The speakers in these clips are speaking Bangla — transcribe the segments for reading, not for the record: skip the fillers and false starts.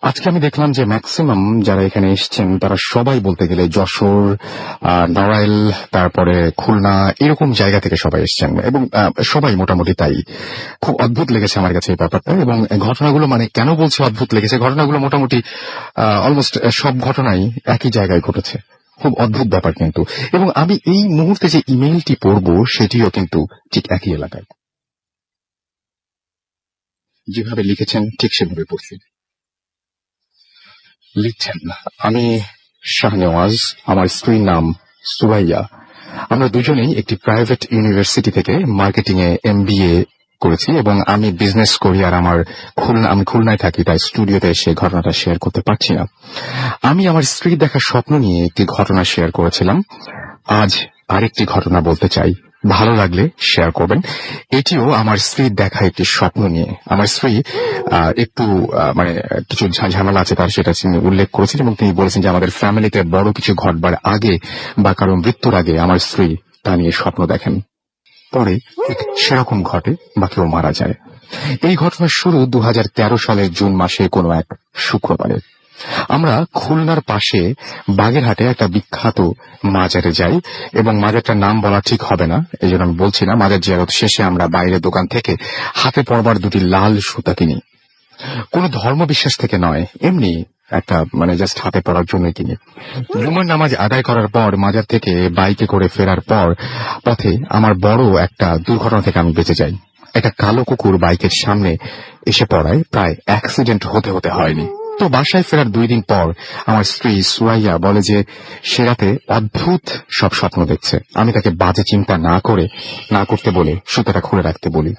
আজকে আমি দেখলাম যে ম্যাক্সিমাম যারা এখানে এসছেন তারা সবাই বলতে গেলে যশোর, নড়াইল, তারপরে খুলনা এরকম জায়গা থেকে সবাই এসছেন এবং সবাই মোটামুটি তাই। খুব অদ্ভুত লেগেছে আমার কাছে এই ব্যাপারটা এবং ঘটনাগুলো মানে কেন বলছি অদ্ভুত লেগেছে, ঘটনাগুলো মোটামুটি অলমোস্ট সব ঘটনাই একই জায়গায় ঘটেছে। খুব অদ্ভুত ব্যাপার কিন্তু। এবং আমি এই মুহূর্তে যে ইমেইলটি পড়বো সেটিও কিন্তু ঠিক একই এলাকায়। যেভাবে লিখেছেন ঠিক সেভাবে পড়ছি। লিখছেন, আমি শাহনেওয়াজ, আমার স্ত্রীর নাম সুরাইয়া। আমরা দুজনেই একটি প্রাইভেট ইউনিভার্সিটি থেকে মার্কেটিং এ MBA করেছি এবং আমি বিজনেস করি আর আমি খুলনায় থাকি, তাই স্টুডিওতে এসে ঘটনাটা শেয়ার করতে পারছি না। আমি আমার স্ত্রীর দেখা স্বপ্ন নিয়ে একটি ঘটনা শেয়ার করেছিলাম। আজ আরেকটি ঘটনা বলতে চাই, ভালো লাগলে শেয়ার করবেন। এটিও আমার স্ত্রীর দেখা একটি স্বপ্ন নিয়ে। আমার স্ত্রী একটু মানে কিছু ঝামেলা আছে তার, সেটা তিনি উল্লেখ করেছেন এবং তিনি বলেছেন যে আমাদের ফ্যামিলিতে বড় কিছু ঘটবার আগে বা কারো মৃত্যুর আগে আমার স্ত্রী তা নিয়ে স্বপ্ন দেখেন। পরে ঠিক সেরকম ঘটে বা কেউ মারা যায়। এই ঘটনার শুরু 2013 সালের জুন মাসে কোনো এক শুক্রবারে। আমরা খুলনার পাশে বাগেরহাটে একটা বিখ্যাত মাজারে যাই এবং মাজারটার নাম বলা ঠিক হবে না, এই জন্য আমি বলছি না। মাজার জিয়ারত শেষে আমরা বাইরের দোকান থেকে হাতে পরবার দুটি লাল সুতা কিনি। কোনো ধর্মবিশ্বাস থেকে নয়, এমনি একটা মানে জাস্ট হাতে পড়ার জন্য কিনি। জুমার নামাজ আদায় করার পর মাজার থেকে বাইকে করে ফেরার পর পথে আমার বড় একটা দুর্ঘটনা থেকে আমি বেঁচে যাই। একটা কালো কুকুর বাইকের সামনে এসে পড়ায় প্রায় অ্যাক্সিডেন্ট হতে হয়নি। তো বাসায় ফেরার 2 দিন পর আমার স্ত্রী সুরাইয়া বলে যে সে রাতে অদ্ভুত সব স্বপ্ন দেখছে। আমি তাকে বাজে চিন্তা না করতে বলে সুতাটা খুলে রাখতে বলি।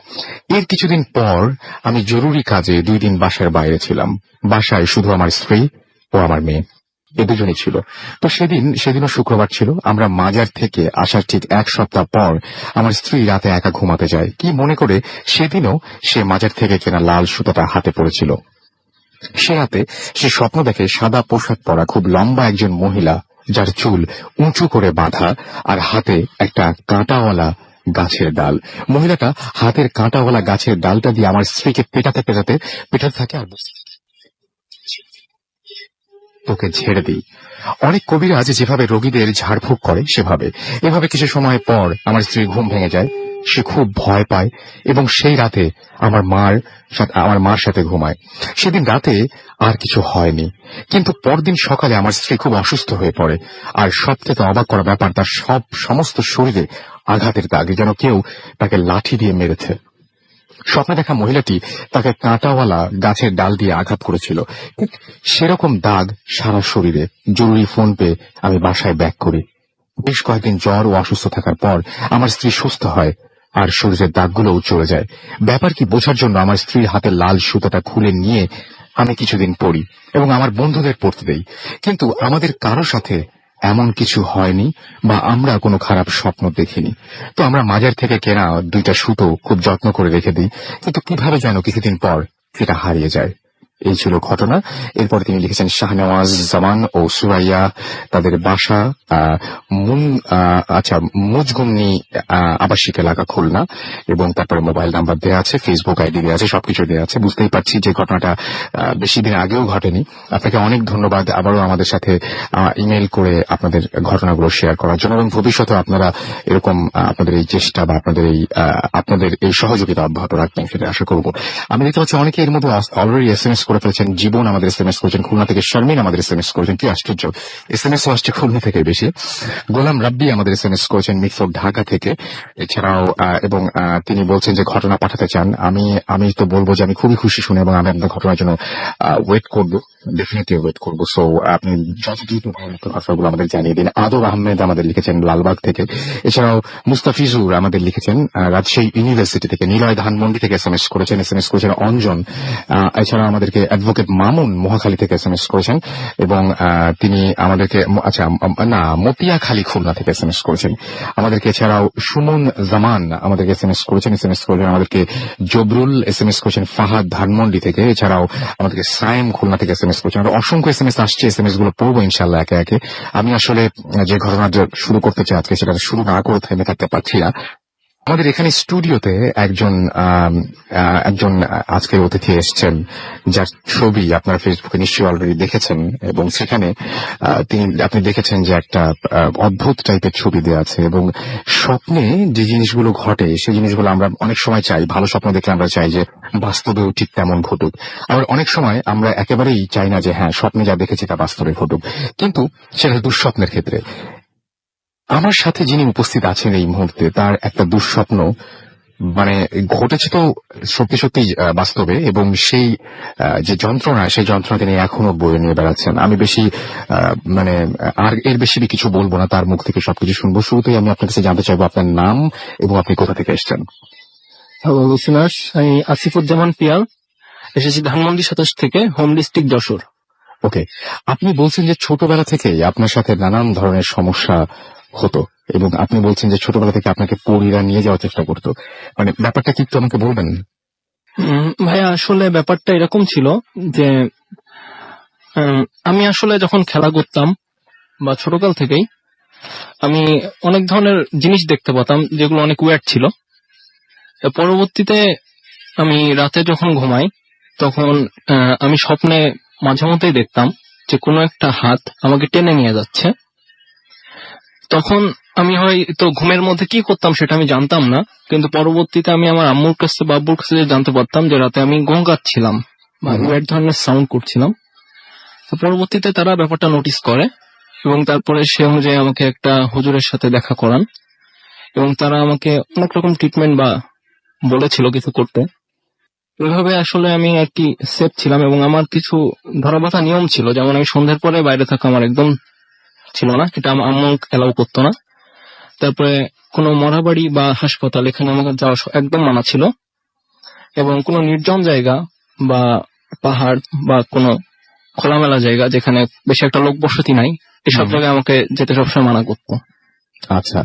এর কিছুদিন পর আমি জরুরি কাজে 2 দিন বাসার বাইরে ছিলাম। বাসায় শুধু আমার স্ত্রী ও আমার মেয়ে, এ দুজনই ছিল। তো সেদিনও শুক্রবার ছিল। আমরা মাজার থেকে আসার ঠিক 1 সপ্তাহ পর আমার স্ত্রী রাতে একা ঘুমাতে যায়। কি মনে করে সেদিনও সে মাজার থেকে কেনা লাল সুতাটা হাতে পড়েছিল। সে রাতে সে স্বপ্ন দেখে সাদা পোশাক পরা খুব লম্বা একজন মহিলা, যার চুল উঁচু করে বাঁধা আর হাতে একটা কাঁটাওয়ালা গাছের ডাল। মহিলাটা হাতের কাঁটাওয়ালা গাছের ডালটা দিয়ে আমার স্ত্রীকে পেটাতে থাকে আর তোকে ঝেড়ে দিই। অনেক কবিরাজ যেভাবে রোগীদের ঝাড়ফুঁক করে সেভাবে। এভাবে কিছু সময় পর আমার স্ত্রীর ঘুম ভেঙে যায়। সে খুব ভয় পায় এবং সেই রাতে আমার মার সাথে ঘুমায়। সেদিন রাতে আর কিছু হয়নি, কিন্তু পরদিন সকালে আমার স্ত্রী খুব অসুস্থ হয়ে পড়ে। আর সবথেকে অবাক করা ব্যাপার, তার সমস্ত শরীরে আঘাতের দাগ, যেন কেউ তাকে লাঠি দিয়ে মেরেছে। স্বপ্নে দেখা মহিলাটি তাকে কাঁটাওয়ালা গাছের ডাল দিয়ে আঘাত করেছিল, সেরকম দাগ সারা শরীরে। জরুরি ফোন পেয়ে আমি বাসায় ব্যাক করি। বেশ কয়েকদিন জ্বর ও অসুস্থ থাকার পর আমার স্ত্রী সুস্থ হয় আর শরীরের দাগগুলোও চলে যায়। ব্যাপার কি বোঝার জন্য আমার স্ত্রীর হাতে লাল সুতাটা খুলে নিয়ে আমি কিছুদিন পড়ি এবং আমার বন্ধুদের পড়তে দেই, কিন্তু আমাদের কারো সাথে এমন কিছু হয়নি বা আমরা কোনো খারাপ স্বপ্ন দেখিনি। তো আমরা মাজার থেকে কেনা 2টা সুতো খুব যত্ন করে রেখে দিই, কিন্তু কিভাবে যেন কিছুদিন পর সেটা হারিয়ে যায়। এই ছিল ঘটনা। এরপরে তিনি লিখেছেন শাহনেওয়াজ জামান ও সুরাইয়া, তাদের বাসা মুজগুমনি আবাসিক এলাকা খুলনা, এবং তারপরে মোবাইল নাম্বার দেওয়া আছে, ফেসবুক আইডি দেওয়া আছে, সবকিছু দেওয়া আছে। বুঝতেই পারছি যে ঘটনাটা বেশি দিন আগেও ঘটেনি। আপনাকে অনেক ধন্যবাদ আবারও আমাদের সাথে ইমেল করে আপনাদের ঘটনাগুলো শেয়ার করার জন্য, এবং ভবিষ্যতে আপনারা এরকম আপনাদের এই চেষ্টা বা আপনাদের এই সহযোগিতা অব্যাহত রাখবেন সেটা আশা করব। আমি দেখতে পাচ্ছি অনেকে এর মধ্যে অলরেডি SMS করে ফেলেছেন। জীবন আমাদের SMS করেছেন খুলনা থেকে, শারমিন আমাদের SMS করেছেন, কি আশ্চর্য, SMS আসছে খুলনা থেকে বেশি। গোলাম রাব্বি আমাদের SMS করেছেন মিক্সড ঢাকা থেকে। এছাড়াও এবং তিনি বলছেন যে ঘটনা পাঠাতে চান। আমি তো বলবো যে আমি খুবই খুশি শুনে, এবং আমি আপনার ঘটনার জন্য ওয়েট করবো, ডেফিনেটলি ওয়েট করবো। সো আপনি যত দ্রুত ঘটনাগুলো আমাদের জানিয়ে দিন। আদর আহমেদ আমাদের লিখেছেন লালবাগ থেকে। এছাড়াও মুস্তাফিজুর আমাদের লিখেছেন রাজশাহী ইউনিভার্সিটি থেকে। নিলয় ধানমন্ডি থেকে SMS করেছেন অঞ্জন। এছাড়া আমাদেরকে অ্যাডভোকেট মামুন মহাখালী থেকে SMS করেছেন, এবং তিনি আমাদেরকে মতিয়াখালী খুলনা থেকে SMS করেছেন আমাদেরকে। এছাড়াও সুমন জামান আমাদেরকে SMS করেছেন আমাদেরকে। জবরুল SMS করেছেন ফাহাদ ধানমন্ডি থেকে। এছাড়াও আমাদেরকে সাইম খুলনা থেকে SMS করেছেন। আর অসংখ্য SMS আসছে, SMS গুলো পড়বো ইনশাল্লাহ একে একে। আমি আসলে যে ঘটনাটা শুরু করতে চাই আজকে, সেটা শুরু না করে থেমে থাকতে পারছি না। আমাদের এখানে স্টুডিওতে একজন আজকের অতিথি এসেছেন, যার ছবি আপনারা ফেসবুকে নিশ্চয়ই অলরেডি দেখেছেন, এবং সেখানে আপনি দেখেছেন যে একটা অদ্ভুত টাইপের ছবি দেওয়া আছে, এবং স্বপ্নে যে জিনিসগুলো ঘটে সেই জিনিসগুলো আমরা অনেক সময় চাই, ভালো স্বপ্ন দেখলে আমরা চাই যে বাস্তবেও ঠিক তেমন ঘটুক। আবার অনেক সময় আমরা একেবারেই চাই না যে হ্যাঁ, স্বপ্নে যা দেখেছি তা বাস্তবে ঘটুক, কিন্তু সেটা দুঃস্বপ্নের ক্ষেত্রে। আমার সাথে যিনি উপস্থিত আছেন এই মুহূর্তে, তার একটা দুঃস্বপ্ন মানে ঘটেছে তো সত্যি সত্যি বাস্তবে, এবং সেই যে যন্ত্রণা, সেই যন্ত্রণা তিনি এখনো বয়ে নিয়ে বেড়াচ্ছেন। আমি বেশি মানে আর এর বেশি কিছু বলবো না, তার মুখ থেকে সবকিছু শুনবো। শুরুতেই আমি আপনার কাছে জানতে চাইবো আপনার নাম এবং আপনি কোথা থেকে এসেছেন। হ্যালো লিসেনার্স, আমি আসিফুজ্জামান পিয়াল, এসেছি ধানমন্ডি 27 থেকে, হোম ডিস্ট্রিক্ট যশোর। ওকে, আপনি বলছেন যে ছোটবেলা থেকেই আপনার সাথে নানান ধরনের সমস্যা হতো, এবং আপনি বলছেন যে ছোটবেলা থেকে আপনাকে পরীরা নিয়ে যাওয়ার চেষ্টা করতো। মানে ব্যাপারটা কি একটু আমাকে বলবেন? ভাইয়া, আসলে ব্যাপারটা এরকম ছিল যে আমি আসলে যখন খেলা করতাম বা ছোটকাল থেকেই আমি অনেক ধরনের জিনিস দেখতে পেতাম যেগুলো অনেক ওয়ার্ড ছিল। পরবর্তীতে আমি রাতে যখন ঘুমাই তখন আমি স্বপ্নে মাঝে মধ্যেই দেখতাম যে কোনো একটা হাত আমাকে টেনে নিয়ে যাচ্ছে। তখন আমি হয়তো ঘুমের মধ্যে কি করতাম সেটা আমি জানতাম না, কিন্তু পরবর্তীতে আমি আমার আম্মুর কাছে বা আব্বুর কাছে জানতে পারতাম যে রাতে আমি গঙ্গাচ্ছিলাম বা এক ধরনের সাউন্ড করছিলাম। তো পরবর্তীতে তারা ব্যাপারটা নোটিস করে এবং তারপরে সে অনুযায়ী আমাকে একটা হুজুরের সাথে দেখা করান, এবং তারা আমাকে অনেক রকম ট্রিটমেন্ট বা বলেছিল কিছু করতে। ওইভাবে আসলে আমি আর কি সেফ ছিলাম, এবং আমার কিছু ধরাবাঁধা নিয়ম ছিল, যেমন আমি সন্ধ্যের পরে বাইরে থাকা আমার একদম ছিল না, এটা আমার আম্মু এলাও করতো না। তারপরে কোনো মরাবাড়ি বা হাসপাতাল এখানে আমাকে যাওয়া একদম মানা ছিল, এবং কোনো নির্জন জায়গা বা পাহাড় বা কোনো খোলামেলা জায়গা যেখানে বেশি একটা লোক বসতি নাই, এসব জায়গায় আমাকে যেতে সবসময় মানা করতো। আচ্ছা,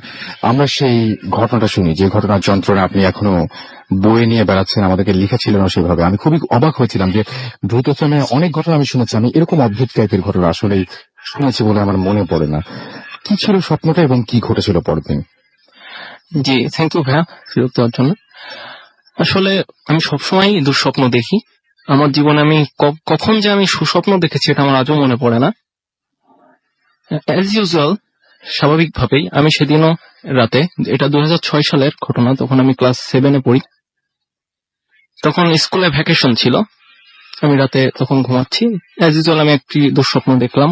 আমরা সেই ঘটনাটা শুনি, যে ঘটনার যন্ত্রণা আপনি এখনো বয়ে নিয়ে বেড়াচ্ছেন, আমাদেরকে লিখেছিলেন সেভাবে। আমি খুবই অবাক হয়েছিলাম যে ভূতচনে অনেক ঘটনা আমি শুনেছি, আমি এরকম অদ্ভুত টাইপের ঘটনা আসলেই শুনেছি বলে আমার মনে পড়ে না। কি ছিল স্বপ্নটা এবং কি ঘটেছিল পরের দিন? জি, থ্যাংক ইউ ভাইয়া ফিরত দেওয়ার জন্য। আসলে আমি সবসময় দুঃস্বপ্ন দেখি। আমার জীবনে আমি কখন যে আমি সুস্বপ্ন দেখেছি এটা আমার আজও মনে পড়ে না। অ্যাজ ইউজুয়াল, স্বাভাবিকভাবেই আমি সেদিনও রাতে, এটা 2006 সালের ঘটনা, তখন আমি ক্লাস 7-এ পড়ি। তখন স্কুলে ভ্যাকেশন ছিল, আমি রাতে তখন ঘুমাচ্ছি। অ্যাজ ইউজুয়াল আমি একটি দুঃস্বপ্ন দেখলাম।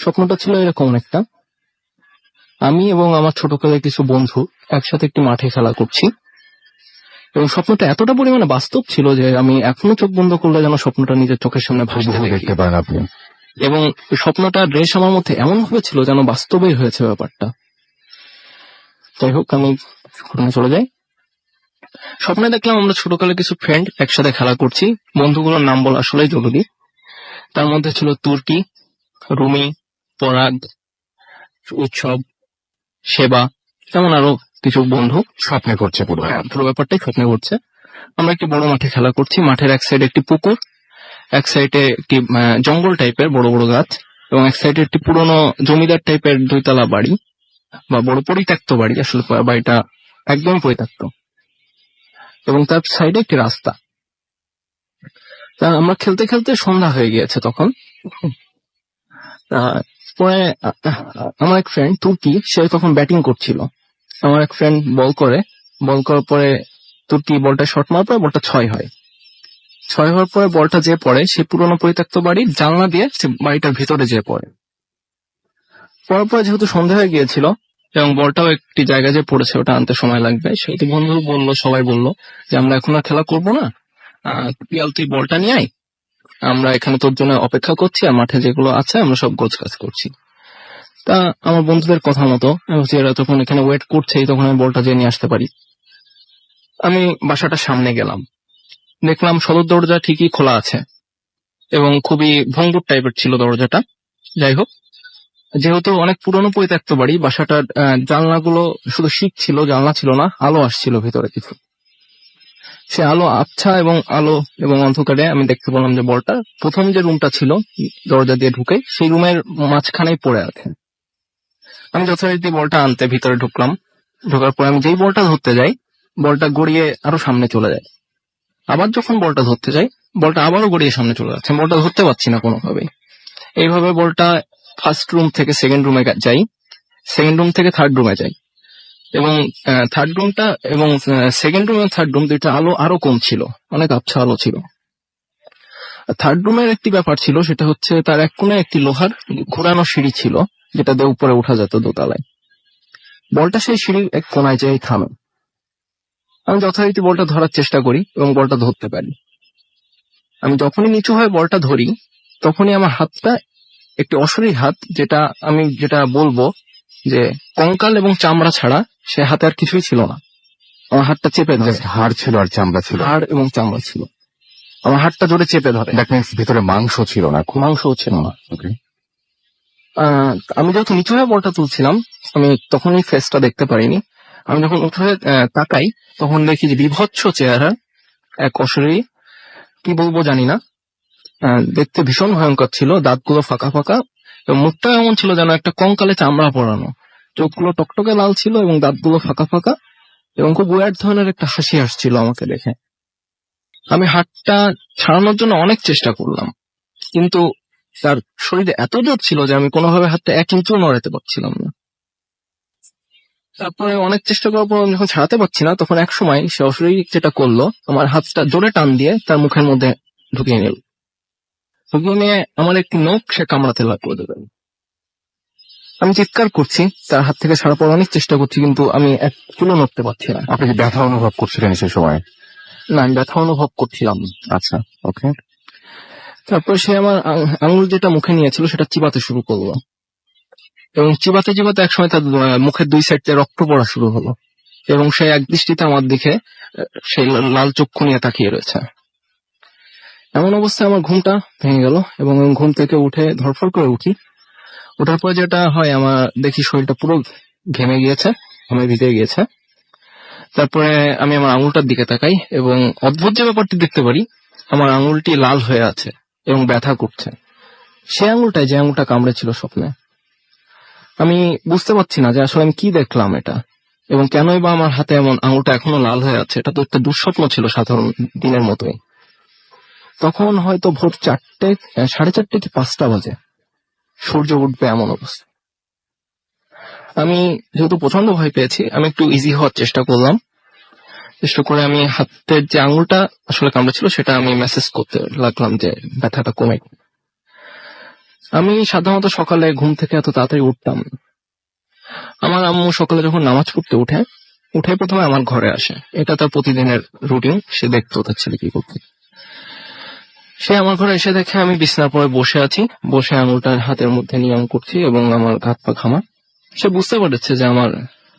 স্বপ্নটা ছিল এরকম একটা, আমি এবং আমার ছোটকালের কিছু বন্ধু একসাথে একটি মাঠে খেলা করছি, এবং স্বপ্নটা এতটা পরিমাণে বাস্তব ছিল যে আমি এখনো চোখ বন্ধ করলে যেন স্বপ্নটা নিজের চোখের সামনে ভাসতে দেখতে পারেন আপনি। এবং স্বপ্নটা রেশ আমার মধ্যে এমন ভাবে ছিল যেন বাস্তবেই হয়েছে ব্যাপারটা। যাই হোক, আমি ঘটনা চলে যাই। স্বপ্নে দেখলাম আমরা ছোটকালে কিছু ফ্রেন্ড একসাথে খেলা করছি। বন্ধুগুলোর নাম বলা আসলেই জরুরি। তার মধ্যে ছিল তুর্কি, রুমি, পরাগ, উৎসব, সেবা, তেমন আরো কিছু বন্ধু। স্বপ্নে করছে পুরো ব্যাপারটাই স্বপ্নে করছে। আমরা একটি বড় মাঠে খেলা করছি। মাঠের এক সাইডে একটি পুকুর, এক সাইডে একটি জঙ্গল টাইপের বড় বড় গাছ, এবং এক সাইডে একটি পুরনো জমিদার টাইপের 2 তলা বাড়ি বা বড় পরিত্যক্ত বাড়ি। আসলে বাড়িটা একদম পরিত্যক্ত, এবং তার সাইডে একটি রাস্তা। তা আমরা খেলতে খেলতে সন্ধ্যা হয়ে গিয়েছে তখন। পরে আমার এক ফ্রেন্ড তুর্কি, সে তখন ব্যাটিং করছিল। আমার এক ফ্রেন্ড বল করার পরে তুর্কি বলটা শট মারার পরে বলটা 6 হয়। 6 হওয়ার পরে বলটা যে পড়ে সে পুরনো পরিত্যক্ত বাড়ির জানলা দিয়ে সে বাড়িটার ভিতরে যে পড়ে। পড়ার পরে যেহেতু সন্ধ্যা হয়ে গিয়েছিল এবং বলটাও একটি জায়গায় যে পড়েছে ওটা আনতে সময় লাগবে, সেহেতু বন্ধু বললো, সবাই বললো যে আমরা এখন আর খেলা করবো না, পিয়াল তুই বলটা নিয়ে আয়, আমরা এখানে তোর জন্য অপেক্ষা করছি, আর মাঠে যেগুলো আছে আমরা সব গোছ কাজ করছি। তা আমার বন্ধুদের কথা মতো এরা তখন এখানে ওয়েট করছে, তখন আমি বলটা যে নিয়ে আসতে পারি। আমি বাসাটার সামনে গেলাম, দেখলাম সদর দরজা ঠিকই খোলা আছে এবং খুবই ভঙ্গুর টাইপের ছিল দরজাটা। যাই হোক, যেহেতু অনেক পুরনো পরিত্যক্ত বাড়ি, বাসাটার জানলাগুলো শুধু শীত ছিল, জানলা ছিল না, আলো আসছিল ভেতরে কিছু। সে আলো আবছা এবং আলো এবং অন্ধকারে আমি দেখতে পেলাম যে বলটা প্রথম যে রুমটা ছিল দরজা দিয়ে ঢুকে সেই রুমের মাঝখানেই পড়ে আছে। আমি যথারীতি বলটা আনতে ভিতরে ঢুকলাম। ঢোকার পরে আমি যেই বলটা ধরতে যাই, বলটা গড়িয়ে আরো সামনে চলে যায়। আবার যখন বলটা ধরতে যাই, বলটা আবারও গড়িয়ে সামনে চলে যাচ্ছে, বলটা ধরতে পারছি না কোনোভাবেই। এইভাবে বলটা ফার্স্ট রুম থেকে সেকেন্ড রুমে যাই, সেকেন্ড রুম থেকে থার্ড রুমে যাই, এবং থার্ড রুমটা এবং সেকেন্ড রুম এবং থার্ড রুম দুইটা আলো আরো কম ছিল, অনেক আবছা আলো ছিল। থার্ড রুমের একটি ব্যাপার ছিল, সেটা হচ্ছে তার এক কোণে একটি লোহার ঘোরানো সিঁড়ি ছিল, যেটা দিয়ে উপরে উঠা যেত দোতলায়। বলটা সেই সিঁড়ির এক কোনায় যেয়ে থামে। আমি যথারীতি বলটা ধরার চেষ্টা করি এবং বলটা ধরতে পারি। আমি যখনই নিচু হয়ে বলটা ধরি, তখনই আমার হাতটা একটি অশরীর হাত, যেটা বলবো যে কঙ্কাল এবং চামড়া ছাড়া সে হাতে আর কিছুই ছিল না, আমার হাতটা চেপে ধরে। জাস্ট হাড় ছিল আর চামড়া ছিল। হাড় এবং চামড়া ছিল, আমার হাতটা জোরে চেপে ধরে। দ্যাট মিনস ভিতরে মাংস ছিল না, মাংসও ছিল না। ওকে। আমি যখন নিচু হয়ে বলটা তুলছিলাম, আমি তখনই ফেসটা দেখতে পারিনি। আমি যখন উঠে তাকাই, তখন দেখি যে বিভৎস চেহারা এক অশরীরী, কি বলবো জানি না, দেখতে ভীষণ ভয়ঙ্কর ছিল। দাঁতগুলো ফাঁকা ফাঁকা এবং মুখটা এমন ছিল যেন একটা কঙ্কালে চামড়া পড়ানো। চোখগুলো টকটকে লাল ছিল এবং দাঁতগুলো ফাঁকা ফাঁকা, এবং খুব ওয়ার্ড ধরনের একটা হাসি আসছিল আমাকে দেখে। আমি হাতটা ছাড়ানোর জন্য অনেক চেষ্টা করলাম, কিন্তু তার শরীরে এত জোর ছিল যে আমি কোনোভাবে হাতটা এক ইঞ্চিও নড়াতে পারছিলাম না। তারপরে অনেক চেষ্টা করার পর যখন ছাড়াতে পারছি না, তখন এক সময় সে অশরীরী যেটা করলো, আমার হাতটা জোরে টান দিয়ে তার মুখের মধ্যে ঢুকিয়ে নিল। ঢুকিয়ে নিয়ে আমার একটি নখ সে কামড়াতে লাগলো দেবেন। আমি চিৎকার করছি, তার হাত থেকে ছাড়া পড়ার অনেক চেষ্টা করছি, কিন্তু আমি এক চুলো নড়তে পারছি না। আপনি কি ব্যথা অনুভব করছিলেন সে সময়? না, আমি ব্যথা অনুভব করছিলাম না। আচ্ছা, ওকে। তারপর সে আমার আঙুল যেটা মুখে নিয়েছিল সেটা চিবাতে শুরু করলো, এবং চিবাতে চিবাতে একসময় তার মুখের দুই সাইড থেকে রক্ত পড়া শুরু হলো, এবং সে এক দৃষ্টিতে আমার দিকে সেই লাল চক্ষু নিয়ে তাকিয়ে রয়েছে। এমন অবস্থায় আমার ঘুমটা ভেঙে গেল, এবং আমি ঘুম থেকে উঠে ধরফর করে উঠি। ওঠার পর যেটা হয়, আমার দেখি শরীরটা পুরো ঘেমে গিয়েছে, ঘামে ভিজে গিয়েছে। তারপরে আমি আমার আঙুলটার দিকে তাকাই, এবং অদ্ভুত যে ব্যাপারটি দেখতে পারি, আমার আঙুলটি লাল হয়ে আছে এবং ব্যথা করছে। সে আঙুলটায় যে আঙুলটা কামড়েছিল স্বপ্নে। আমি বুঝতে পারছি না যে আসলে আমি কি দেখলাম এটা, এবং কেনই বা আমার হাতে এমন আঙুলটা এখনো লাল হয়ে আছে। এটা তো একটা দুঃস্বপ্ন ছিল সাধারণ দিনের মতোই। তখন হয়তো ভোর 4টে, 4:30 কি 5টা বাজে, সূর্য উঠবে এমন অবস্থা। আমি যেহেতু প্রচন্ড ভয় পেয়েছি, আমি একটু ইজি হওয়ার চেষ্টা করলাম। চেষ্টা করে আমি হাতের যে আঙুলটা আসলে কামড়েছিল সেটা আমি মেসেজ করতে লাগলাম যে ব্যথাটা কমে। আমি সাধারণত সকালে ঘুম থেকে এত তাড়াতাড়ি উঠতাম না। আমার আম্মু সকালে যখন নামাজ পড়তে উঠে প্রথমে আমার ঘরে আসে, এটা তার প্রতিদিনের রুটিন। সে দেখতো তার ছেলে কি করতে। সে আমার ঘরে এসে দেখে আমি বিছানার পরে বসে আছি, বসে আঙুলটা হাতের মধ্যে নিয়ম করছি এবং আমার হাত পা ঘামা। সে বুঝতে পেরেছে যে আমার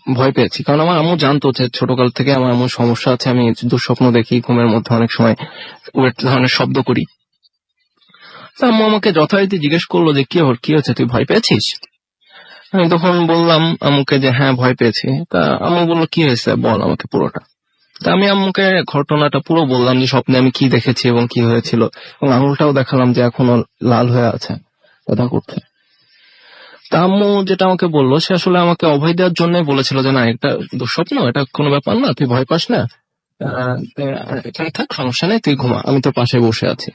ভয় পেয়েছি, কারণ আমার আম্মু জানতো যে ছোটকাল থেকে আমার এমন সমস্যা আছে, আমি দুঃস্বপ্ন দেখি, ঘুমের মধ্যে অনেক সময় ওয়েট ধরনের শব্দ করি। তা আম্মু আমাকে যথারীতি জিজ্ঞেস করলো যে কি হয়েছে, তুই ভয় পেয়েছিস? আমি তখন বললাম আম্মুকে যে হ্যাঁ, ভয় পেয়েছি। তা আম্মু বললো কি হয়েছে, বল আমাকে পুরোটা। তা আমি আম্মুকে ঘটনাটা পুরো বললাম, যে স্বপ্নে আমি কি দেখেছি এবং কি হয়েছিল, এবং আঙুলটাও দেখালাম যে এখনো লাল হয়ে আছে ব্যথা করতে। তা আম্মু যেটা আমাকে বললো, সে আসলে আমাকে অভয় দেওয়ার জন্য বলেছিল যে না, এটা দুঃস্বপ্ন, এটা কোনো ব্যাপার না, তুই ভয় পাস না, এখানে থাক, সমস্যা নেই, তুই ঘুমা, আমি তোর পাশে বসে আছি।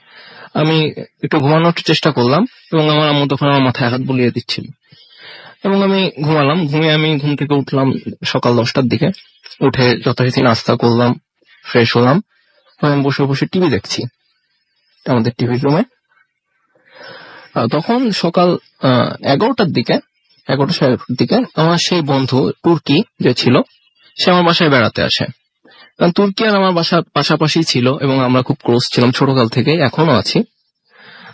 আমি একটু ঘুমানোর চেষ্টা করলাম, এবং আমার আম্মু তখন আমার মাথায় হাত বুলিয়ে দিচ্ছিল, এবং আমি ঘুমালাম। আমি ঘুম থেকে উঠলাম সকাল 10টার দিকে। উঠে যথারীতি নাস্তা করলাম, ফ্রেশ হলাম, আমি বসে বসে টিভি দেখছি আমাদের টিভির রুমে। তখন সকাল 11টার দিকে, 11:30 দিকে আমার সেই বন্ধু তুর্কি যে ছিল, সে আমার বাসায় বেড়াতে আসে। কারণ তুর্কি আর আমার বাসা পাশাপাশি ছিল, এবং আমরা খুব ক্লোজ ছিলাম ছোটকাল থেকে, এখনো আছি।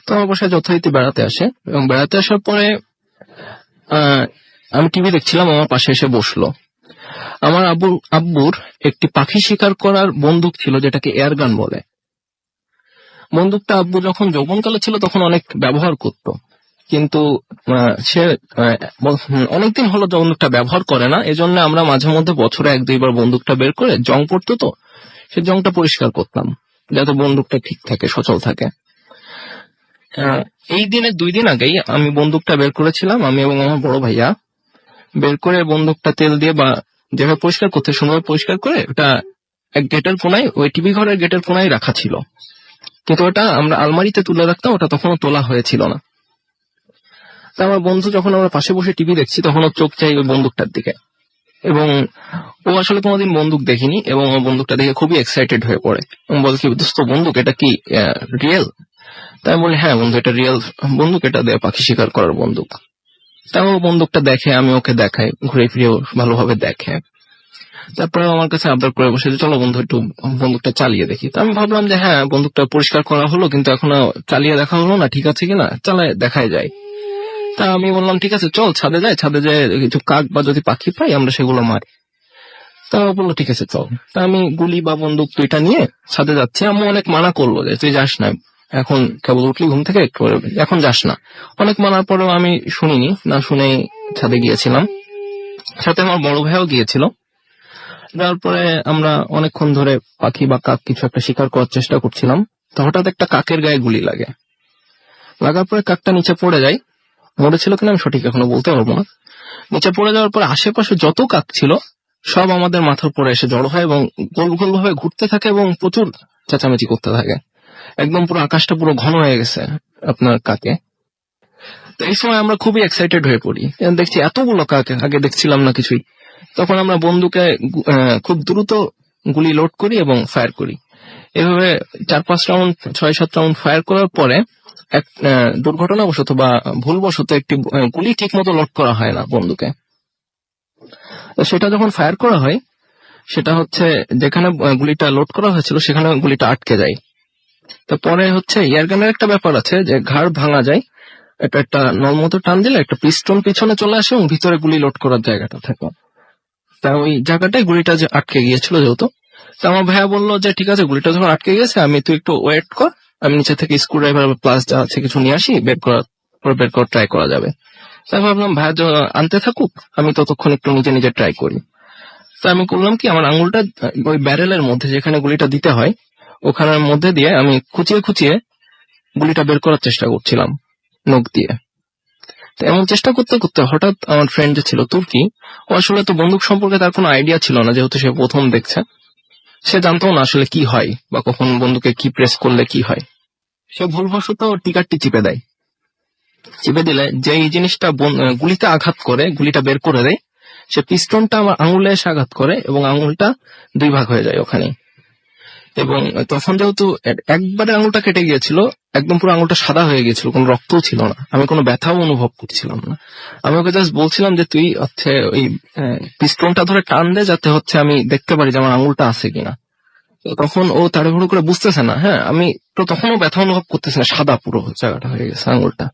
তো আমার বাসায় যথারীতি বেড়াতে আসে, এবং বেড়াতে আসার পরে আমি টিভি দেখছিলাম, আমার পাশে এসে বসলো। আমার আব্বুর একটি পাখি শিকার করার বন্দুক ছিল, যেটাকে এয়ারগান বলে। বন্দুকটা আব্বু যখন যৌবনকালে ছিল তখন অনেক ব্যবহার করত, কিন্তু সে অনেকদিন হলো বন্দুকটা ব্যবহার করে না। এজন্য আমরা মাঝে মধ্যে বছরে 1-2 বার বন্দুকটা বের করে, জং পড়তো তো, সে জংটা পরিষ্কার করতাম যাতে বন্দুকটা ঠিক থাকে, সচল থাকে। এই দিনের 2 দিন আগেই আমি বন্দুকটা বের করেছিলাম, আমি এবং আমার বড় ভাইয়া বের করে বন্দুকটা তেল দিয়ে বা যেভাবে পরিষ্কার করতে সুন্দরভাবে পরিষ্কার করে ওটা এক গেটের কোনায়, ওই টিভি ঘরের গেটের কোনায় রাখা ছিল, কিন্তু ওটা আমরা আলমারিতে তুলে রাখতাম, ওটা তখনও তোলা হয়েছিল না। তা আমার বন্ধু যখন আমরা পাশে বসে টিভি দেখছি তখন ওর চোখ চাই ওই বন্দুকটার দিকে, এবং ও আসলে কোনোদিন বন্দুক দেখিনি, এবং ও বন্দুকটা দেখে খুবই এক্সাইটেড হয়ে পড়ে এবং বলে কি দোস্ত বন্দুক এটা কি রিয়েল? তাই বলি হ্যাঁ বন্ধু এটা রিয়েল বন্দুক, এটা দিয়ে পাখি শিকার করার বন্দুক। তাই ও বন্দুকটা দেখে, আমি ওকে দেখাই, ঘুরে ফিরে ভালোভাবে দেখে। তারপরে আমার কাছে আবদার করে বসে যে চলো বন্ধু একটু বন্দুকটা চালিয়ে দেখি। তো আমি ভাবলাম যে হ্যাঁ বন্দুকটা পরিষ্কার করা হলো কিন্তু এখনো চালিয়ে দেখা হলো না, ঠিক আছে কিনা চালায় দেখাই যায়। তা আমি বললাম ঠিক আছে চল ছাদে যাই, ছাদে যায় কিছু কাক বা যদি পাখি পাই আমরা সেগুলো মারি। তা ও বললো ঠিক আছে চল। তা আমি গুলি বা বন্দুক দুইটা নিয়ে ছাদে যাচ্ছি। আম্মু অনেক মানা করলো যে তুই যাস না, এখন কেবল উঠলি ঘুম থেকে একটু এখন যাস না। অনেক মানার পরেও আমি শুনিনি, না শুনে ছাদে গিয়েছিলাম। সাথে আমার বড় ভাইও গিয়েছিল। তারপরে আমরা অনেকক্ষণ ধরে পাখি বা কাক কিছু একটা শিকার করার চেষ্টা করছিলাম। তো হঠাৎ একটা কাকের গায়ে গুলি লাগে, লাগার পরে কাকটা নিচে পড়ে যায়। মরেছিল কিনা আমি সঠিক এখনো বলতে পারবো না। নিচে পড়ে যাওয়ার পর আশেপাশে যত কাক ছিল সব আমাদের মাথার উপরে এসে জড়ো হয় এবং গোল গোল ভাবে ঘুরতে থাকে এবং প্রচুর চেঁচামেচি করতে থাকে। একদম পুরো আকাশটা পুরো ঘন হয়ে গেছে আপনার কাকে। তো এই সময় আমরা খুবই এক্সাইটেড হয়ে পড়ি, দেখছি এতগুলো কাক, আগে দেখছিলাম না কিছুই। তখন আমরা বন্দুকে খুব দ্রুত গুলি লোড করি এবং ফায়ার করি। এভাবে 4-5 রাউন্ড 6-7 রাউন্ড ফায়ার করার পরে এক দুর্ঘটনাবশত বা ভুলবশত একটি গুলি ঠিক মতো লোড করা হয় না বন্দুকে। তো সেটা যখন ফায়ার করা হয় সেটা হচ্ছে যেখানে গুলিটা লোড করা হয়েছিল সেখানে গুলিটা আটকে যায়। তো পরে হচ্ছে এয়ারগানের একটা ব্যাপার আছে যে ঘাড় ভাঙা যায়, এটা একটা নল মতো টান দিলে একটা পিস্টন পিছনে চলে আসে এবং ভিতরে গুলি লোড করার জায়গাটা থাকে। তা ওই জায়গাটায় গুলিটা যে আটকে গিয়েছিল যেহেতু, তা আমার ভাইয়া বললো যে ঠিক আছে গুলিটা যখন আটকে গেছে আমি তুই একটু ওয়েট কর, আমি নিচে থেকে স্ক্রু ড্রাইভার প্লাস যা আছে কিছু নিয়ে আসি, বের করার ট্রাই করা যাবে। তাই ভাবলাম ভাইয়া আনতে থাকুক, আমি ততক্ষণ একটু নিজে নিজে ট্রাই করি। তো আমি করলাম কি আমার আঙুলটা ওই ব্যারেলের মধ্যে যেখানে গুলিটা দিতে হয় ওখানের মধ্যে দিয়ে আমি খুঁচিয়ে খুঁচিয়ে গুলিটা বের করার চেষ্টা করছিলাম নখ দিয়ে। তো এমন চেষ্টা করতে করতে হঠাৎ আমার ফ্রেন্ড যে ছিল তুর্কি, ও আসলে তো বন্দুক সম্পর্কে তার কোনো আইডিয়া ছিল না যেহেতু সে প্রথম দেখছে, সে জানতো না আসলে কি হয় বা কখন বন্দুকে কি প্রেস করলে কি হয়। সে ভুলবশত টিকারটি চিপে দেয়। চিপে দিলে যে এই জিনিসটা গুলিতে আঘাত করে, গুলিটা বের করে দেয়, সে পিস্টনটা আমার আঙুলে এসে আঘাত করে এবং আঙুলটা 2 ভাগ হয়ে যায় ওখানে। এবং তখন যেহেতু একবারে আঙুলটা কেটে গিয়েছিল, একদম পুরো আঙুলটা সাদা হয়ে গিয়েছিল, কোনো রক্তও ছিল না, আমি কোনো ব্যথাও অনুভব করছিলাম না। আমি ওকে জাস্ট বলছিলাম যে তুই হচ্ছে ওই পিস্টনটা ধরে টান দে যাতে হচ্ছে আমি দেখতে পারি যে আমার আঙুলটা আছে কিনা। তখন ও তাড়াহুড়ো করে বুঝতেছে না, হ্যাঁ আমি তো তখনও ব্যথা অনুভব করতেছি না, সাদা পুরো জায়গাটা হয়ে গেছে আঙুলটা।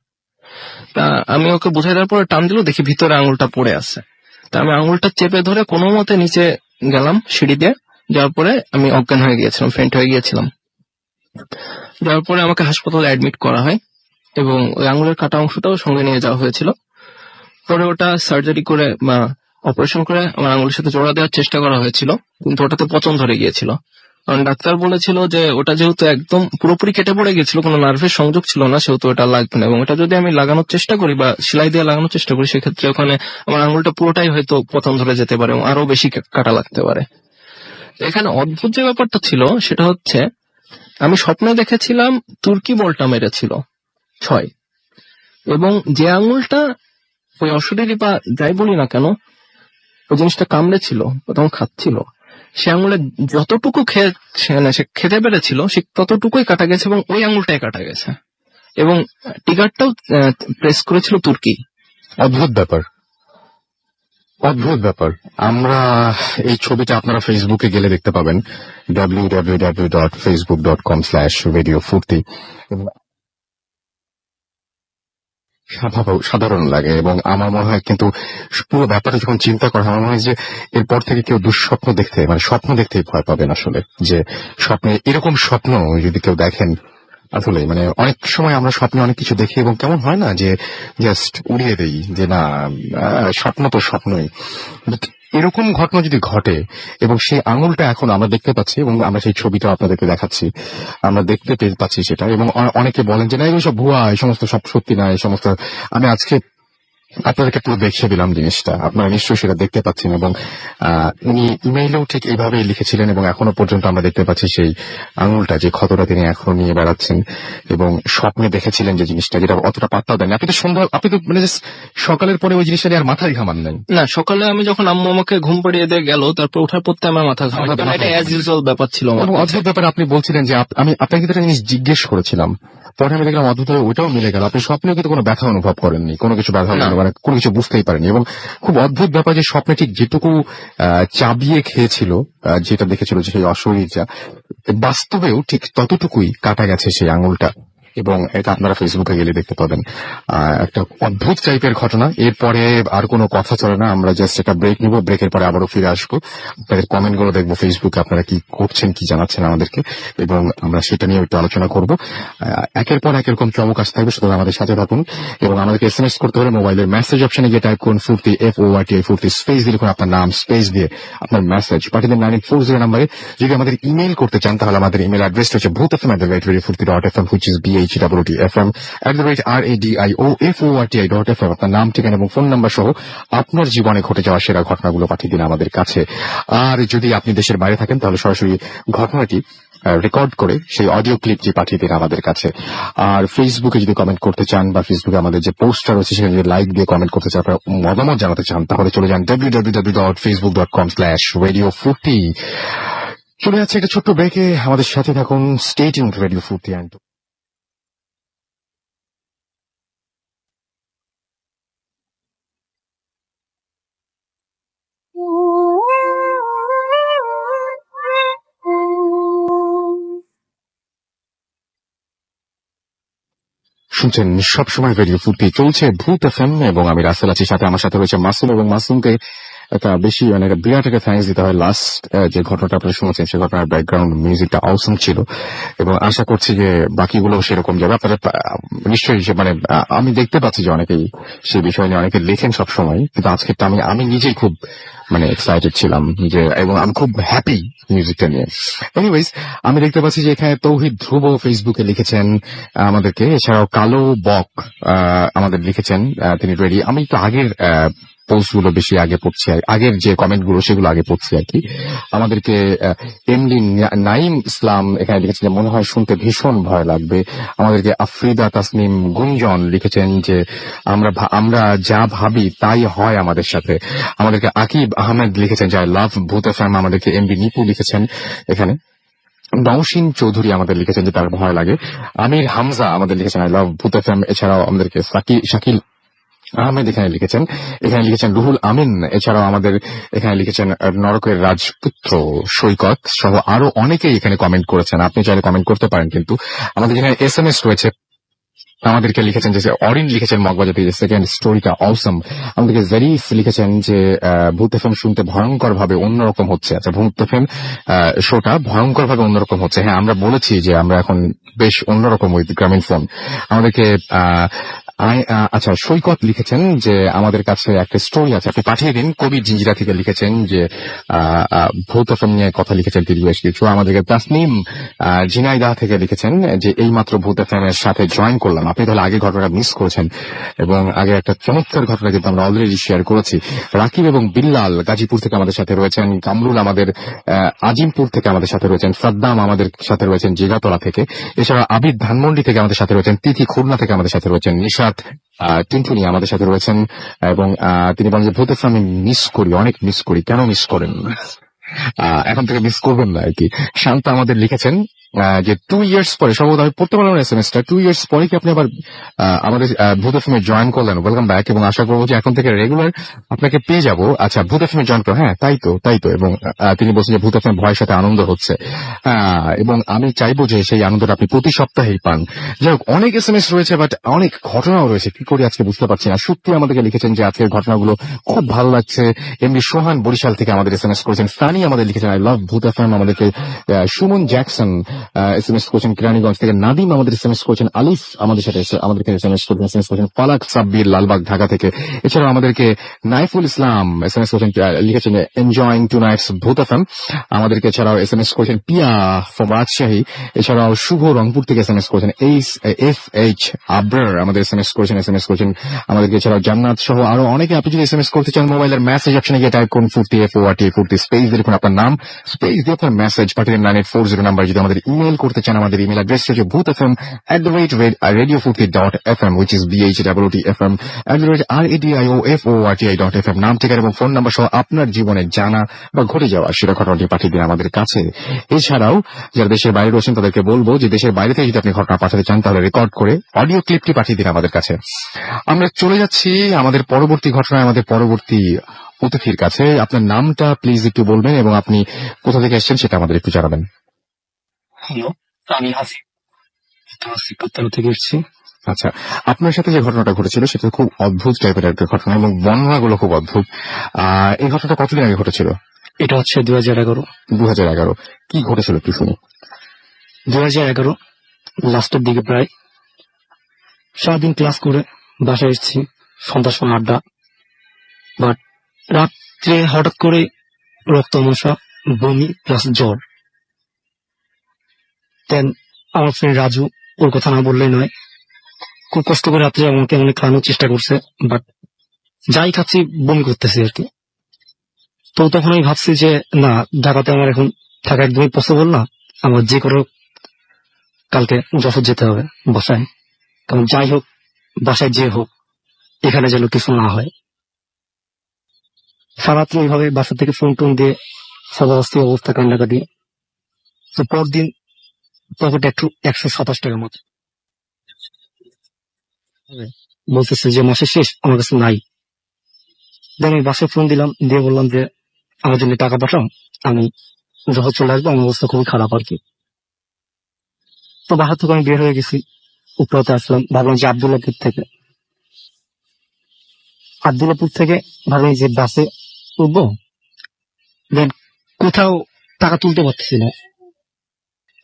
তা আমি ওকে বুঝাই দেওয়ার পরে টান দিল, দেখি ভিতরে আঙুলটা পড়ে আছে। তা আমি আঙুলটা চেপে ধরে কোনো মতে নিচে গেলাম সিঁড়ি দিয়ে। যাওয়ার পরে আমি অজ্ঞান হয়ে গিয়েছিলাম, ফেন্ট হয়ে গিয়েছিলাম। যাওয়ার পরে আমাকে হাসপাতালে অ্যাডমিট করা হয় এবং ওই আঙুলের কাটা অংশটাও সঙ্গে নিয়ে যাওয়া হয়েছিল। পরে ওটা সার্জারি করে বা অপারেশন করে আমার আঙুলের সাথে জোড়া দেওয়ার চেষ্টা করা হয়েছিল, কিন্তু ওটাতে পচন ধরে গিয়েছিল। কারণ ডাক্তার বলেছিল যে ওটা যেহেতু একদম পুরোপুরি কেটে পড়ে গেছিল, কোনো নার্ভের সংযোগ ছিল না, সেহেতু ওটা লাগবে না। এবং এটা যদি আমি লাগানোর চেষ্টা করি বা সেলাই দিয়ে লাগানোর চেষ্টা করি সেক্ষেত্রে ওখানে আমার আঙুলটা পুরোটাই হয়তো পচন ধরে যেতে পারে এবং আরো বেশি কাটা লাগতে পারে। এখানে অদ্ভুত যে ব্যাপারটা ছিল সেটা হচ্ছে আমি স্বপ্নে দেখেছিলাম তুর্কি বলটা মেরেছিল 6, এবং যে আঙুলটা ওই অশরীরী বা যাই বলি না কেন ওই জিনিসটা কামড়ে ছিল তখন খাচ্ছিল, সে আঙুলে যতটুকু সে খেতে পেরেছিল সে ততটুকুই কাটা গেছে এবং ওই আঙুলটাই কাটা গেছে এবং টিকারটাও প্রেস করেছিল তুর্কি। অদ্ভুত ব্যাপার, অদ্ভুত ব্যাপার। আমরা এই ছবিটা আপনারা ফেসবুকে গেলে দেখতে পাবেন, www.facebook.com/radiofurti। সাধারণ লাগে এবং আমার মনে হয় কিন্তু পুরো ব্যাপারটা যখন চিন্তা করা হয় আমার মনে হয় যে এরপর থেকে কেউ দুঃস্বপ্ন দেখতে মানে স্বপ্ন দেখতেই ভয় পাবেন। আসলে যে স্বপ্নে এরকম স্বপ্ন যদি কেউ দেখেন, আসলে মানে অনেক সময় আমরা স্বপ্নে অনেক কিছু দেখি এবং কেমন হয় না যে জাস্ট উড়িয়ে দেই যে না স্বপ্ন তো স্বপ্নই। এরকম ঘটনা যদি ঘটে এবং সেই আঙুলটা এখন আমরা দেখতে পাচ্ছি এবং আমরা সেই ছবিটা আপনাদেরকে দেখাচ্ছি, আমরা দেখতে পাচ্ছি সেটা, এবং অনেকে বলেন যে না এগুলো সব ভুয়া, এই সমস্ত সব সত্যি না, এই সমস্ত। আমি আজকে আপনাদেরকে পুরো দেখিয়ে দিলাম জিনিসটা, আপনারা নিশ্চয়ই সেটা দেখতে পাচ্ছেন। এবং উনি ইমেইলেও ঠিক এইভাবেই লিখেছিলেন এবং এখনো পর্যন্ত আমরা দেখতে পাচ্ছি সেই আঙুলটা, যে ক্ষতটা তিনি এখনো নিয়ে বেড়াচ্ছেন। এবং স্বপ্নে দেখেছিলেন যে জিনিসটা, যেটা অতটা পাত্তাও দেন। আপনি তো মানে just সকালের পরে ওই জিনিসটা নিয়ে আর মাথায় ঘামান নাই। না, সকালে আমি যখন আম্মু আমাকে ঘুম পাড়িয়ে দিয়ে গেল, তারপর ওঠার পরতে আমার মাথা ঘামায়, কারণ এটা অ্যাজ ইউজুয়াল ব্যাপার ছিল আমার। এবং অদ্ভুত ব্যাপারে আপনি বলছিলেন যে আমি আপনাকে একটা জিনিস জিজ্ঞেস করেছিলাম, পরে আমি দেখলাম অদ্ভুত ওইটাও মিলে গেল। আপনি স্বপ্নেও কিন্তু কোনো ব্যথা অনুভব করেননি, কোনো কিছু ব্যথা না। মানে কোনো কিছু বুঝতেই পারেনি। এবং খুব অদ্ভুত ব্যাপার যে স্বপ্নে ঠিক যেটুকু চাবিয়ে খেয়েছিল, যেটা দেখেছিল যে সেই অশরীরটা, বাস্তবেও ঠিক ততটুকুই কাটা গেছে সেই আঙুলটা। এবং এটা আপনারা ফেসবুকে গেলে দেখতে পাবেন। একটা অদ্ভুত টাইপের ঘটনা। এরপরে আর কোনো কথা চলে না, আমরা জাস্ট একটা ব্রেক নিব, ব্রেকের পরে আবারও ফিরে আসবো। আপনাদের কমেন্ট গুলো দেখবো ফেসবুকে, আপনারা কি করছেন, কি জানাচ্ছেন আমাদেরকে, এবং আমরা সেটা নিয়ে একটু আলোচনা করবো। একের পর এক এরকম চমক আসতে থাকবে, সুতরাং আমাদের সাথে থাকুন। এবং আমাদেরকে এসএমএস করতে হলে মোবাইলের মেসেজ অপশনে গিয়ে টাইপ করুন ফুর্তি, FORTI ফুর্তি, স্পেস দিয়ে লিখুন আপনার নাম, স্পেস দিয়ে আপনার মেসেজ পাঠিয়ে দেন 9840 নাম্বারে। যদি আমাদের ইমেল করতে চান তাহলে আমাদের ইমেল অ্যাড্রেস হচ্ছে bhutfm@radiofurti.fm, which is BHWTFM@radioForti.fm। আপনার নাম, ঠিকানা এবং ফোন নাম্বার সহ আপনার জীবনে ঘটে যাওয়া সেরা ঘটনাগুলো পাঠিয়ে দিন আমাদের কাছে। আর যদি আপনি দেশের বাইরে থাকেন তাহলে সরাসরি ঘটনাটি রেকর্ড করে সেই অডিও ক্লিপটি পাঠিয়ে দিন আমাদের কাছে। আর ফেসবুকে যদি কমেন্ট করতে চান, বা ফেসবুকে আমাদের যে পোস্টার রয়েছে সেখানে যদি লাইক দিয়ে কমেন্ট করতে চান, আপনারা মতামত জানাতে চান, তাহলে চলে যান www.facebook.com/radio40। চলে যাচ্ছে একটা ছোট্ট ব্রেকে, আমাদের সাথে থাকুন। স্টে টিউনড রেডিও 40 and শুনছেন সবসময় রেডিও 40, চলছে ভূত এফএম, এবং আমি রাসেল আছি, সাথে আমার সাথে রয়েছে মাসুম। এবং মাসুমকে একটা বেশি মানে একটা বিরাট একটা থ্যাঙ্কস দিতে হয়। লাস্ট যে ঘটনাটা আপনারা শুনেছেন সে ঘটনার ব্যাকগ্রাউন্ড মিউজিকটা অসম ছিল, এবং আশা করছি যে বাকিগুলো সেরকম যাবে। আপনারা নিশ্চয়ই মানে আমি দেখতে পাচ্ছি যে অনেকেই সে বিষয় নিয়ে অনেকে লেখেন সবসময়, কিন্তু আজকেরটা আমি নিজেই খুব মানে এক্সাইটেড ছিলাম যে, এবং আমি খুব হ্যাপি মিউজিকটা নিয়ে। এনিওয়েজ, আমি দেখতে পাচ্ছি যে এখানে তৌহিদ ধ্রুব ফেসবুকে লিখেছেন আমাদেরকে, এছাড়াও কালো বক আমাদের লিখেছেন তিনি রেডি। আমি একটু আগের পোস্ট গুলো বেশি আগে পড়ছি, আগের যে কমেন্ট গুলো সেগুলো আগে পড়ছি আর কি। আমাদেরকে এমডি নাইম ইসলাম এখানে লিখেছেন যে মনে হয় শুনতে ভীষণ ভয় লাগবে। আমাদেরকে আফ্রিদা তাসনিম গুঞ্জন লিখেছেন যে আমরা যা ভাবি তাই হয় আমাদের সাথে। আমাদেরকে আকিব আহমেদ লিখেছেন যে আই লাভ ভূত এফএম। আমাদেরকে এমডি নিপু লিখেছেন এখানে। নওশিন চৌধুরী আমাদের লিখেছেন যে তার ভয় লাগে। আমির হামজা আমাদের লিখেছেন আই লাভ ভূত এফএম। এছাড়াও আমাদেরকে শাকিল আহমেদ এখানে লিখেছেন রুহুল আমিন। এছাড়াও আমাদের এখানে লিখেছেন নরকের রাজপুত্র সৈকত সহ আরো অনেকেই এখানে কমেন্ট করেছেন। আপনি চাইলে কমেন্ট করতে পারেন, কিন্তু আমাদের এখানে এসএমএস রয়েছে। আমাদেরকে লিখেছেন যে অরিন লিখেছেন মগবাজাতে যে সেকেন্ড স্টোরিটা অসম। আমাদেরকে জেরিফ লিখেছেন যে ভূত এফএম শুনতে ভয়ঙ্কর ভাবে অন্যরকম হচ্ছে। আচ্ছা, ভূত এফএম শোটা ভয়ঙ্কর ভাবে অন্যরকম হচ্ছে। হ্যাঁ, আমরা বলেছি যে আমরা এখন বেশ অন্যরকম উইথ গ্রামীণ ফোন। আমাদেরকে আচ্ছা, সৈকত লিখেছেন যে আমাদের কাছে একটা স্টোরি আছে, আপনি পাঠিয়ে দিন। কবি জিঞ্জিরা থেকে লিখেছেন যে ভূত এফএম নিয়ে কথা লিখেছেন তিনি বেশ কিছু। আমাদেরকে তাসনিম ঝিনাইদহ থেকে লিখেছেন যে এইমাত্র ভূত এফএম এর সাথে জয়েন করলাম। আপনি তাহলে আগে ঘটনাটা মিস করেছেন, এবং আগে একটা চমৎকার ঘটনা কিন্তু আমরা অলরেডি শেয়ার করেছি। রাকিব এবং বিল্লাল গাজীপুর থেকে আমাদের সাথে রয়েছেন। কামরুল আমাদের আজিমপুর থেকে আমাদের সাথে রয়েছেন। সাদ্দাম আমাদের সাথে রয়েছেন জিগাতলা থেকে। এছাড়া আবিদ ধানমন্ডি থেকে আমাদের সাথে রয়েছেন। তিথি খুলনা থেকে আমাদের সাথে রয়েছেন। নিশাত টুনটুনি আমাদের সাথে রয়েছেন। এবং তিনি বলেন যে ভূত এফএম আমি মিস করি, অনেক মিস করি। কেন মিস করেন? এখন থেকে মিস করবেন না আর কি। শান্তা আমাদের লিখেছেন যে 2 ইয়ার্স পরে, সম্ভবত আমি পড়তে পারলাম এসএমএসটা, 2 ইয়ার্স পরে কি আপনি আবার আমাদের ভূত এফএমে জয়েন করলেন। ওয়েলকাম ব্যাক, এবং আশা করবো যে এখন থেকে রেগুলার আপনাকে পেয়ে যাবো। আচ্ছা, ভূত এফএমে জয়েন করো। হ্যাঁ, তাই তো। এবং তিনি বলছেন যে ভূত এফএম ভয়ের সাথে আনন্দ হচ্ছে, এবং আমি চাইবো যে সেই আনন্দটা আপনি প্রতি সপ্তাহেই পান। যাই হোক, অনেক এসএমএস রয়েছে, বাট অনেক ঘটনাও রয়েছে, কি করি আজকে বুঝতে পারছি না। সত্যি আমাদেরকে লিখেছেন যে আজকের ঘটনাগুলো খুব ভালো লাগছে। এমনি সোহান বরিশাল থেকে আমাদের এসএমএস করেছেন। সানি আমাদের লিখেছেন আই লাভ ভূত এফএম। আমাদেরকে সুমন জ্যাকসন SMS করছেন কেরানীগঞ্জ থেকে। নাদিম আমাদের SMS করছেন। আলিফ আমাদেরকে SMS করছেন। ফালাক সাব্বির লালবাগ ঢাকা থেকে। এছাড়াও আমাদেরকে নাইফুল ইসলাম SMS করছেন, লিখেছেন এনজয়িং টু নাইটস ভূত এফএম। আমাদেরকে এছাড়াও SMS করছেন পিয়া ফ্রম রাজশাহী। এছাড়াও শুভ রংপুর থেকে SMS করছেন। FH আবরার আমাদের SMS করছেন। আমাদেরকে এছাড়াও জান্নাত সহ আরো অনেকে। আপনি যদি SMS করতে চান, মোবাইলের মেসেজ অপশনে গিয়ে টাইপ করুন 40 স্পেস দিয়ে লিখুন আপনার নাম, স্পেস দিয়ে আপনার মেসেজ পাঠিয়ে 9840 নাম্বার। যদি আমাদের ইমেল করতে চান, আমাদের ইমেল অ্যাড্রেস হচ্ছে bhoothfm@radiofm, which is bhoothfm@radiofort.fm। নাম, ঠিকানা এবং ফোন নাম্বার সহ আপনার জীবনে জানা বা ঘটে যাওয়া সেরা ঘটনাটি পাঠিয়ে দিন আমাদের কাছে। এছাড়াও যারা দেশের বাইরে রয়েছেন তাদেরকে বলবো যে দেশের বাইরে থেকে যদি আপনি ঘটনা পাঠাতে চান তাহলে রেকর্ড করে অডিও ক্লিপটি পাঠিয়ে দিন আমাদের কাছে। আমরা চলে যাচ্ছি আমাদের পরবর্তী ঘটনায়, আমাদের পরবর্তী অতিথির কাছে। আপনার নামটা প্লিজ একটু বলবেন এবং আপনি কোথা থেকে এসেছেন সেটা আমাদের একটু জানাবেন। হ্যালো, আমি হাসিব উত্তরা থেকে এসেছি। আচ্ছা, আপনার সাথে যে ঘটনাটা ঘটেছিল সেটা খুব অদ্ভুত টাইপের একটা ঘটনা এবং বর্ণনাগুলো খুব অদ্ভুত। এই ঘটনাটা কতদিন আগে ঘটেছিল? এটা হচ্ছে 2011। 2011। কি ঘটেছিল একটু শুনি। 2011 লাস্টের দিকে প্রায় সারাদিন ক্লাস করে বাসায় এসেছি, সন্ধ্যার সময় আড্ডা। বাট রাত্রে হঠাৎ করে রক্তমশা, বমি প্লাস জ্বর। দেন আমার ফ্রেন্ড রাজু, ওর কথা না বললেই নয়, খুব কষ্ট করে রাত্রে আমাকে অনেক খাওয়ানোর চেষ্টা করছে, বাট যাই খাচ্ছি বমি করতেছি আর কি। তো তখন আমি ভাবছি যে না, ঢাকাতে আমার এখন থাকা একদমই পসিবল না, আমার যে কোনো কালকে যশোর যেতে হবে বাসায়। কারণ যাই হোক, বাসায় যে হোক, এখানে যেন কিছু না হয়। সারাত্রি এইভাবে বাসা থেকে ফোন টোন দিয়ে সব অবস্থা কান্নাকাটি। তো পরদিন পকেটে একটু 127 টাকার মতো বলতেছে যে মাসের শেষ, আমার কাছে নাই। দেন আমি বাসায় ফোন দিলাম, দিয়ে বললাম যে আমার জন্য টাকা পাঠাও, আমি যখন চলে আসবো, আমার অবস্থা খুবই খারাপ আর কি। তো বাসা থেকে আমি বের হয়ে গেছি, উপরাতে আসলাম। ভাবলাম যে আব্দুল্লাপুর থেকে ভাবলাম যে বাসে উঠবো। দেন কোথাও টাকা তুলতে পারতেছি না,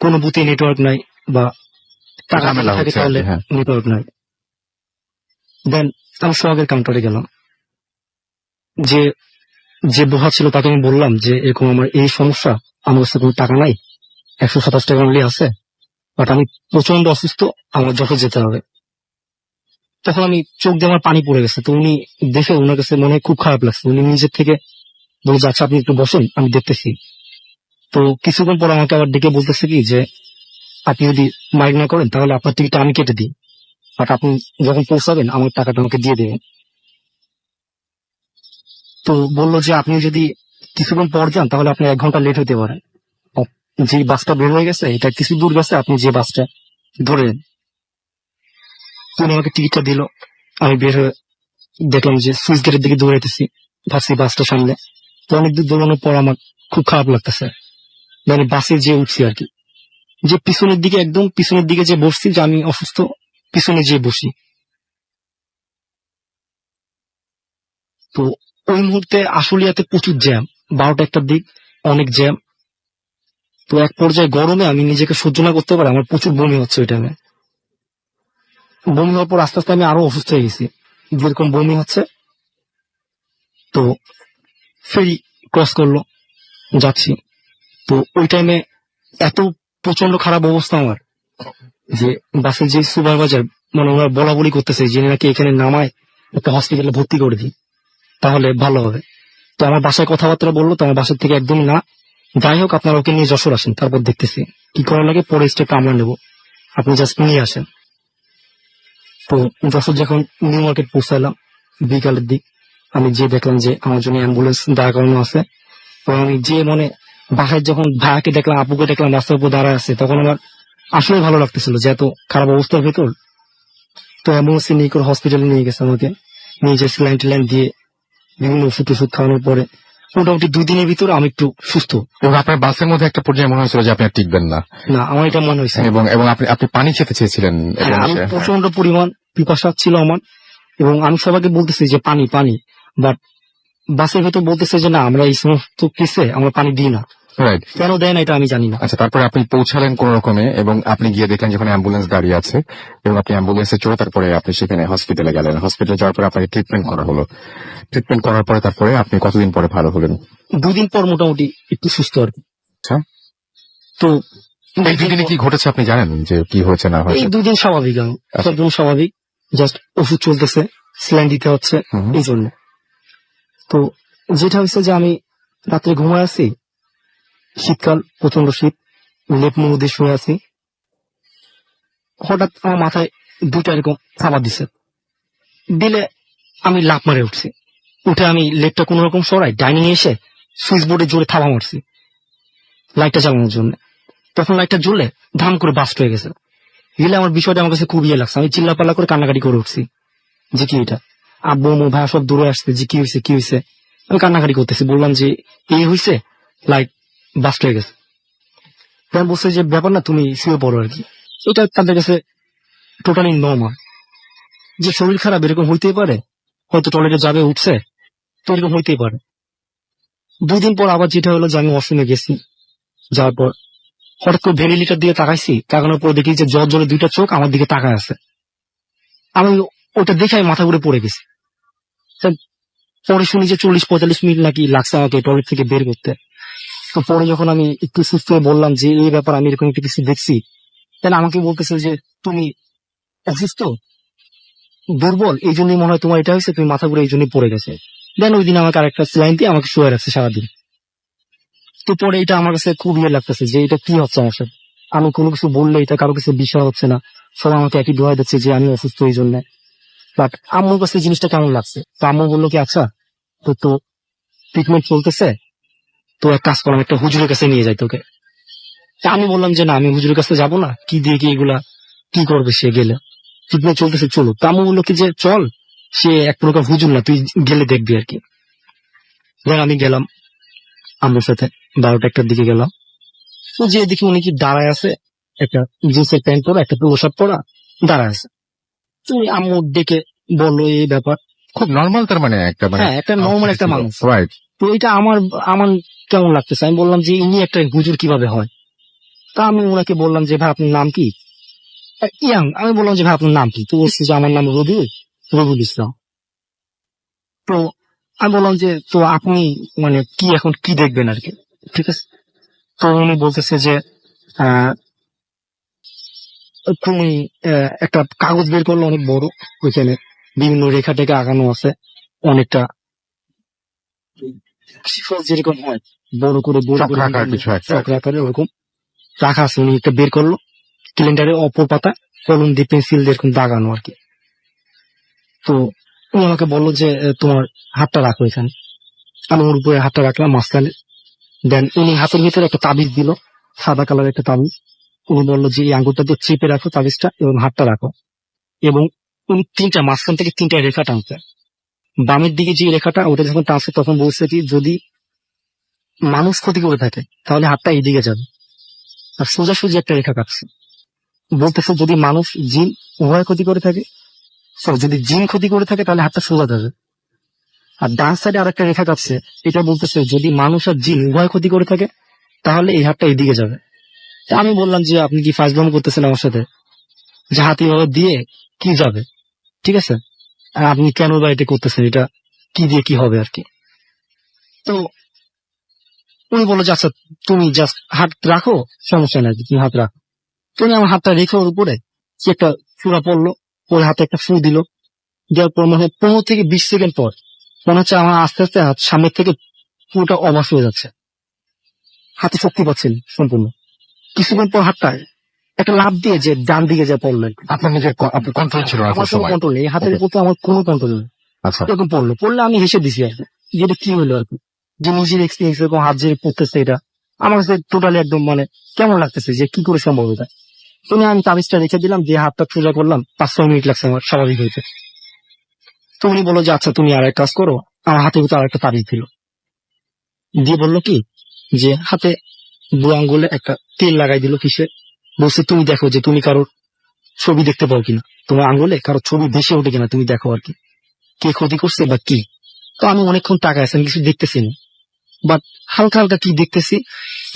কোনো বুথে নেটওয়ার্ক নাই, বা টাকা ঝামেলা থাকে হচ্ছে আর তাহলে কি, হ্যাঁ। নেটওয়ার্ক নাই। দেন আমি সোহাগের কাউন্টারে গেলাম, যে যে বহা ছিল তাকে আমি বললাম যে এরকম আমার এই সমস্যা, আমার কাছে কোনো টাকা নাই, 127 টাকা অনলি আছে, বাট আমি প্রচন্ড অসুস্থ, আমার যখন যেতে হবে। তখন আমি চোখ দিয়ে আমার পানি পড়ে গেছে। তো উনি দেখে, ওনার কাছে মনে হয় খুব খারাপ লাগছে। উনি নিজের থেকে বলে যে আচ্ছা আপনি একটু বসেন, আমি দেখতেছি। তো কিছুক্ষণ পর আমাকে আবার ডেকে বলতেছে কি যে আপনি যদি মাইন্ড না করেন তাহলে আপনার টিকিটটা আমি কেটে দিই, বাট আপনি যখন পৌঁছাবেন আমার টাকাটা আমাকে দিয়ে দেবেন। তো বললো যে আপনি যদি কিছুক্ষণ পর যান তাহলে আপনি 1 ঘন্টা লেট হতে পারেন। যে বাসটা বের হয়ে গেছে, এটা কিছু দূর গেছে, আপনি যে বাসটা ধরে নেন। উনি আমাকে টিকিটটা দিল। আমি বের হয়ে দেখলাম যে সুইচ গেটের দিকে দৌড়াইতেছি, ভাবছি বাসটা সামনে। তো অনেক দূর দৌড়ানোর পর আমার খুব খারাপ লাগতেছে, মানে বাসে যে উঠছি আর কি, যে পিছনের দিকে, একদম পিছনের দিকে যে বসছি, যে আমি অসুস্থ, পিছনে যে বসি। তো ওই মুহূর্তে আশুলিয়াতে প্রচুর জ্যাম, 12টা-1টার দিক অনেক জ্যাম। তো এক পর্যায়ে গরমে আমি নিজেকে সহ্য না করতে পারি, আমার প্রচুর বমি হচ্ছে ওই টাইমে। বমি হওয়ার পর আস্তে আস্তে আমি আরো অসুস্থ হয়ে গেছি, যেরকম বমি হচ্ছে। তো ফেরি ক্রস করলো, যাচ্ছি। তো ওই টাইমে এত প্রচন্ড খারাপ অবস্থা আমার, যে বাসের যে সুপারভাইজার, মানে ওরা বলা বলি করতেছে যে নাকি এখানে নামায় একটা হসপিটালে ভর্তি করে দিই তাহলে ভালো হবে। তো আমার বাসায় কথাবার্তা বললো, তো আমার বাসার থেকে একদমই না, যাই হোক আপনারা ওকে নিয়ে যশোর আসেন, তারপর দেখতেছি কি করা লাগে, পরে স্টেপটা আমরা নেবো, আপনি জাস্ট নিয়ে আসেন। তো যশোর যখন নিউ মার্কেট পৌঁছালাম বিকালের দিক, আমি যে দেখলাম যে আমার জন্য অ্যাম্বুলেন্স দাঁড়া করানো আছে। তো আমি যে মানে বাসায় যখন ভাইয়াকে দেখলাম, আপুকে দেখলাম রাস্তার উপর দাঁড়ায় আছে, তখন আমার আসলে ভালো লাগতেছিল যে এত খারাপ অবস্থার ভেতর। তো অ্যাম্বুলেন্সে নিয়ে করে হসপিটালে নিয়ে গেছে আমাকে, নিয়ে যে স্যালাইন টেলাইন দিয়ে বিভিন্ন ওষুধ খাওয়ানোর পরে মোটামুটি 2 দিনের ভিতরে আমি একটু সুস্থ। এবং আপনার বাসের মধ্যে একটা পর্যায়ে মনে হয়েছিল যে আপনি আর টিকবেন না। না, আমার এটা মনে হয়েছে। এবং আপনি পানি খেতে চেয়েছিলেন। হ্যাঁ, আমি প্রচন্ড পরিমাণ পিপাসা ছিল আমার, এবং আমি সবাইকে বলতেছি যে পানি পানি, বাট বাসের ভেতর বলতেছে যে না, আমরা এই সমস্ত কেসে আমরা পানি দিই না। রাইট। কেন দেয় না এটা আমি জানি না। আচ্ছা, তারপরে আপনি পৌঁছালেন কোন রকমে এবং আপনি গিয়ে দেখলেন যেখানে অ্যাম্বুলেন্স দাঁড়িয়ে আছে এবং আপনি অ্যাম্বুলেন্সে চড়ে তারপরে আপনি সেখানে হসপিটালে গেলেন। হসপিটালে যাওয়ার পরে আপনাকে ট্রিটমেন্ট করা হলো। ট্রিটমেন্ট করার পরে তারপরে আপনি কতদিন পরে ভালো হলেন? 2 দিন পর মোটামুটি একটু সুস্থ আর কি। আচ্ছা, তো এই দুদিনে কি ঘটেছে আপনি জানেন যে কি হয়েছে না এই হয়েছে? 2 দিন স্বাভাবিক, আমি আচ্ছা। একদম স্বাভাবিক, জাস্ট ওষুধ চলতেছে, স্যালাইন দিতে হচ্ছে হুম। এই জন্য। তো যেটা হচ্ছে যে আমি রাত্রে ঘুমায় আছি, শীতকাল, প্রচন্ড শীত, লেপ মুড়ি দিয়ে শুয়ে আছি, হঠাৎ আমার মাথায় 2টা এরকম চাপা দিছে, দিলে আমি লাফ মারে উঠছি। উঠে আমি লেপটা কোন রকম সরাই ডাইনিং এসে সুইচ বোর্ডে জোরে থাবা মারছি লাইটটা চালানোর জন্য। তখন লাইটটা জ্বলে ধাম করে বাস্ট হয়ে গেছে। গেলে আমার বিষয়টা আমার কাছে খুব ইয়ে লাগছে, আমি চিল্লাপাল্লা করে কান্নাকাটি করে উঠছি যে কি এটা। আব্বু আম্মু ভাই সব দূরে আসছে যে কি হয়েছে কি হয়েছে, আমি কান্নাকাটি করতেছি, বললাম যে এই হয়েছে, লাইট বাস্ট হয়ে গেছে। তারা বলছে যে ব্যাপার না, তুমি শুয়ে পড়ো আর কি। এটা তাদের কাছে টোটালি নর্মাল, যে শরীর খারাপ এরকম হইতেই পারে, হয়তো টয়লেটে যাবে উঠছে, তো এরকম হইতেই পারে। 2 দিন পর আবার যেটা হলো যে আমি ওয়াশরুমে গেছি, যাওয়ার পর হঠাৎ করে ভেন্টিলেটর দিয়ে তাকাইছি, তাকানোর পর দেখি যে জ্বর জ্বরে 2টা চোখ আমার দিকে তাকায় আছে। আমি ওটা দেখে আমি মাথা ঘুরে পড়ে গেছি। তা পরে শুনি যে 40-45 মিনিট নাকি লাগছে আমাকে টয়লেট থেকে বের করতে। তো পরে যখন আমি একটু সুস্থ হয়ে বললাম যে এই ব্যাপার, আমি এরকম একটু কিছু দেখছি, তাহলে আমাকে বলতেছে যে তুমি অসুস্থ, দুর্বল, এই জন্যই মনে হয় তোমার এটা হয়েছে, তুমি মাথা ঘুরে এই জন্যই পড়ে গেছে। দেন ওই দিন আমাকে আরেকটা স্যালাইন দিয়ে আমাকে শুয়ে রাখছে সারাদিন। তো পরে এটা আমার কাছে খুব ইয়ে লাগতেছে যে এটা কি হচ্ছে আমার সাথে। আমি কোনো কিছু বললে এটা কারো কাছে বিষয় হচ্ছে না, সবাই আমাকে একই দোয়া দিচ্ছে যে আমি অসুস্থ এই জন্য। বাট আম্মুর কাছে জিনিসটা কেমন লাগছে, তো আম্মু বললো কি আচ্ছা তো ট্রিটমেন্ট চলতেছে, তো এক কাজ করলাম, একটা হুজুরের কাছে নিয়ে যাই তোকে। তা আমি বললাম যে না, আমি হুজুরের কাছে যাবো না, কি দিয়ে কি এগুলা কি করবে সে গেলে, ট্রিটমেন্ট চলতেছে চলো। তা আম্মু বললো কি যে চল, সে এক প্রকার হুজুর না, তুই গেলে দেখবি আর কি। দেন আমি গেলাম আম্মুর সাথে, 12টা-1টার দিকে গেলাম। তো যে দেখি উনি কি দাঁড়ায় আছে, একটা জিন্সের প্যান্ট পরা, একটা পোলো শার্ট পরা দাঁড়ায় আছে। তুমি আম্মু ডেকে বললো এই ব্যাপার। খুব নর্মাল, তার মানে একটা মানে হ্যাঁ, একটা নর্মাল একটা মানুষ। রাইট। তো এটা আমার আমার কেমন লাগতেছে, আমি বললাম যে ইনি একটা হুজুর কিভাবে হয়। তা আমি ওনাকে বললাম যে ভাই আপনার নাম কি, ইয়াং, আমি বললাম যে ভাই আপনার নাম কি, তো বলছি যে আমার নাম রবিউল ইসলাম। তো আমি বললাম যে তো আপনি মানে কি এখন কি দেখবেন আর কি, ঠিক আছে। তো উনি বলতেছে যে আহ, তুমি একটা কাগজ বের করলো অনেক বড়, ওইখানে বিভিন্ন রেখা টেখা আঁকানো আছে, অনেকটা শিফল যেরকম হয় বড় করে বড় করে চক্রাকার কিছু একটা। চক্রাকারে ওরকম রাখা আছে। উনি একটা বের করলো, ক্যালেন্ডারের অপর পাতা কলম দিয়ে পেন্সিল দিয়ে এরকম দাগানো আর কি। তো উনি আমাকে বললো যে তোমার হাতটা রাখো এখানে। আমি ওর উপরে হাতটা রাখলাম মাঝখানে। দেন উনি হাতের ভিতরে একটা তাবিজ দিল, সাদা কালার একটা তাবিজ। উনি বললো যে এই আঙ্গুলটা দিয়ে চিপে রাখো তাবিজটা এবং হাতটা রাখো। এবং উনি মাঝখান থেকে 3টা রেখা টানছে। বামের দিকে যে রেখাটা, ওটা যখন টানছে তখন বলছে কি যদি মানুষ ক্ষতি করে থাকে তাহলে হাতটা এইদিকে যাবে। আর সোজাসুজি একটা রেখা কাটছে, বলতেছে যদি মানুষ জিন উভয় ক্ষতি করে থাকে, যদি জিন ক্ষতি করে থাকে তাহলে হাতটা সোজা যাবে। আর ডান সাইডে আর একটা রেখা কাটছে, এটা বলতেছে যদি মানুষ আর জিন উভয় ক্ষতি করে থাকে তাহলে এই হাতটা এইদিকে যাবে। তা আমি বললাম যে আপনি কি ফাজলাম করতেছেন আমার সাথে, যে হাত এভাবে দিয়ে কি যাবে, ঠিক আছে, আর আপনি কেন বা এটা করতেছেন, এটা কি দিয়ে কি হবে আর কি। তো উনি বললো যে আচ্ছা তুমি জাস্ট হাত রাখো, সমস্যা নাই, তুমি হাত রাখো। তুমি আমার হাতটা রেখে ওর উপরে কি একটা চূড়া পড়লো, ওর হাতে একটা ফু দিল, দেওয়ার পর মনে হয় 15 থেকে 20 সেকেন্ড পর মনে হচ্ছে আমার আস্তে আস্তে হাত সামনের থেকে পুরোটা অবাস হয়ে যাচ্ছে, হাতে শক্তি পাচ্ছেন সম্পূর্ণ। কিছুক্ষণ পর হাতটা একটা লাফ দিয়ে যে ডান দিকে যা পড়লো, আপনার নিজের আপনার কন্ট্রোল ছিল না আমার কোনো সময়? কন্ট্রোল নেই, হাতের Okay. উপর তো আমার কোনো কন্ট্রোল নেই। আচ্ছা, এরকম পড়লে আমি হেসে দিছি আর কি, যে এটা কি হলো আর কি, যে নিজের এক্সপিরিয়েন্স এরকম হাত যে পড়তেছে, এটা আমার কাছে টোটালি একদম মানে কেমন লাগতেছে যে কি করে সম্ভব এটা। শুনে আমি তাবিজটা রেখে দিলাম, যে হাতটা সোজা করলাম, 5-6 মিনিট লাগছে আমার স্বাভাবিক হয়েছে। তো উনি বললো যে আচ্ছা তুমি আর এক কাজ করো, আমার হাতের ভিতরে আর একটা তাবিজ দিল, দিয়ে বললো কি যে হাতে বুড়ো আঙ্গুলে একটা তেল লাগাই দিল কিসে, বলছে তুমি দেখো যে তুমি কারোর ছবি দেখতে পাও কিনা, তোমার আঙ্গুলে কারো ছবি ভেসে ওঠে কিনা, তুমি দেখো আর কি কে ক্ষতি করছে বা কি। তো আমি অনেকক্ষণ তাকায় আছি, আমি কিছু দেখতেছি না। বাট হালকা হালকা কি দেখতেছি,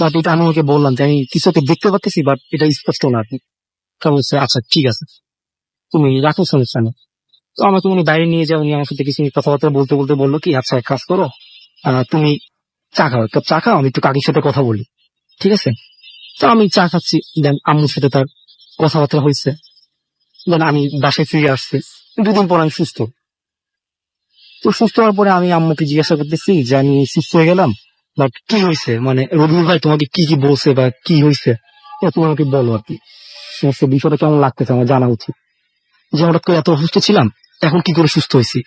বাট এটা আমি ওকে বললাম যে আমি কিছু একটা দেখতে পাচ্ছি, বাট এটা স্পষ্ট না আর কি। তা বলছে আচ্ছা ঠিক আছে, তুমি রাখো, সমস্যা নেই। তো আমাকে উনি বাইরে নিয়ে যাও, উনি আমার সাথে কিছু কথাবার্তা বলতে বলতে বললো কি আচ্ছা এক কাজ করো, তুমি চা খাও, এক কাপ চা খাও, আমি একটু কাকির সাথে কথা বলি, ঠিক আছে? তো আমি চা খাচ্ছি, দেন আম্মুর সাথে তার কথাবার্তা হয়েছে, দেন আমি বাসায় ফিরে আসছি। 2 দিন পর আমি সুস্থ। তো সুস্থ হওয়ার পরে আমি আম্মুকে জিজ্ঞাসা করতেছি যে আমি সুস্থ হয়ে গেলাম, বাট কি হয়েছে, মানে রবিউল ভাই তোমাকে কি কি বলছে বা কি হয়েছে, এটা তুমি আমাকে বলো আর কি। সমস্ত বিষয়টা কেমন লাগতেছে আমার জানা উচিত, যে হঠাৎ করে এত অসুস্থ ছিলাম, এখন কি করে সুস্থ হয়েছি।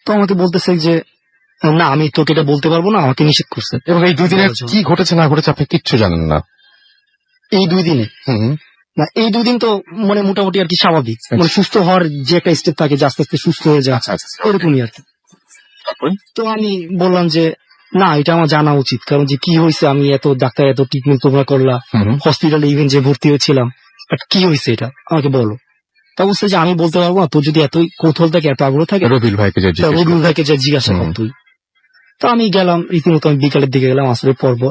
তো আমাকে বলতেছে যে না আমি তোকে এটা বলতে পারবো না, আমাকে নিষেধ করছে। এবং এই 2 দিনে কি ঘটেছে না ঘটেছে আপনি কিচ্ছু জানেন না? এই 2 দিনে হুম। না, এই 2 দিন তো মানে মোটামুটি আর কি স্বাভাবিক, মানে সুস্থ হওয়ার যে একটা স্টেপ থাকে যে আস্তে আস্তে সুস্থ হয়ে যায়, আচ্ছা আচ্ছা। এরকমই আর কি। তারপরে? তো আমি বললাম যে না এটা আমার জানা উচিত, কারণ যে কি হয়েছে, আমি এত ডাক্তার এত ট্রিটমেন্ট তোমরা করলা, হুম। হসপিটালে ইভেন যে ভর্তি হয়েছিলাম, বাট কি হয়েছে এটা আমাকে বলো। তা বলছে যে আমি বলতে পারবো না, তোর যদি এতই কৌতূহল থাকে এত আগ্রহ থাকে রবিউল ভাইকে যে তা জিজ্ঞেস রবিউল ভাইকে যা জিজ্ঞাসা কর হুম। তুই। তো আমি গেলাম রীতিমতো, আমি বিকালের দিকে গেলাম আসলে পর্ব।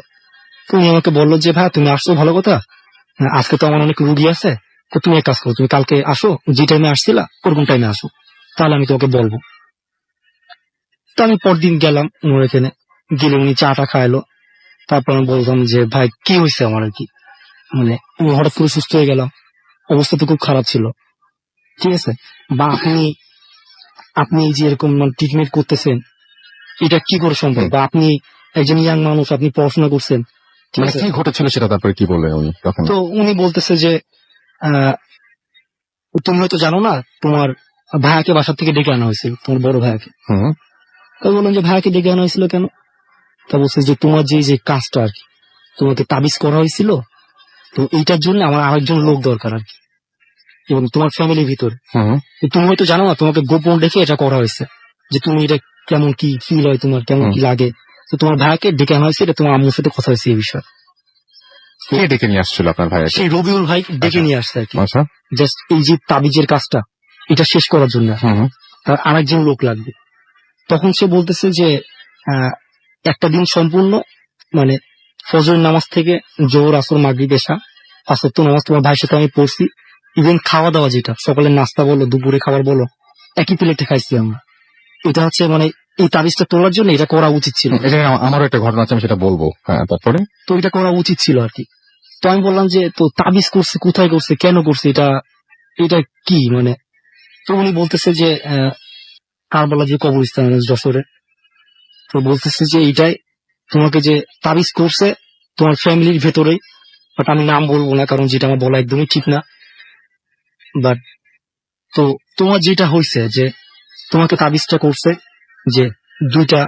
তুমি আমাকে বললো যে ভাই তুমি আসছো ভালো কথা, আজকে তো আমার অনেক রুগী আছে, তো তুমি এক কাজ করো, তুমি কালকে আসো, যে টাইমে আসছিলা ওরকম টাইমে আসো, তাহলে আমি তোমাকে বলবো। তো আমি পরদিন গেলাম ওনার এখানে, গেলে উনি চাটা খাইলো। তারপর আমি বললাম যে ভাই কি হয়েছে আমার আর কি, মানে আমি হঠাৎ করে সুস্থ হয়ে গেলাম, অবস্থা তো খুব খারাপ ছিল, ঠিক আছে? বা আপনি আপনি এই যে এরকম ট্রিটমেন্ট করতেছেন, এটা কি করে সম্ভব? বা আপনি একজন ইয়াং মানুষ, আপনি পড়াশোনা করছেন, ঠিক মানে আছে? কি ঘটেছিল সেটা তারপরে কি বললেন উনি তখন? তো উনি বলতেছে যে আহ, তুমি হয়তো জানো না, তোমার ভাইয়াকে বাসা থেকে ডেকে আনা হয়েছিল, তোমার বড় ভাইয়াকে। হুম। তো বললাম যে ভাইয়াকে ডেকে আনা হয়েছিল কেন? তা বলছে যে তোমার যে যে কাজটা আর কি, তোমাকে তাবিজ করা হয়েছিল, তো এইটার জন্য আমার আরেকজন লোক দরকার আর কি, এবং তোমার ফ্যামিলির ভিতরে। হুম। তো তুমি হয়তো জানো না, তোমাকে গোপন রেখে এটা করা হয়েছে, যে তুমি এটা কেমন কি ফিল হয় তোমার, কেমন কি লাগে। তো তোমার ভাইয়াকে ডেকে আনা হয়েছে, এটা তোমার আম্মুর সাথে কথা হয়েছে এই বিষয়ে। কে ডেকে নিয়ে আসছিল আপনার ভাইয়াকে? সেই রবিউল ভাই ডেকে নিয়ে আসছে আর কি, আচ্ছা। জাস্ট এই যে তাবিজের কাজটা এটা শেষ করার জন্য। হুম। তার আরেকজন লোক লাগবে। তখন সে বলতেছে যে আহ, একটা দিন সম্পূর্ণ, মানে ফজরের নামাজ থেকে জোহর আসর মাগরিব এশা 5 ওয়াক্ত নামাজ তোমার ভাইয়ের সাথে আমি পড়ছি। ইভেন খাওয়া দাওয়া যেটা সকালের নাস্তা বলো দুপুরে খাবার বলো একই প্লেটে খাইছি আমরা। এটা হচ্ছে মানে এই তাবিজটা তোলার জন্য এটা করা উচিত ছিল। এটা আমারও একটা ঘটনা আছে, আমি সেটা বলবো। হ্যাঁ, তারপরে? তো এটা করা উচিত ছিল আর কি। তো আমি বললাম যে তো তাবিজ করছে, কোথায় করছে, কেন করছে, এটা এটা কি মানে। তো উনি বলতেছে যে কারবালা যে কবরস্থান আছে যশোরে, তো বলতেছে যে এইটাই তোমাকে যে তাবিজ করছে তোমার ফ্যামিলির ভেতরেই, বাট আমি নাম বলবো না কারণ যেটা আমার বলা একদমই ঠিক না। বাট তো তোমার যেটা হয়েছে যে তোমাকে তাবিজটা করছে যে 2টা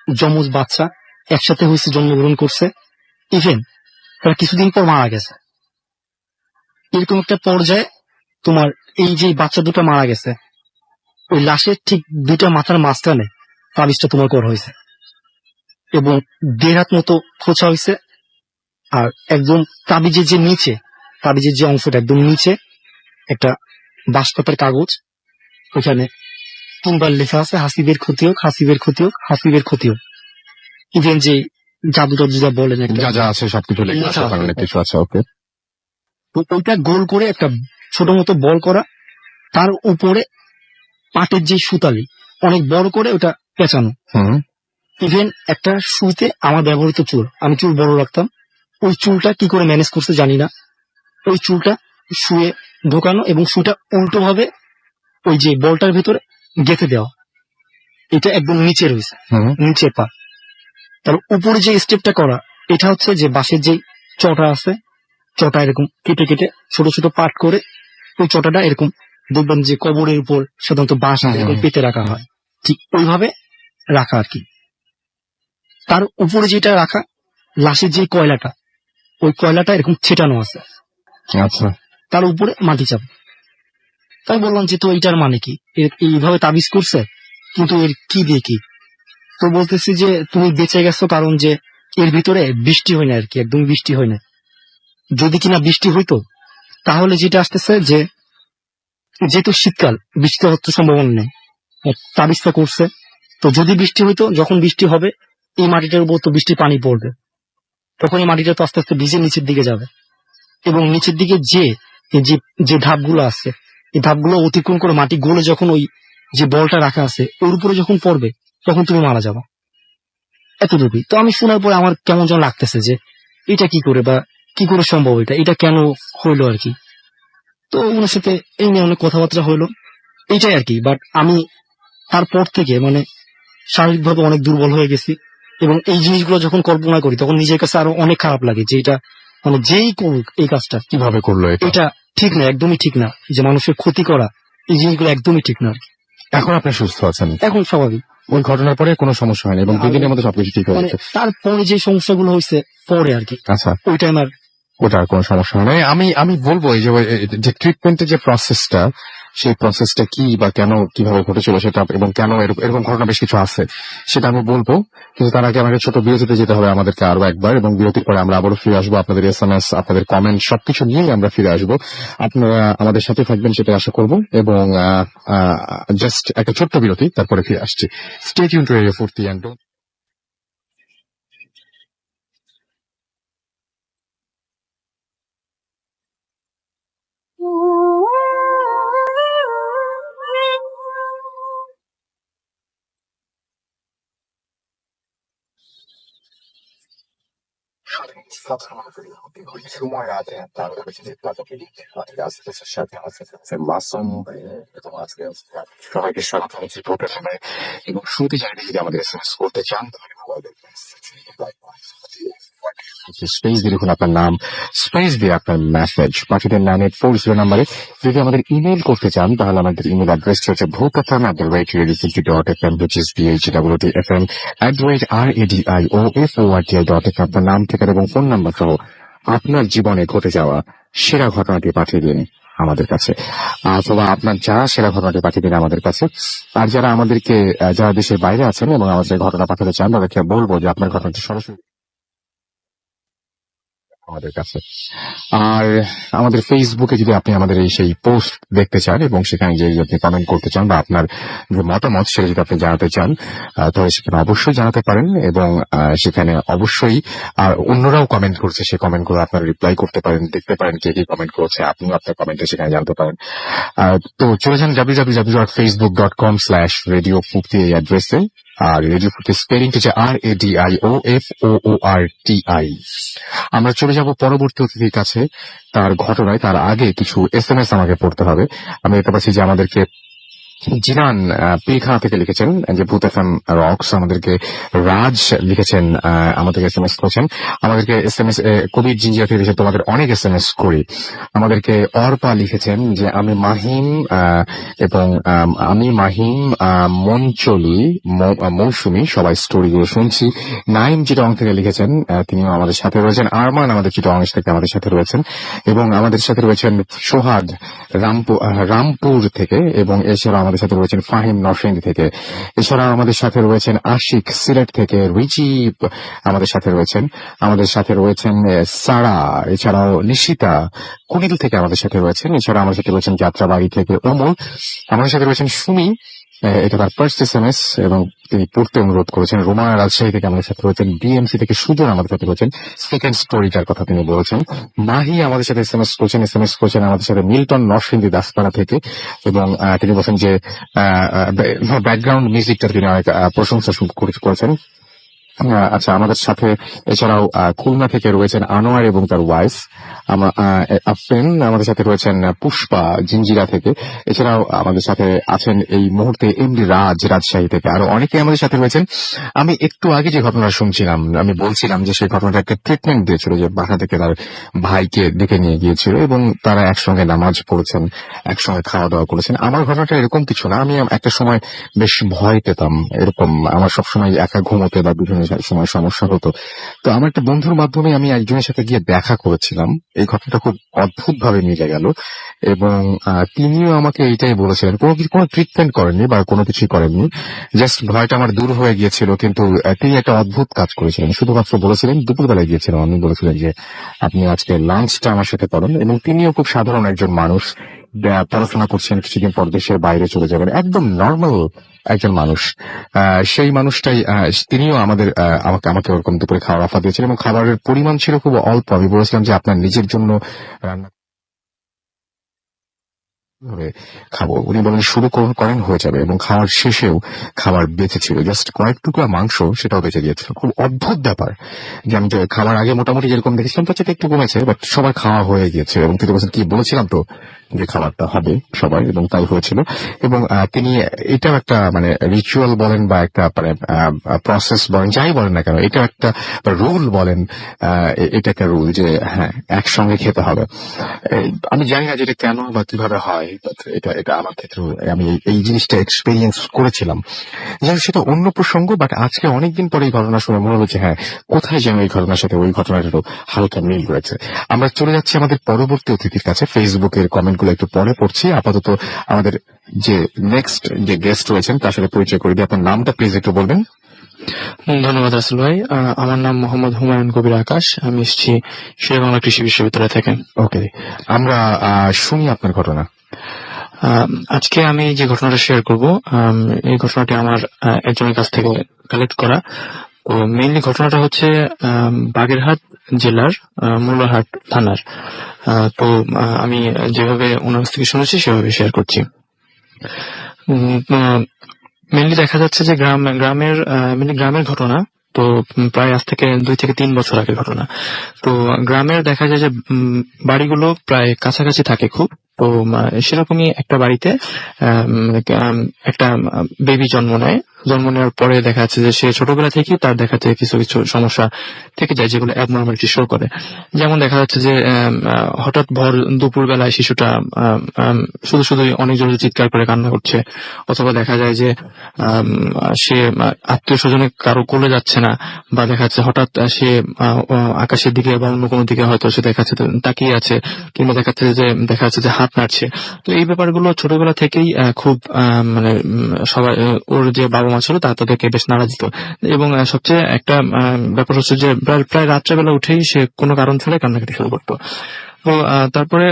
যমজ বাচ্চা একসাথে হয়েছে, জন্মগ্রহণ করছে, ইভেন তারা কিছুদিন পর মারা গেছে। এরকম একটা পর্যায়ে তোমার এই যে বাচ্চা 2টা মারা গেছে, ওই লাশের ঠিক 2টা মাথার মাঝখানে তাবিজটা তোমার করা হয়েছে, এবং 1.5 হাত মতো খোঁচা হয়েছে। আর একদম তাবিজের যে নিচে, তাবিজের যে অংশটা একদম নিচে একটা বাঁশপাতার কাগজ, ওখানে 3বার লেখা আছে হাসিবের ক্ষতি হোক, হাসিবের ক্ষতি হোক, হাসিবের ক্ষতি হোক। ইভেন যে জাদু টাদু যা বলেন একটা যা যা আছে সবকিছু লেখা আছে, লেখা আছে। ওখানে অনেক কিছু আছে। ওকে। তো ওইটা গোল করে একটা ছোট মতো বল করা, তার উপরে পাটের যে সুতালি অনেক বড় করে ওটা পেঁচানো। হুম। ইভেন একটা সুইতে আমার ব্যবহৃত চুল, আমি চুল বড় রাখতাম, ওই চুলটা কি করে ম্যানেজ করছে জানি না, ওই চুলটা শুয়ে ঢোকানো এবং সুটা উল্টো ভাবে ওই যে বলটার ভেতরে গেঁথে দেওয়া। এটা একদম নিচে রয়েছে, হুম। নিচে পা। তার উপরে যে স্টেপটা করা, এটা হচ্ছে যে বাঁশের যে চটা আছে, চটা এরকম কেটে কেটে ছোট ছোট পাট করে ওই চটাটা এরকম দেখবেন যে কবরের উপর সাধারণত বাঁশ এরকম পেতে রাখা হয়, ঠিক ওইভাবে রাখা আর কি। তার উপরে যেটা রাখা লাশের যে কয়লাটা, ওই কয়লাটা এরকম ছেটানো আছে, আচ্ছা। তার উপরে মাটি চাপ। তাই বললাম যে তো এইটার মানে কি, এইভাবে তাবিজ করছে, কিন্তু এর কি দিয়ে কি। তো বলতেছি যে তুমি বেঁচে গেছো কারণ যে এর ভিতরে বৃষ্টি হয় না আর কি, একদম বৃষ্টি হয় না। যদি কিনা বৃষ্টি হইতো তাহলে যেটা আসতেছে যে যেহেতু শীতকাল বৃষ্টি হওয়ার তো সম্ভাবনা নেই, তাবিজটা করছে, তো যদি বৃষ্টি হইতো, যখন বৃষ্টি হবে এই মাটিটার উপর তো বৃষ্টির পানি পড়বে, তখন এই মাটিটা তো আস্তে আস্তে ভিজে নিচের দিকে যাবে, এবং নিচের দিকে এই যে ধাপগুলো আছে, এই ধাপগুলো অতিক্রম করে মাটি গলে যখন ওই যে বলটা রাখা আছে ওর উপরে যখন পড়বে, তখন তুমি মারা যাবে। এতটুকুই। তো আমি শোনার পরে আমার কেমন যেন লাগতেছে যে এটা কি করে বা কি করে সম্ভব, এটা কেন হইলো আর কি। তো ওনার সাথে এই নিয়ে অনেক কথাবার্তা হইলো, এইটাই আর কি। বাট আমি তারপর থেকে মানে শারীরিকভাবে অনেক দুর্বল হয়ে গেছি, এবং এই জিনিসগুলো যখন কল্পনা করি তখন নিজের কাছে আরো অনেক খারাপ লাগে যে এটা মানে যেই করুক এই কাজটা, কিভাবে করলো এটা? এটা ঠিক না, একদমই ঠিক না। যে মানুষের ক্ষতি করা, এই জিনিসগুলো একদমই ঠিক না আর কি। এখন আপনি সুস্থ আছেন? এখন স্বাভাবিক। ওই ঘটনার পরে কোনো সমস্যা হয়নি এবং 2 দিনের মধ্যে সবকিছু ঠিক হয়ে মানে গেছে? তারপরে যে সমস্যাগুলো হয়েছে পরে আর কি, আচ্ছা, ওই টাইম আর ওটার কোনো সমস্যা হয় না। আমি বলবো এই যে ট্রিটমেন্টের যে প্রসেসটা, সেই প্রসেসটা কি বা কেন কিভাবে ঘটেছিল সেটা, এবং কেন এরকম ঘটনা বেশ কিছু আছে সেটা আমি বলবো। কিন্তু তার আগে আমাকে ছোট বিরতিতে যেতে হবে আমাদেরকে আরো একবার, এবং বিরতির পরে আমরা আবারও ফিরে আসবো। আপনাদের SMS, আপনাদের কমেন্ট সবকিছু নিয়ে আমরা ফিরে আসবো। আপনারা আমাদের সাথে থাকবেন সেটা আশা করবো, এবং জাস্ট একটা ছোট্ট বিরতি, তারপরে ফিরে আসছি। Stay tune to radio 40 and সময় রাতে তার সাথে মাসুম এবং আজকে সবাইকে স্বাগত জানাচ্ছি প্রোগ্রামে। এবং শুরুতে জানিয়ে যদি আমাদের SMS করতে চান তাহলে স্পেস দিয়ে দেখুন আপনার নাম, স্পেস দিয়ে আপনার মেসেজ পাঠিয়ে 9840 নাম্বারে। যদি আমাদের ইমেল করতে চান তাহলে আমাদের ইমেল অ্যাড্রেসটি হচ্ছে bhutfm@radio50.fm, which is bhwtfm@radioforti.fm। আপনার নাম, ঠিকানা এবং ফোন নাম্বার সহ আপনার জীবনে ঘটে যাওয়া সেরা ঘটনাটি পাঠিয়ে দিন আমাদের কাছে, অথবা আপনার যা সেরা ঘটনাটি পাঠিয়ে দিন আমাদের কাছে। আর যারা আমাদেরকে যারা দেশের বাইরে আছেন এবং আমাদের ঘটনা পাঠাতে চান তাদেরকে বলবো যে আপনার ঘটনাটি সরাসরি আমাদের কাছে। আর আমাদের ফেসবুকে যদি আপনি আমাদের সেই পোস্ট দেখতে চান এবং সেখানে যে আপনি কমেন্ট করতে চান বা আপনার যে মতামত সেটা যদি আপনি জানাতে চান, তাহলে সেখানে অবশ্যই জানাতে পারেন, এবং সেখানে অবশ্যই অন্যরাও কমেন্ট করছে, সেই কমেন্টগুলো আপনারা রিপ্লাই করতে পারেন, দেখতে পারেন কে কি কমেন্ট করছে, আপনিও আপনার কমেন্টে সেখানে জানতে পারেন। তো চলে যান www.facebook.com/radio50 এই অ্যাড্রেসে। আর রেডিও 50 স্পেলিং হচ্ছে RADIOFOORTI। আমরা চলে যাব পরবর্তী অতিথির কাছে তার ঘটনায়। তার আগে কিছু SMS আমাকে পড়তে হবে। আমি দেখতে পাচ্ছি যে আমাদেরকে জিনান পিলখানা থেকে লিখেছেন যে ভূত FM রক্স। আমাদেরকে রাজ লিখেছেন, আমাদেরকে SMS করেছেন। আমাদেরকে SMS কবির জিঞ্জিয়া থেকে লিখেছেন তোমাদের অনেক SMS করি। আমাদেরকে অর্পা লিখেছেন যে আমি মাহিম মঞ্চলি মৌসুমী সবাই স্টোরিগুলো শুনছি। নাইম চিটং থেকে লিখেছেন, তিনিও আমাদের সাথে রয়েছেন। আরমান আমাদের চিটং থেকে আমাদের সাথে রয়েছেন, এবং আমাদের সাথে রয়েছেন সোহাগ রামপুর থেকে, এবং এছাড়া আমাদের সাথে রয়েছেন ফাহিম নরসিংদী থেকে। এছাড়াও আমাদের সাথে রয়েছেন আশিক সিলেট থেকে, রিচি আমাদের সাথে রয়েছেন সারা, এছাড়াও নিশিতা কুড়িল থেকে আমাদের সাথে রয়েছেন। এছাড়া আমাদের সাথে রয়েছেন যাত্রাবাড়ি থেকে অমল, আমাদের সাথে রয়েছেন সুমি, এটা তার ফার্স্ট SMS এবং তিনি পড়তে অনুরোধ করেছেন। রোমা রাজশাহী থেকে আমাদের সাথে রয়েছেন। BMC থেকে সুজন আমাদের সাথে রয়েছেন, সেকেন্ড স্টোরিটার কথা তিনি বলেছেন। মাহি আমাদের সাথে SMS করেছেন আমাদের সাথে মিল্টন নরসিংদী দাসপাড়া থেকে, এবং তিনি বলছেন যে ব্যাকগ্রাউন্ড মিউজিকটা তিনি অনেক প্রশংসা করেছেন। আচ্ছা, আমাদের সাথে এছাড়াও খুলনা থেকে রয়েছেন আনোয়ার এবং তার ওয়াইফ আফরিন। আমাদের সাথে রয়েছেন পুষ্পা জিঞ্জিরা থেকে। এছাড়াও আমাদের সাথে আছেন এই মুহূর্তে MD রাজশাহী থেকে। আরো অনেকে আমাদের সাথে রয়েছেন। আমি একটু আগে যে ঘটনা শুনছিলাম, আমি বলছিলাম যে সেই ঘটনাটা একটা ট্রিটমেন্ট দিয়েছিল, যে বাসা থেকে তার ভাইকে ডেকে নিয়ে গিয়েছিল এবং তারা একসঙ্গে নামাজ পড়েছেন, একসঙ্গে খাওয়া দাওয়া করেছেন। আমার ঘটনাটা এরকম কিছু না। আমি একটা সময় বেশ ভয় পেতাম, এরকম আমার সবসময় একা ঘুমোতে বা বিভিন্ন সময় সমস্যা হতো। তো আমার একটা বন্ধুর মাধ্যমে আমি একজনের সাথে গিয়ে দেখা করেছিলাম। এই ঘটনাটা খুব অদ্ভুত ভাবে মিলে গেল, এবং তিনিও আমাকে এইটাই বলেছিলেন। কোনো ট্রিটমেন্ট করেননি বা কোনো কিছুই করেননি, জাস্ট ভয়টা আমার দূর হয়ে গিয়েছিল। কিন্তু তিনি একটা অদ্ভুত কাজ করেছিলেন, শুধুমাত্র বলেছিলেন, দুপুরবেলায় গিয়েছিলাম আমি, বলেছিলেন যে আপনি আজকে লাঞ্চটা আমার সাথে করেন। এবং তিনিও খুব সাধারণ একজন মানুষ, পড়াশোনা করছেন, কিছুদিন পর দেশের বাইরে চলে যাবেন, একদম নর্মাল একজন মানুষ। সেই মানুষটাই তিনিও আমাকে ওরকম দুপুরে খাওয়ার অফার দিয়েছেন এবং খাবারের পরিমাণ ছিল খুব অল্প। আমি বলেছিলাম যে আপনার নিজের জন্য রান্না ভাবে খাবো। উনি বলেন শুরু করেন, হয়ে যাবে, এবং খাওয়ার শেষেও খাবার বেঁচে ছিল, জাস্ট কয়েক টুকরা মাংস সেটাও বেঁচে গিয়েছিল। খুব অদ্ভুত ব্যাপার যে আমি যে খাবার আগে মোটামুটি যেরকম দেখেছিলাম তার চেয়ে একটু কমেছে, বাট সবার খাওয়া হয়ে গিয়েছে। এবং তিনি বলছেন কি বলেছিলাম তো যে খাবারটা হবে সবাই, এবং তাই হয়েছিল। এবং তিনি এটাও একটা মানে রিচুয়াল বলেন বা একটা মানে প্রসেস বলেন, যাই বলেন না কেন, এটা একটা রুল বলেন, এটা একটা রুল যে হ্যাঁ একসঙ্গে খেতে হবে। আমি জানি না যে এটা কেন বা কিভাবে হয়, but এটা আমার ক্ষেত্রে আমি এই জিনিসটা এক্সপেরিয়েন্স করেছিলাম। যাই সেটা অন্য প্রসঙ্গ, বাট আজকে অনেকদিন পরে এই ঘটনা শুনে মনে হচ্ছে হ্যাঁ কোথায় যেন এই ঘটনার সাথে ওই ঘটনাটারও হালকা মিল রয়েছে। আমরা চলে যাচ্ছি আমাদের পরবর্তী অতিথির কাছে। ফেসবুকের কমেন্টগুলো একটু পরে পড়ছি। আপাতত আমাদের যে নেক্সট যে গেস্ট রয়েছেন তার সাথে পরিচয় করে দিই। আপনার নামটা প্লিজ একটু বলবেন। ধন্যবাদ রাসেল ভাই। আমার নাম মোহাম্মদ হুমায়ুন কবির আকাশ। আমি এসেছি শেরেবাংলা কৃষি বিশ্ববিদ্যালয় থেকে। ওকে, আমরা শুনি আপনার ঘটনা। আজকে আমি যে ঘটনাটা শেয়ার করব, এই ঘটনাটি আমার একজনের কাছ থেকে কালেক্ট করা। তো মেইনলি ঘটনাটা হচ্ছে বাগেরহাট জেলার মোল্লারহাট থানার। তো আমি যেভাবে ওনার কাছ থেকে শুনেছি সেভাবে শেয়ার করছি। মেইনলি দেখা যাচ্ছে যে গ্রামের ঘটনা। তো প্রায় আজ থেকে 2 থেকে 3 বছর আগের ঘটনা। তো গ্রামের দেখা যায় যে বাড়িগুলো প্রায় কাছাকাছি থাকে খুব। তো সেরকমই একটা বাড়িতে একটা বেবি জন্ম নেয়। জন্ম নেওয়ার পরে দেখা যাচ্ছে যে সে ছোটবেলা থেকেই তার দেখা যাচ্ছে কিছু কিছু সমস্যা থেকে যায় যেগুলো অ্যাবনর্মালিটি শো করে। যেমন দেখা যাচ্ছে যে হঠাৎ ভর দুপুর বেলায় শিশুটা শুধু শুধু অনেক জোরে চিৎকার করে কান্না করছে, অথবা দেখা যায় যে সে আত্মীয় স্বজনে কারো কোলে যাচ্ছে না, বা দেখা যাচ্ছে হঠাৎ সে আকাশের দিকে বা অন্য কোনো দিকে হয়তো সে দেখা যাচ্ছে তাকিয়ে আছে, কিংবা দেখা যাচ্ছে যে হাত নাড়ছে। তো এই ব্যাপারগুলো ছোটবেলা থেকেই খুব মানে সবাই ওর যে বাবা মা ছিল তাদেরকে বেশ নাড়া দিত। এবং সবচেয়ে একটা ব্যাপার হচ্ছে যে প্রায় রাত্রেবেলা উঠেই সে কোনো কারণ ছাড়াই কান্নাকাটি শুরু করতো। তো তারপরে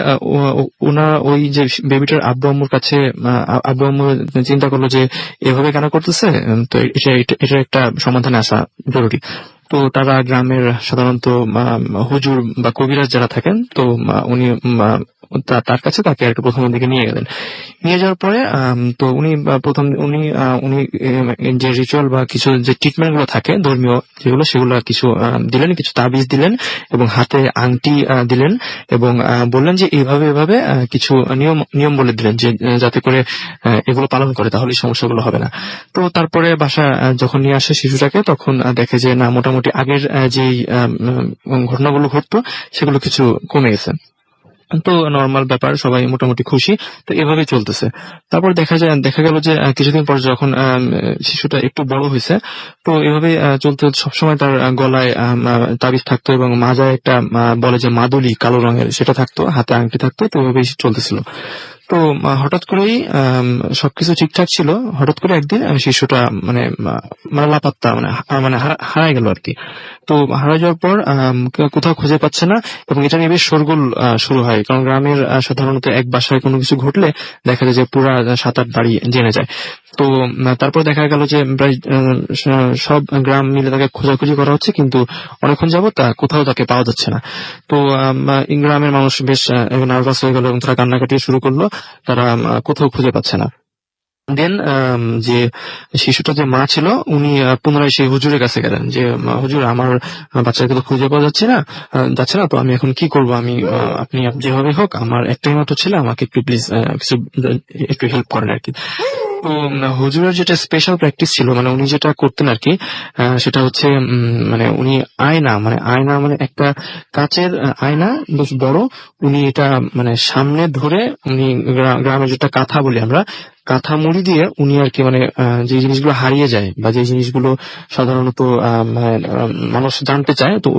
ওনার ওই যে বেবিটার আব্বু আম্মুর কাছে আব্বু আম্মু চিন্তা করলো যে এভাবে কেন করতেছে, তো এটা একটা সমাধানে আসা জরুরি। তো তারা গ্রামের সাধারণত হুজুর বা কবিরাজ যারা থাকেন, তো উনি তার কাছে তাকে আর প্রথম দিকে নিয়ে গেলেন। নিয়ে যাওয়ার পরে তো উনি উনি যে রিচুয়াল বা কিছু যে ট্রিটমেন্ট গুলো থাকে ধর্মীয় যেগুলো, সেগুলো কিছু দিলেন, কিছু তাবিজ দিলেন এবং হাতে আংটি দিলেন, এবং বললেন যে এইভাবে এভাবে কিছু নিয়ম বলে দিলেন যে যাতে করে এগুলো পালন করে তাহলে এই সমস্যাগুলো হবে না। তো তারপরে বাসা যখন নিয়ে আসে শিশুটাকে, তখন দেখে যে না, মোটামুটি আগের যেই ঘটনাগুলো ঘটতো সেগুলো কিছু কমে গেছে। তো নর্মাল ব্যাপার, সবাই মোটামুটি খুশি। তো এভাবেই চলতেছে। তারপর দেখা গেল যে কিছুদিন পর যখন শিশুটা একটু বড় হয়েছে, তো এভাবে চলতে সবসময় তার গলায় তাবিজ থাকতো এবং মাজায় একটা বলে যে মাদুলি কালো রঙের সেটা থাকতো, হাতে আংটি থাকতো। তো এভাবেই চলতেছিল। তো হঠাৎ করেই সবকিছু ঠিকঠাক ছিল। হঠাৎ করে একদিন শিশুটা মানে লাপাত্তা মানে হারায় গেল আর কি। তো হারায় যাওয়ার পর কোথাও খুঁজে পাচ্ছে না, এবং এটা নিয়ে বেশ শোরগোল শুরু হয়। কারণ গ্রামের সাধারণত এক বাসায় কোনো কিছু ঘটলে দেখা যায় যে পুরা 7-8 বাড়ি জেনে যায়। তো তারপর দেখা গেল যে প্রায় সব গ্রাম মিলে তাকে খোঁজাখুঁজি করা হচ্ছে, কিন্তু অনেকক্ষণ যাবত কোথাও তাকে পাওয়া যাচ্ছে না। তো গ্রামের মানুষ বেশ নার্ভাস হয়ে গেল এবং তারা কান্নাকাটি শুরু করলো। তারা কোথাও খুঁজে পাচ্ছে না। দেন যে শিশুটা যে মা ছিল উনি পুনরায় সেই হুজুরের কাছে গেলেন যে হুজুর, আমার বাচ্চাকে তো খুঁজে পাওয়া যাচ্ছে না, তো আমি এখন কি করব? আপনি যেভাবে হোক, আমার একটাই মাত্র ছেলে, আমাকে একটু প্লিজ একটু হেল্প করেন আর কি। তো হুজুরের যেটা স্পেশাল প্র্যাকটিস ছিল, মানে উনি যেটা করতেন আর কি, সেটা হচ্ছে মানে উনি আয়না মানে একটা কাচের আয়না বেশ বড়, উনি এটা মানে সামনে ধরে উনি গ্রামে যেটা কাঁথা বলি আমরা, কাঁথা মুড়ি দিয়ে উনি আর কি মানে যে জিনিসগুলো হারিয়ে যায় বা যে জিনিসগুলো সাধারণত মানুষ জানতে চায়, তো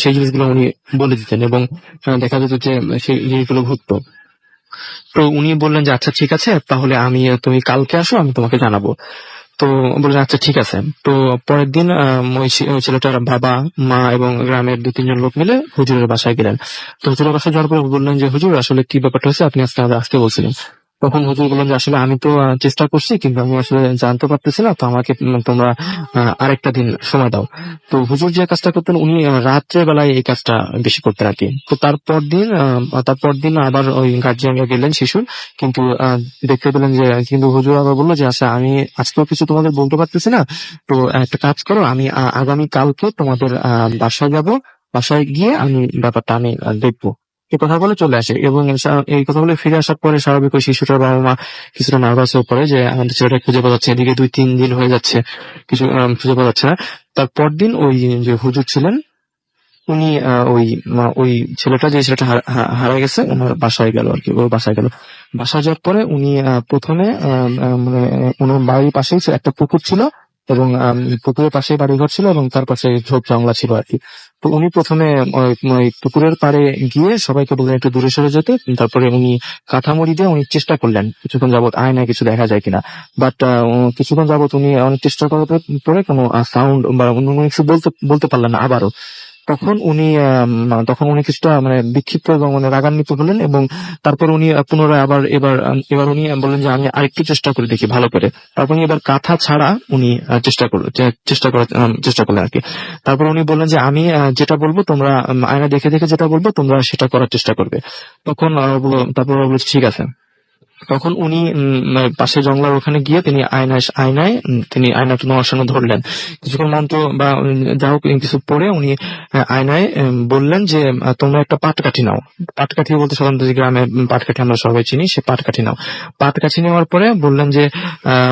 সেই জিনিসগুলো উনি বলে দিতেন, এবং দেখা যেত যে সেই জিনিসগুলো ঘটতো। তো উনি বললেন যে আচ্ছা ঠিক আছে, তাহলে তুমি কালকে আসো, আমি তোমাকে জানাবো। তো বললেন আচ্ছা ঠিক আছে। তো পরের দিন ওই ছেলেটার বাবা মা এবং গ্রামের 2-3 জন লোক মিলে হুজুরের বাসায় গেলেন। তো হুজুরের বাসায় যাওয়ার পরে বললেন যে হুজুর আসলে কি ব্যাপারটা হয়েছে, আপনি আজকে আসতে বলছিলেন। তখন হুজুর বললেন যে আসলে আমি তো চেষ্টা করছি কিন্তু আমি আসলে জানতে পারতেছি না, তো আমাকে তোমরা আরেকটা দিন সময় দাও। তো হুজুর যে কাজটা করতেন উনি রাত্রে বেলায় এই কাজটা বেশি করতেন আর কি। তো তারপর দিন আবার ওই গার্জিয়ানরা গেলেন শিশুর, কিন্তু দেখতে পেলেন যে কিন্তু হুজুর আবার বললো যে আচ্ছা আমি আজকেও কিছু তোমাদের বলতে পারতেছি না, তো একটা কাজ করো, আমি আগামী কালকে তোমাদের বাসায় যাব, বাসায় গিয়ে আমি ব্যাপারটা আমি দেখবো। এই কথা বলে চলে আসে এবং এই কথা বলে ফিরে আসার পরে স্বাভাবিক ওই শিশুটার বাবা মা কিছুটা নার্ভাস হয়ে পড়ে যে আমাদের ছেলেটা খুঁজে পাওয়া যাচ্ছে, এদিকে 2-3 দিন হয়ে যাচ্ছে কিছু খুঁজে পাওয়া যাচ্ছে না। তারপর দিন ওই যে হুজুর ছিলেন উনি ওই যে ছেলেটা হারিয়ে গেছে ওনার বাসায় গেল আর কি। ওর বাসায় গেল, বাসায় যাওয়ার পরে উনি প্রথমে মানে ওনার বাড়ির পাশেই একটা পুকুর ছিল এবং পুকুরের পাশে বাড়িঘর ছিল এবং তার পাশে ঝোপ জঙ্গলা ছিল আর কি। তো উনি প্রথমে ওই পুকুরের পাড়ে গিয়ে সবাইকে বললেন একটু দূরে সরে যেতে। তারপরে উনি কাঠামোড়ি দিয়ে উনি চেষ্টা করলেন কিছুক্ষণ যাবত আয়নায় কিছু দেখা যায় কিনা, বাট কিছুক্ষণ যাবত উনি অনেক চেষ্টা করার পরে কোনো সাউন্ড বা অন্য কোনো কিছু বলতে পারলেন না আবারও। তখন উনি কিছুটা মানে বিক্ষিপ্ত এবং মানে রাগান্বিত হলেন এবং তারপর উনি পুনরায় এবার উনি বললেন যে আমি আরেকটু চেষ্টা করে দেখি ভালো করে। তারপর উনি এবার কাঁথা ছাড়া উনি চেষ্টা করলেন আর কি। তারপর উনি বললেন যে আমি যেটা বলবো তোমরা আয়না দেখে দেখে যেটা বলবো তোমরা সেটা করার চেষ্টা করবে। তারপর ওরা বলেছে ঠিক আছে। তখন উনি পাশে জঙ্গলার ওখানে গিয়ে তিনি তিনি আয়নাটা নড়ানো ধরলেন, কিছুক্ষণ মন্ত্র বা যা হোক কিছু পরে উনি আয়নায় বললেন যে তোমরা একটা পাটকাঠি নাও। পাটকাঠি বলতে সাধারণত যে গ্রামে পাটকাঠি আমরা সবাই চিনি, সে পাটকাঠি নাও। পাটকাঠি নেওয়ার পরে বললেন যে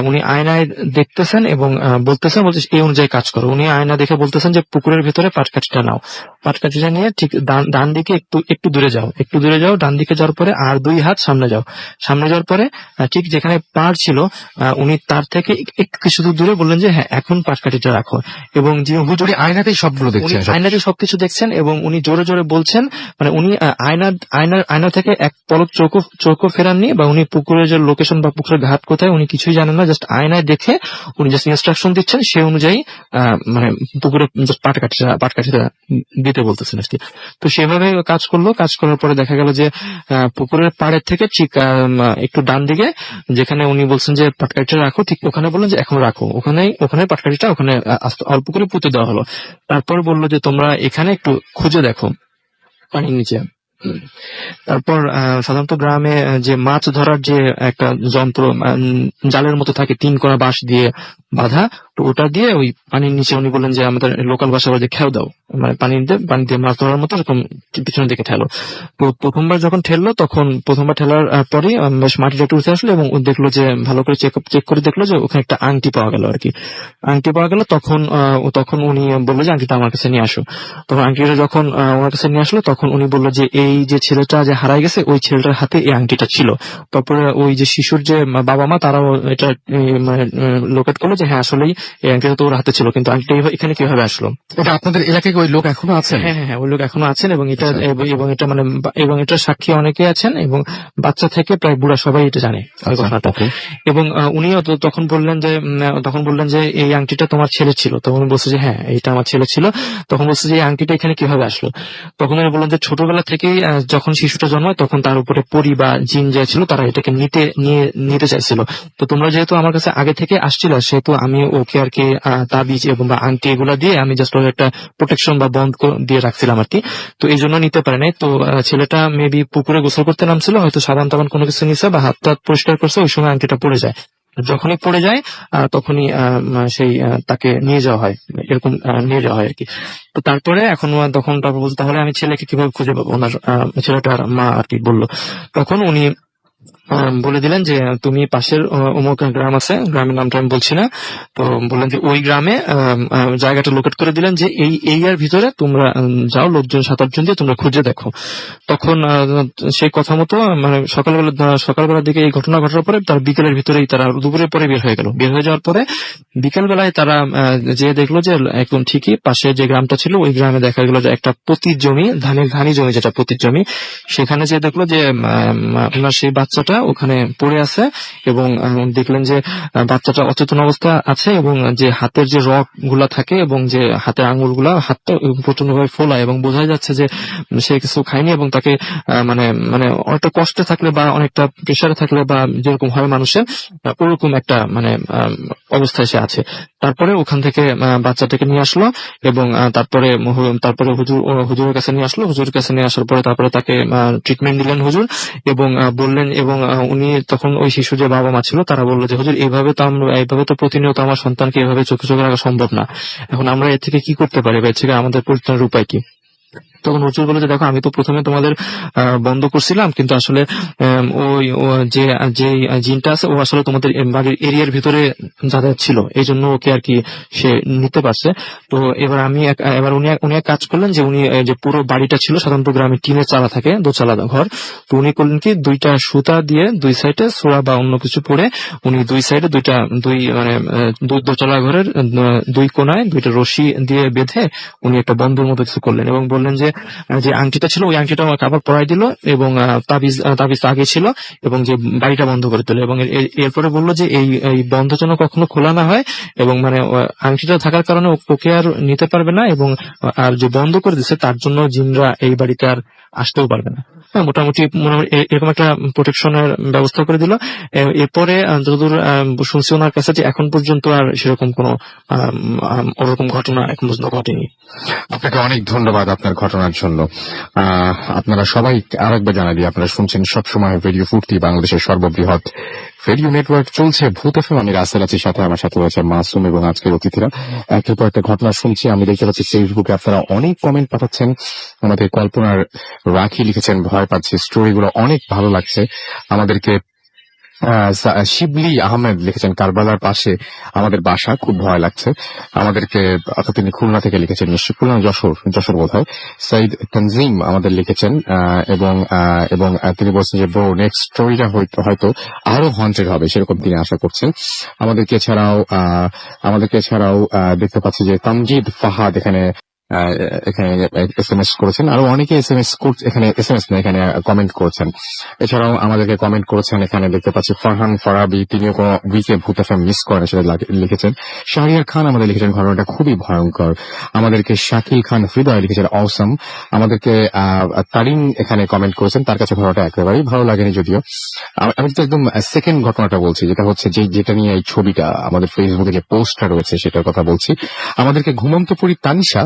উনি আয়নায় দেখতেছেন এবং বলছে এই অনুযায়ী কাজ করো। উনি আয়না দেখে বলতেছেন যে পুকুরের ভেতরে পাটকাঠিটা নাও, পাটকাঠিটা নিয়ে ঠিক ডান দিকে একটু দূরে যাও, ডান দিকে যাওয়ার পরে আর 2 হাত সামনে যাও যাওয়ার পরে ঠিক যেখানে পাড় ছিল উনি তার থেকে একটু কিছু দূরে বললেন যে হ্যাঁ এখন পাটকাঠিটা রাখো। এবং যে হুজুর আয়নাতেই সবগুলো দেখছেন, আয়নাতে সবকিছু দেখছেন এবং উনি জোরে জোরে বলছেন, মানে উনি আয়না থেকে এক পলক চোখও ফেরাননি বা উনি পুকুরের যে লোকেশন বা পুকুরের ঘাট কোথায় উনি কিছুই জানেন না, জাস্ট আয়নায় দেখে উনি জাস্ট ইনস্ট্রাকশন দিচ্ছেন, সে অনুযায়ী মানে পুকুরে পাটকাঠিটা দিতে বলতেছেন আর কি। তো সেভাবে কাজ করার পরে দেখা গেল যে পুকুরের পাড়ের থেকে ঠিক একটু ডান দিকে যেখানে উনি বলছেন যে পাটকাঠিটা রাখো, ঠিক ওখানে বললেন যে এখন রাখো, ওখানে পাটকাঠিটা ওখানে অল্প করে পুঁতে দেওয়া হলো। তারপর বললো যে তোমরা এখানে একটু খুঁজে দেখো পানির নিচে। তারপর সাধারণত গ্রামে যে মাছ ধরার যে একটা যন্ত্র জালের মতো থাকে 3 কড়া বাঁশ দিয়ে বাঁধা, তো ওটা দিয়ে ওই পানির নিচে উনি বললেন যে আমাদের লোকাল ভাষা বলে খেও দাও, মানে পানি দিয়ে মাছ ধরার মতো এরকম পিছনের দিকে ঠেলো। তো প্রথমবার যখন ঠেললো তখন প্রথমবার ঠেলার পরই বেশ মাটিটা একটু উঠে আসলো এবং দেখলো যে ভালো করে চেক করে দেখলো যে ওখানে একটা আংটি পাওয়া গেল আর কি। আংটি পাওয়া গেল তখন উনি বললো যে আংটিটা আমার কাছে নিয়ে আসো। তখন আংটিটা যখন ওনার কাছে নিয়ে আসলো তখন উনি বললো যে এই যে ছেলেটা যে হারাই গেছে ওই ছেলেটার হাতে এই আংটিটা ছিল। তারপরে ওই যে শিশুর যে বাবা মা তারাও এটা মানে লোকেট করলো যে হ্যাঁ আসলেই এই আংটিটা তো ওর হাতে ছিল, কিন্তু আংটিটা এখানে কিভাবে আসলো। এটা আপনাদের এলাকায় ওই লোক এখনো আছেন? হ্যাঁ ওই লোক এখনো আছেন এবং এটা সাক্ষী অনেকে আছেন এবং বাচ্চা থেকে প্রায় বুড়া সবাই এটা জানে ওই ঘটনাটা। এবং উনিও তখন বললেন যে এই আংটিটা তোমার ছেলে ছিল। তখন বলছে যে হ্যাঁ এইটা আমার ছেলে ছিল। তখন বলছে যে এই আংটিটা এখানে কিভাবে আসলো। তখন উনি বললেন যে ছোটবেলা থেকেই যখন শিশুটা জন্মায় তখন তার উপরে পরি বা জিন যা ছিল তারা এটাকে নিতে চাইছিল। তো তোমরা যেহেতু আমার কাছে আগে থেকে আসছিল সেহেতু আমি ওকে আর কি তাবিজ এবং বা আংটি এগুলা দিয়ে আমি জাস্ট ওর একটা প্রোটেকশন বা বন্ধ দিয়ে রাখছিলাম আর কি। তো এই জন্য নিতে পারে নাই। তো ছেলেটা মেবি পুকুরে গোসল করতে নামছিল, হয়তো সাবান টাবান কোনো কিছু নিছে বা হাত টাত পরিষ্কার করছে, ওই সময় আংটিটা পড়ে যায়। যখনই পড়ে যায় তখনই সেই তাকে নিয়ে যাওয়া হয়, এরকম নিয়ে যাওয়া হয় আর কি। তো তারপরে তখন তারপর বলতে তাহলে আমি ছেলেকে কিভাবে খুঁজে পাবো, ওনার ছেলেটার মা আর কি বললো। তখন উনি বলে দিলেন যে তুমি পাশের অমুক গ্রাম আছে, গ্রামের নামটা আমি বলছি না, তো বললেন যে ওই গ্রামে জায়গাটা লোকেট করে দিলেন যে এই এরিয়ার ভিতরে তোমরা যাও, লোকজন 7-8 জন দিয়ে তোমরা খুঁজে দেখো। তখন সেই কথা মতো মানে সকালবেলার দিকে এই ঘটনা ঘটার পরে তার বিকেলের ভিতরেই তারা দুপুরের পরে বের হয়ে গেল। বের হয়ে যাওয়ার পরে বিকেল বেলায় তারা যে দেখলো যে একদম ঠিকই পাশে যে গ্রামটা ছিল ওই গ্রামে দেখা গেল যে একটা পতির জমি, ধানি জমি, যেটা পতির জমি, সেখানে যে দেখলো যে ওনার সেই বাচ্চাটা ওখানে পড়ে আছে এবং দেখলেন যে বাচ্চাটা অচেতন অবস্থা আছে এবং যে হাতের যে রগ গুলা থাকে এবং যে হাতের আঙুল গুলা হাতটা প্রচন্ড ভাবে ফোলা এবং বোঝা যাচ্ছে যে সে কিছু খায়নি এবং তাকে মানে মানে অনেকটা কষ্টে থাকলে বা অনেকটা প্রেসারে থাকলে বা যেরকম হয় মানুষের ওরকম একটা মানে অবস্থায় সে আছে। তারপরে ওখান থেকে বাচ্চাটাকে নিয়ে আসলো এবং তারপরে হুজুরের কাছে নিয়ে আসলো। হুজুরের কাছে নিয়ে আসার পরে তারপরে তাকে ট্রিটমেন্ট দিলেন হুজুর এবং বললেন এবং উনি তখন ওই শিশু যে বাবা মা ছিল তারা বললো যে হুজুর এইভাবে তো প্রতিনিয়ত আমার সন্তানকে এভাবে চোখে চোখে রাখা সম্ভব না, এখন আমরা এর থেকে কি করতে পারি বা এর থেকে আমাদের পরিত্রাণের উপায় কি? তখন হুজুর বলে যে দেখো আমি তো প্রথমে তোমাদের বন্ধ করছিলাম কিন্তু আসলে যে যে জিনটা আছে ও আসলে তোমাদের বাড়ির এরিয়ার ভিতরে যাতায়াত ছিল এই জন্য ওকে আর কি সে নিতে পারছে। তো এবার উনি এক কাজ করলেন যে উনি যে পুরো বাড়িটা ছিল সাধারণত গ্রামে টিনের চালা থাকে, দোচালা ঘর, তো উনি করলেন কি দুইটা সুতা দিয়ে দুই সাইডে সোয়া বা অন্য কিছু পরে উনি দুই সাইডে দুই দোচালা ঘরের দুই কোনায় দুইটা রশি দিয়ে বেঁধে উনি একটা বন্ধুর মতো কিছু করলেন এবং বললেন যে যে আংটিটা ছিল ওই আংটিটা আমাকে আবার পরাই দিল এবং তাবিজ আগে ছিল এবং যে বাড়িটা বন্ধ করে দিল এবং এরপরে বললো যে এই বন্ধ যেন কখনো খোলা না হয় এবং মানে আংটিটা থাকার কারণে ওকে আর নিতে পারবে না এবং আর যে বন্ধ করে দিচ্ছে তার জন্য জিনরা এই বাড়িতে আর আসতেও পারবে না। মোটামুটি এরকম একটা প্রোটেকশনের ব্যবস্থা করে দিল। এরপরে যতদূর শুনছি ওনার কাছে যে এখন পর্যন্ত আর সেরকম কোনো ওরকম ঘটনা এখন পর্যন্ত ঘটেনি। আপনাকে অনেক ধন্যবাদ আপনার ঘটনার জন্য। আপনারা সবাই আরেকবার জানাই দিই, আপনারা শুনছেন সবসময় রেডিও ফুর্তি, বাংলাদেশের সর্ববৃহৎ রেডিও নেটওয়ার্ক। চলছে ভূত এফএম, আমি রাসেল আছি, সাথে আমার সাথে রয়েছে মাসুম এবং আজকের অতিথিরা। একের পর একটা ঘটনা শুনছি, আমি দেখতে পাচ্ছি ফেসবুকে আপনারা অনেক কমেন্ট পাঠাচ্ছেন। আমাদের কল্পনার রাখি লিখেছেন ভয় পাচ্ছি, স্টোরিগুলো অনেক ভালো লাগছে আমাদেরকে। শিবলি আহমেদ লিখেছেন কারবালার পাশে আমাদের বাসা, খুব ভয় লাগছে আমাদেরকে। অর্থাৎ তিনি খুলনা থেকে লিখেছেন, নিশ্চয় খুলনা যশোর বোধ হয়। সাইদ তানজিম আমাদের লিখেছেন এবং তিনি বলছেন যে ব্রো নেক্সট স্টোরিটা হয়তো আরো হন্টেড হবে সেরকম তিনি আশা করছেন। আমাদেরকে এছাড়াও দেখতে পাচ্ছি যে তামজিদ ফাহাদ এখানে এসএমএস করেছেন, আরো অনেকে এখানে কমেন্ট করেছেন। এছাড়াও আমাদেরকে কমেন্ট করেছেন এখানে দেখতে পাচ্ছি ফারহান ফারাবি, তিনিও কোনো উইকে ভূত এফএম মিস করেন সেটা লিখেছেন। শাহরিয়ার খান আমাদের লিখেছেন ঘটনাটা খুবই ভয়ঙ্কর। আমাদেরকে শাকিল খান হৃদয় লিখেছেন অসম। আমাদেরকে তারিন এখানে কমেন্ট করেছেন, তার কাছে ঘটনাটা একেবারেই ভালো লাগেনি যদিও। আমি তো একদম সেকেন্ড ঘটনাটা বলছি, যেটা হচ্ছে যেটা নিয়ে এই ছবিটা আমাদের ফেসবুকে যে পোস্টটা রয়েছে সেটার কথা বলছি। আমাদেরকে ঘুমন্তপুরী তানিশা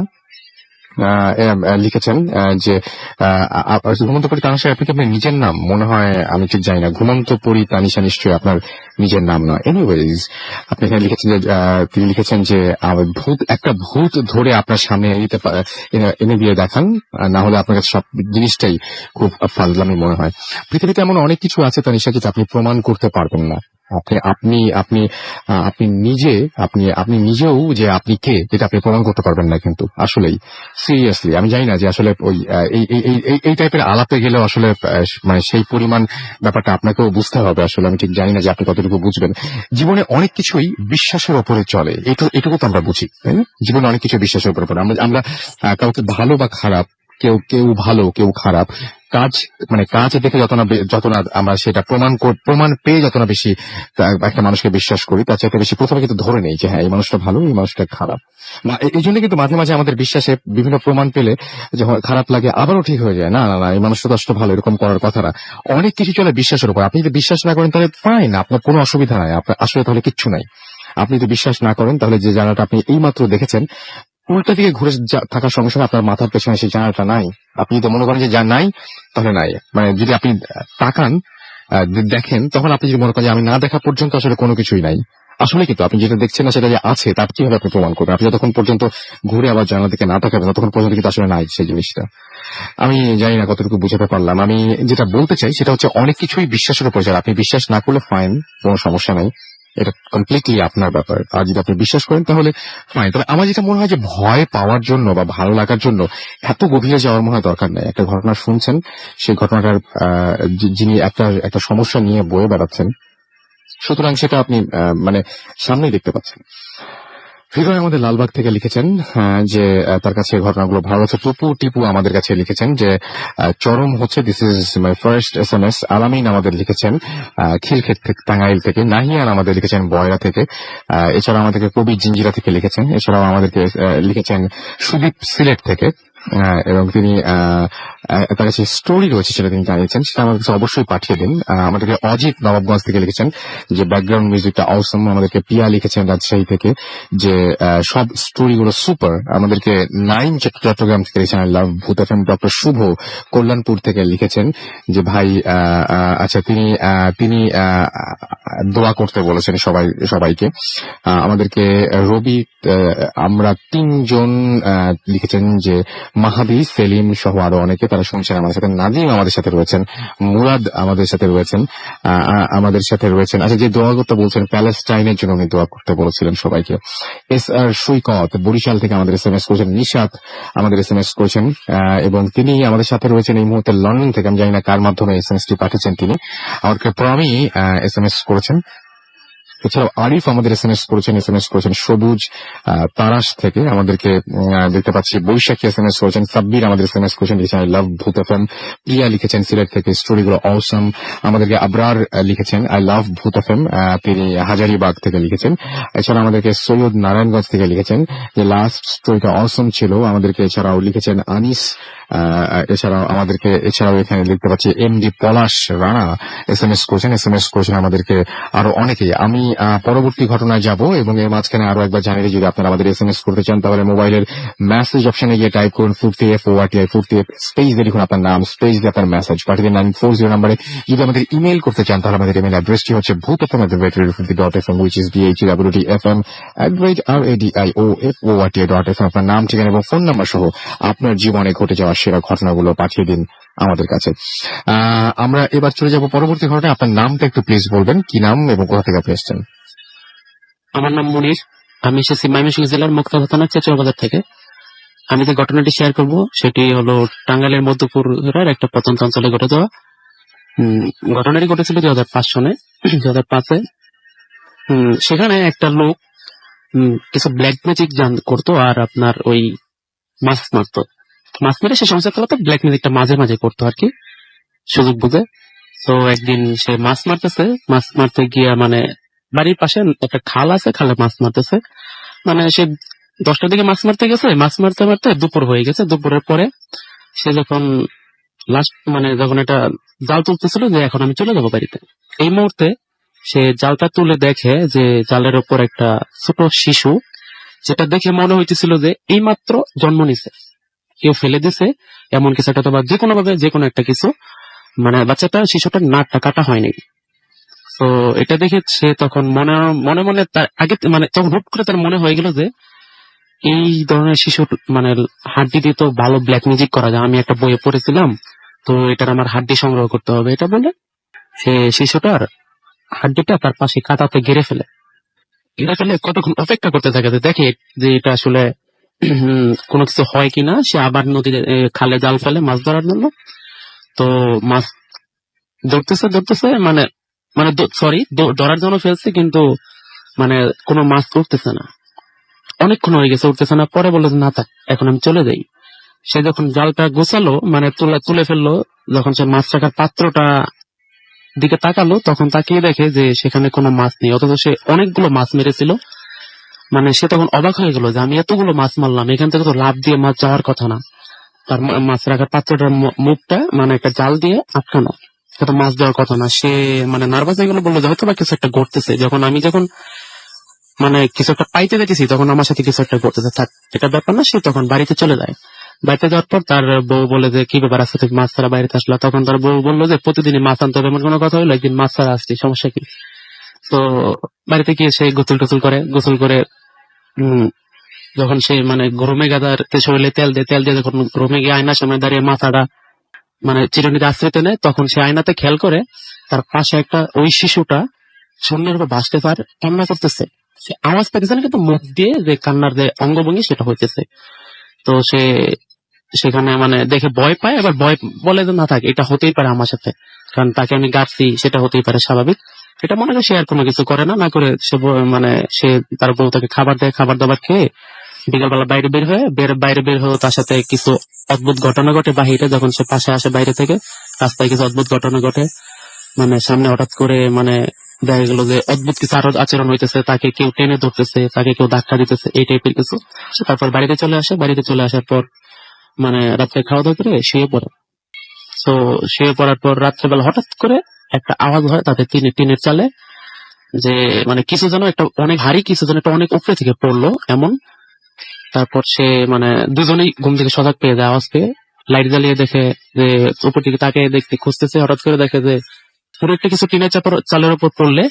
লিখেছেন যে ঘুমন্তপুরী তানিশা আপনি কি আপনার নিজের নাম? মনে হয়, আমি ঠিক জানি না, ঘুমন্তপুরী তানিশা নিশ্চয়ই আপনার নিজের নাম নয়। এনিওয়েজ আপনি এখানে লিখেছেন যে তিনি লিখেছেন যে একটা ভূত ধরে আপনার সামনে এনে দিয়ে দেখান, না হলে আপনার কাছে সব জিনিসটাই খুব ফাজলামি মনে হয়। পৃথিবীতে এমন অনেক কিছু আছে তানিশা যেটা আপনি প্রমাণ করতে পারবেন না। আপনি নিজেও যে আপনি কে এটা আপনি প্রমাণ করতে পারবেন না, কিন্তু আসলেই সিরিয়াসলি আমি জানি না যে আসলে ওই এই টাইপের আলাপে গেলে আসলে মানে সেই পরিমাণ ব্যাপারটা আপনাকেও বুঝতে হবে। আসলে আমি ঠিক জানি না যে আপনি কতটুকু বুঝবেন। জীবনে অনেক কিছুই বিশ্বাসের উপরে চলে, এটুকু তো আমরা বুঝি, তাই না? জীবনে অনেক কিছু বিশ্বাসের উপরে আমরা কাউকে ভালো বা খারাপ, কেউ ভালো কেউ খারাপ, কাজ দেখে যত না আমরা সেটা প্রমাণ পেয়ে যত না বেশি একটা মানুষকে বিশ্বাস করি, তার চাইতে বেশি প্রথমে কিন্তু ধরে নেই যে হ্যাঁ এই মানুষটা ভালো, এই মানুষটা খারাপ। এই জন্য কিন্তু মাঝে মাঝে আমাদের বিশ্বাসে বিভিন্ন প্রমাণ পেলে যখন খারাপ লাগে আবারও ঠিক হয়ে যায়, না এই মানুষটা তো আসলে ভালো, এরকম করার কথা না। অনেক কিছু চলে বিশ্বাসের উপর। আপনি যদি বিশ্বাস না করেন তাহলে ফাইন, আপনার কোনো অসুবিধা নাই, আপনার আসলে তাহলে কিচ্ছু নাই। আপনি যদি বিশ্বাস না করেন তাহলে যে জায়গাটা আপনি এইমাত্র দেখেছেন উল্টা দিকে ঘুরে থাকার সঙ্গে সঙ্গে আপনার মাথার পেছনে সেই জানাটা নাই। আপনি যদি মনে করেন যে যা নাই তাহলে নাই, মানে যদি আপনি তাকান দেখেন তখন আপনি যদি মনে করেন যে আমি না দেখা পর্যন্ত আসলে কোনো কিছুই নাই, আসলে কিন্তু আপনি যেটা দেখছেন না সেটা যে আছে তার কিভাবে আপনি প্রমাণ করবেন? আপনি যতক্ষণ পর্যন্ত ঘুরে আবার জানালা দিকে না তাকাবেন ততক্ষণ পর্যন্ত কিন্তু আসলে নাই সেই জিনিসটা। আমি জানি না কতটুকু বুঝাতে পারলাম। আমি যেটা বলতে চাই সেটা হচ্ছে অনেক কিছুই বিশ্বাসের উপর যায়। আপনি বিশ্বাস না করলে ফাইন, কোনো সমস্যা নাই, এটা কমপ্লিটলি আপনার ব্যাপার। আর যদি আপনি বিশ্বাস করেন তাহলে ফাইন। তবে আমার যেটা মনে হয় যে ভয় পাওয়ার জন্য বা ভালো লাগার জন্য এত গভীরে যাওয়ার মনে হয় দরকার নেই। একটা ঘটনা শুনছেন, সেই ঘটনাটার যিনি একটা সমস্যা নিয়ে বয়ে বেড়াচ্ছেন, সুতরাং সেটা আপনি মানে সামনেই দেখতে পাচ্ছেন। হৃদয় আমাদের লালবাগ থেকে লিখেছেন যে তার কাছে ঘটনাগুলো ভালো লাগছে। টুপু টিপু আমাদের কাছে লিখেছেন যে চরম হচ্ছে, this is my first SMS। আলামিন আমাদের লিখেছেন খিলক্ষেত থেকে, টাঙ্গাইল থেকে। নাহিয়ান আমাদের লিখেছেন বয়রা থেকে। এছাড়া আমাদেরকে কবি জিঞ্জিরা থেকে লিখেছেন। এছাড়াও আমাদেরকে লিখেছেন সুদীপ সিলেট থেকে। এবং তিনি তার কাছে স্টোরি রয়েছে সেটা তিনি জানিয়েছেন, সেটা আমার কাছে অবশ্যই পাঠিয়ে দিন। আমাদেরকে অজিত নবাবগঞ্জ থেকে লিখেছেন যে ব্যাকগ্রাউন্ড মিউজিকটা অসম। আমাদেরকে পিয়া লিখেছেন রাজশাহী থেকে যে সব স্টোরিগুলো সুপার। আমাদেরকে নাইম চট্টগ্রাম থেকে লিখেছেন আই লাভ ভূত FM। ডক্টর শুভ কল্যাণপুর থেকে লিখেছেন যে ভাই আচ্ছা তিনি দোয়া করতে বলেছেন সবাইকে। আমাদেরকে রবি আমরা 3 জন লিখেছেন যে মাহাদি, সেলিম সহ আরো অনেকে তারা শুনছেন আমাদের সাথে। নাদিম আমাদের সাথে রয়েছেন, মুরাদ আমাদের সাথে রয়েছেন, আচ্ছা যে দোয়া করতে বলছেন প্যালেস্টাইনের জন্য উনি দোয়া করতে বলেছিলেন সবাইকে। SR সৈকত বরিশাল থেকে আমাদের SMS করেছেন। নিশাত আমাদের SMS করেছেন এবং তিনি আমাদের সাথে রয়েছেন এই মুহূর্তে লন্ডন থেকে। আমি জানি না কার মাধ্যমে SMS-টি পাঠিয়েছেন তিনি। আমাদেরকে প্রমি SMS করেছেন। এছাড়াও আরিফ আমাদের SMS করেছেন সবুজ তারাস থেকে। আমাদেরকে দেখতে পাচ্ছি বৈশাখী SMS করেছেন। সাব্বির আমাদের SMS করেছেন, লিখেছেন আই লাভ ভূত FM। প্রিয়া লিখেছেন সিলেট থেকে, স্টোরিগুলো অসম। আমাদেরকে আবরার লিখেছেন আই লাভ ভূত FM, তিনি হাজারিবাগ থেকে লিখেছেন। এছাড়া আমাদেরকে সৈয়দ নারায়ণগঞ্জ থেকে লিখেছেন যে লাস্ট স্টোরিটা অসম ছিল। আমাদেরকে এছাড়াও লিখেছেন আনিস। এছাড়াও এখানে দেখতে পাচ্ছি MD পলাশ রানা SMS করেছেন আমাদেরকে আরো অনেকেই। আমি পরবর্তী ঘটনায় যাব এবং এর মাঝখানে আরো একবার জানিয়ে যদি আপনারা আমাদের SMS করতে চান তাহলে মোবাইলের মেসেজ অপশনে গিয়ে টাইপ করুন FORTI স্পেস দিয়ে লিখুন আপনার নাম, স্পেস দিয়ে আপনার মেসেজ পাঠিয়ে দিন 940 নাম্বারে। যদি আমাদের ইমেল করতে চান তাহলে আমাদের ইমেল অ্যাড্রেসটি হচ্ছে bhutfm@radio50.fm which is BHWTFM@radioFORTI.fm। আপনার নাম, ঠিকানা এবং ফোন নাম্বার সহ আপনার জীবনে ঘটে যাওয়া সেরা ঘটনাগুলো পাঠিয়ে দিন আমাদের কাছে। আমরা এবার চলে যাব পরবর্তী ঘটনায়। আপনার নামটা একটু প্লিজ বলবেন, কি নাম এবং কোথা থেকে আপনি এসেছেন? আমার নাম মুনির, আমি এসেছি ময়মনসিংহ জেলার মুক্তাবাদ থানার চেচুয়াবাজার থেকে। আমি যে ঘটনাটি শেয়ার করব সেটি হলো টাঙ্গাইলের মধ্যপুরের একটা প্রত্যন্ত অঞ্চলে ঘটে যাওয়া। ঘটনাটি ঘটেছিল 2005 সনে। 2005-এ সেখানে একটা লোক কিছু ব্ল্যাক ম্যাজিক করতো আর আপনার ওই মাছ মেরে সে সংসার চালাতো। ব্ল্যাক ম্যাজিকটা মাঝে মাঝে করতো আর কি, সুযোগ বুঝে। তো একদিন সে মাছ মারতে গিয়ে মানে বাড়ির পাশে একটা খাল আছে, খালে মাছ মারতেছে। মানে সে 10টার দিকে মাছ মারতে গেছে, মাছ মারতে মারতে দুপুর হয়ে গেছে। দুপুরের পরে সে যখন যখন এটা জাল তুলতেছিল যে এখন আমি চলে যাবো বাড়িতে, এই মুহূর্তে সে জালটা তুলে দেখে যে জালের ওপর একটা ছোট শিশু, যেটা দেখে মনে হইতেছিল যে এই মাত্র জন্ম নিছে, কেউ ফেলে দিছে এমন কিছু একটা, বা যেকোনো ভাবে যেকোনো একটা কিছু, মানে শিশুটার নাকটা কাটা হয়নি। তো এটা দেখে সে তখন মনে মনে তার আগে তখন হুট করে তার মনে হয়ে গেল যে এই ধরনের শিশু হাড্ডি দিয়ে তো ভালো ব্ল্যাক ম্যাজিক করা যায়, আমি একটা বইয়ে পড়েছিলাম, তো এটার আমার হাড্ডি সংগ্রহ করতে হবে। এটা বলে সে শিশুটার হাড্ডিটা তার পাশে কাঁটাতে ঘিরে ফেলে কতক্ষণ অপেক্ষা করতে থাকে দেখে যে এটা আসলে কোনো কিছু হয় কিনা। সে আবার নদীতে খালে জাল ফেলে মাছ ধরার জন্য। তো মাছ ধরতেছে ধরার জন্য ফেলছে, কিন্তু কোনো মাছ উঠতেছে না। অনেকক্ষণ হয়ে গেছে, উঠতেছে না। পরে বললো না থাক, এখন আমি চলে যাই। সে যখন জালটা গোছালো তুলে ফেললো, যখন সে মাছ রাখার পাত্রটা দিকে তাকালো, তখন তাকিয়ে দেখে যে সেখানে কোনো মাছ নেই, অথচ সে অনেকগুলো মাছ মেরেছিল। সে তখন অবাক হয়ে গেল যে আমি এতগুলো মাছ মারলাম, এখান থেকে তো লাভ দিয়ে মাছ যাওয়ার কথা না। তার মাছ রাখার পাত্রটার মুখটা একটা জাল দিয়ে আটকানো, সেটা মাছ দেওয়ার কথা না। সে নার্ভাস হয়ে গেল, বললো যে হয়তো বা কিছু একটা ঘটতেছে। আমি যখন কিছু একটা পাইতে দেখেছি তখন আমার সাথে কিছু একটা ঘটতেছে, থাক এটা ব্যাপার না। সে তখন বাড়িতে চলে যায়। বাড়িতে যাওয়ার পর তার বউ বলে যে কি ব্যাপার আছে, তুমি মাছ ছাড়া বাড়িতে আসলা? তখন তার বউ বললো যে প্রতিদিনই মাছ আনতে হবে এমন কোনো কথা হলো, একদিন মাছ ছাড়া আসছি, সমস্যা কি? তো বাড়িতে গিয়ে সে গোসল করে যখন সে গরমে গাদার শরীরে তেল দিয়ে যখন গরমে গিয়ে আয়নার সামনে দাঁড়িয়ে মাথাটা চিরুনিতে আশ্রয় নেয়, তখন সে আয়নাতে খেয়াল করে তার পাশে একটা ওই শিশুটা শূন্যের উপর ভাসতে পারে, কান্না করতেছে। সে আওয়াজ পাইতেছে না, কিন্তু মুখ দিয়ে যে কান্নার যে অঙ্গভঙ্গি সেটা হইতেছে। তো সে সেখানে দেখে ভয় পায়, আবার ভয় বলে যে না থাকে, এটা হতেই পারে আমার সাথে, কারণ তাকে আমি গাচ্ছি, সেটা হতেই পারে স্বাভাবিক। এটা মনে হয় সে আর কোনো কিছু করে না, না করে সে মানে সে তার বউ তাকে খাবার দেয়, খাবার দাবার খেয়ে বিকালবেলা বাইরে বের হয়ে তার সাথে কিছু অদ্ভুত ঘটনা ঘটে বাহিরে। যখন সে পাশে আসে বাইরে থেকে, রাস্তায় কিছু অদ্ভুত ঘটনা ঘটে, মানে সামনে হঠাৎ করে মানে দেখা গেল যে অদ্ভুত কিছু আরো আচরণ হইতেছে, তাকে কেউ টেনে ধরতেছে, তাকে কেউ ধাক্কা দিতেছে, এই টাইপের কিছু। তারপর বাড়িতে চলে আসে, বাড়িতে চলে আসার পর মানে রাত্রে খাওয়া দাওয়া করে শুয়ে পড়ে। তো শুয়ে পড়ার পর রাত্রেবেলা হঠাৎ করে একটা আওয়াজ হয় তাদের টিনের চালে, যে মানে কিছু যেন একটা অনেক ভারী কিছু যেন একটা অনেক উপরে থেকে পড়লো এমন। তারপর সে মানে দুজনেই ঘুম থেকে সজাগ পেয়ে যায় আওয়াজ পেয়ে, লাইট জ্বালিয়ে দেখে যে উপর দিকে তাকে দেখতে খুঁজতেছে, হঠাৎ করে দেখে যে পুরো একটা কিছু টিনের চালের উপর পড়লে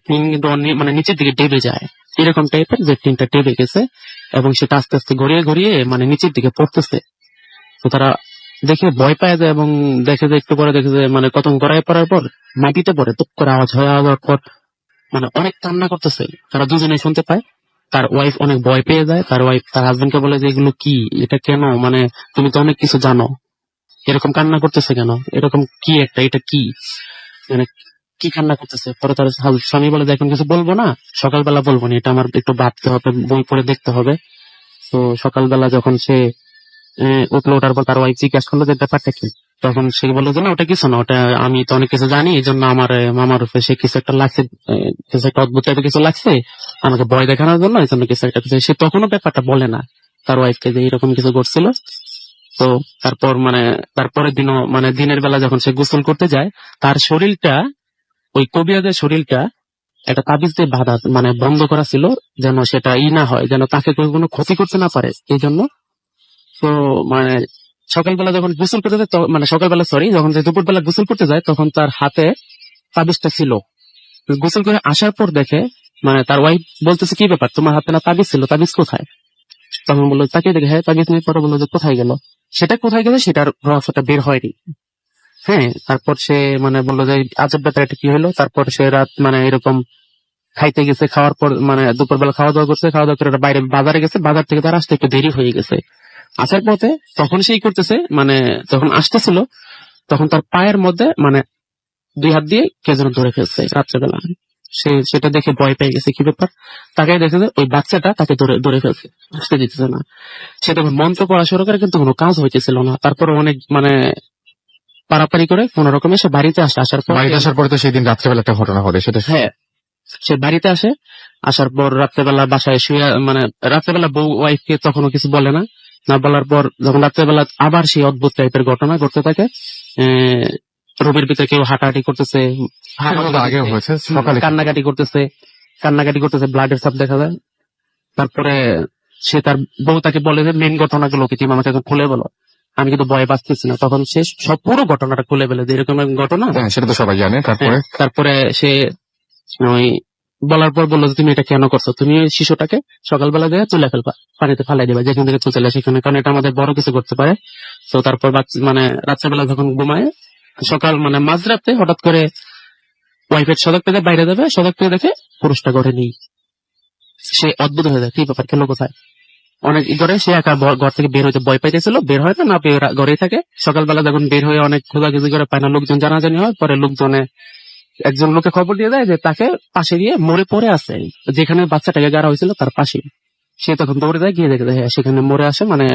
টিন কিন্তু মানে নিচের দিকে ডেবে যায়, এরকম টাইপের যে টিনটা ডেবে গেছে এবং সেটা আস্তে আস্তে গড়িয়ে গড়িয়ে মানে নিচের দিকে পড়তেছে। তো তারা দেখে ভয় পায় যায় এবং দেখে যে একটু পরে দেখে যে মানে কত গড়ায় পড়ার পর মাটিতে পড়ে, টুক করে আওয়াজ হয়ে যাওয়ার পর মানে অনেক কান্না করতেছে, তারা দুজনেই শুনতে পায়। তার ওয়াইফ অনেক ভয় পেয়ে যায়, তার ওয়াইফ তার হাজবেন্ডকে বলে যে এগুলো কি, এটা কেন, মানে তুমি তো অনেক কিছু জানো, এরকম কান্না করতেছে কেন, এরকম কি একটা, এটা কি, মানে কি কান্না করতেছে। পরে তার স্বামী বলে যে এখন কিছু বলবো না, সকালবেলা বলবো না, এটা আমার একটু ভাবতে হবে, বই পড়ে দেখতে হবে। তো সকালবেলা যখন সে উঠলো, ওঠার পর তার ওয়াইফ জিজ্ঞাসা করলো যে ব্যাপারটা কি, তখন সে বললো যে না ওটা কিছু না, ওটা আমি তো অনেক কিছু জানি, এই জন্য আমার উপরে সে কিছু একটা লাগছে, কিছু একটা অদ্ভুত টাইপের কিছু লাগছে, আমাকে ভয় দেখানোর জন্য এই জন্য কিছু একটা কিছু। সে তখনও ব্যাপারটা বলে না তার ওয়াইফকে যে এরকম কিছু করছিল। তো তারপর মানে তারপরের দিনও মানে দিনের বেলা যখন সে গোসল করতে যায়, তার শরীরটা, ওই কবিরাজের শরীরটা একটা তাবিজ দিয়ে বাঁধা, মানে বন্ধ করা ছিল, যেন সেটা না হয়, যেন তাকে কোনো ক্ষতি করতে না পারে এই জন্য। তো মানে সকালবেলা যখন গোসল করতে যায়, মানে সকালবেলা যখন দুপুরবেলা গোসল করতে যায়, তখন তার হাতে তাবিজটা ছিল। গোসল করে আসার পর দেখে, মানে তার ওয়াইফ বলতেছে কি ব্যাপার, তোমার হাতে না তাবিজ ছিল, তাবিজ কোথায়? তখন বললো, তাকে দেখে হ্যাঁ তাবিজ নিয়ে, পরে বললো যে কোথায় গেল, সেটা কোথায় গেল সেটার রহস্যটা বের হয়নি। হ্যাঁ, তারপর সে মানে বললো যে আজব ব্যাপার, এটা কি হলো। তারপর সে রাত মানে এরকম খাইতে গেছে, খাওয়ার পর মানে দুপুরবেলা খাওয়া দাওয়া করছে, খাওয়া দাওয়া করে বাইরে বাজারে গেছে, বাজার থেকে তার আসতে একটু দেরি হয়ে গেছে। আসার পথে তখন সেই করতেছে, মানে যখন আসতেছিল তখন তার পায়ের মধ্যে মানে দুই হাত দিয়ে কে যেন ধরে ফেলছে রাত্রেবেলা। সে সেটা দেখে ভয় পেয়ে গেছে, কি ব্যাপার, তাকে দেখে যে ওই বাচ্চাটা তাকে ধরে ফেলছে, আসতে দিতেছে না। সে তখন মন্ত্র পড়া শুরু করে, কিন্তু কোনো কাজ হইতেছিল না। তারপর অনেক মানে পারাপারি করে কোন রকমে সে বাড়িতে আসে। আসার পর বাড়িতে আসার পরে তো সেদিন রাত্রেবেলা একটা ঘটনা ঘটে, সেটা হ্যাঁ, সে বাড়িতে আসে, আসার পর রাত্রেবেলা বাসায় শুয়ে, মানে রাত্রেবেলা বউ ওয়াইফকে তখনও কিছু বলে না, না বলার পর যখন রাত্রেবেলা আবার সেই অদ্ভুত টাইপের ঘটনা ঘটতে থাকে, রুমের ভিতরে কেউ হাঁটাহাঁটি করতেছে, সেগুলো তো আগেও হয়েছে, সকালে কান্নাকাটি করতেছে, ব্লাডের ছাপ দেখা যায়। তারপরে সে তার বউ তাকে বলে যে মেন ঘটনাগুলো কি তুমি আমাকে এখন খুলে বলো, আমি কিন্তু ভয়ে বাঁচতেছি না। তখন সে সব পুরো ঘটনাটা খুলে বলে যে এরকম এক ঘটনা। হ্যাঁ, সেটা তো সবাই জানে। তারপরে তারপরে সে ওই বলার পর বললো যে তুমি এটা কেন করছো, তুমি ওই শিশুটাকে সকালবেলা দিয়ে তুলে ফেলবা, পানিতে ফালাই দিবা, যেখান থেকে চলে সেখানে, কারণ এটা আমাদের বড় কিছু করতে পারে। তো তারপর মানে রাত্রেবেলা যখন ঘুমায়, সকাল মানে মাঝরাতে হঠাৎ করে ওয়াইফের সজাগ পেয়ে বাইরে যাবে, সজাগ পেয়ে দেখে পুরুষটা ঘরে নেই। সে অদ্ভুত হয়ে যায়, কি ব্যাপার, গেল কোথায়। অনেক ঘরে সে একা ঘর থেকে বের হইতে ভয় পাইতেছিল, বের হয় না পেয়ে ঘরেই থাকে। সকালবেলা যখন বের হয়ে অনেক খোঁজাখুঁজি করে পায় না, লোকজন জানাজানি হয়, পরে লোকজনে একজন লোকে খবর দিয়ে দেয় যে তাকে পাশে গিয়ে মরে পড়ে আছে, যেখানে বাচ্চাটাকে গাড়া হয়েছিল তার পাশে। সে তখন দৌড়ে যায়, গিয়ে দেখে হ্যাঁ সেখানে মরে আসে, মানে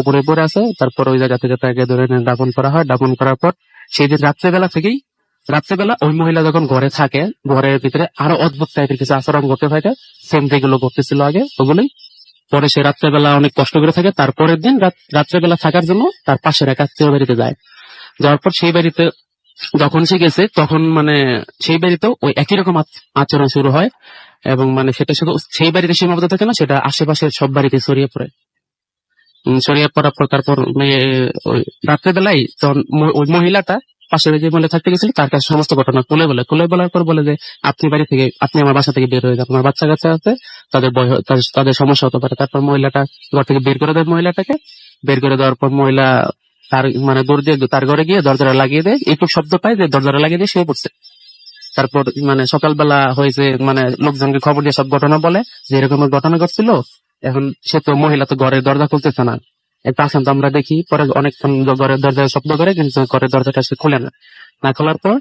উপরে পড়ে আছে। তারপর ওই জায়গা থেকে তাকে ধরে দাপন করা হয়। দাপন করার পর সেই দিন রাত্রেবেলা ওই মহিলা যখন ঘরে থাকে, ঘরের ভিতরে আরো অদ্ভুত টাইপের কিছু আচরণ করতে থাকে, সেম যেগুলো ঘটতেছিল আগে ওগুলোই। পরে সে রাত্রেবেলা অনেক কষ্ট করে থাকে। তারপরের দিন রাত্রেবেলা থাকার জন্য তার পাশের এক আত্মীয় বাড়িতে যায়। যাওয়ার পর সেই বাড়িতে যখন সে গেছে, তখন মানে সেই বাড়িতেও ওই একই রকম আচরণ শুরু হয়, এবং মানে সেটা শুধু সেই বাড়িতে সীমাবদ্ধ থাকে না, সেটা আশেপাশের সব বাড়িতে ছড়িয়ে পড়ে। ছড়িয়ে পড়ার পর তারপর ওই রাত্রেবেলায় যখন ওই মহিলাটা পাশের যে মহিলা থাকতে গেছিল তার কাছে সমস্ত ঘটনা খুলে বলার পর বলে যে আপনি আমার বাসা থেকে বের হয়ে যান, আমার বাচ্চা কাচ্চা আছে, তাদের সমস্যা হতে পারে। তারপর মহিলাটা ঘর থেকে বের করে দেয়, মহিলাটাকে বের করে দেওয়ার পর মহিলা তার মানে দৌড় দিয়ে তার ঘরে গিয়ে দরজাটা লাগিয়ে দেয়, একটু শব্দ পায় যে দরজাটা লাগিয়ে দিয়ে শুয়ে পড়ছে। তারপর মানে সকালবেলা হয়েছে, মানে লোকজনকে খবর দিয়ে সব ঘটনা বলে যে এরকম ঘটনা ঘটছিল। এখন সে তো মহিলা তো ঘরের দরজা খুলতেছে না, একটা আসেন তো আমরা দেখি। পরে অনেকক্ষণ ঘরের দরজায় শব্দ করে, কিন্তু ঘরের দরজাটা সে খুলে না। না খোলার পর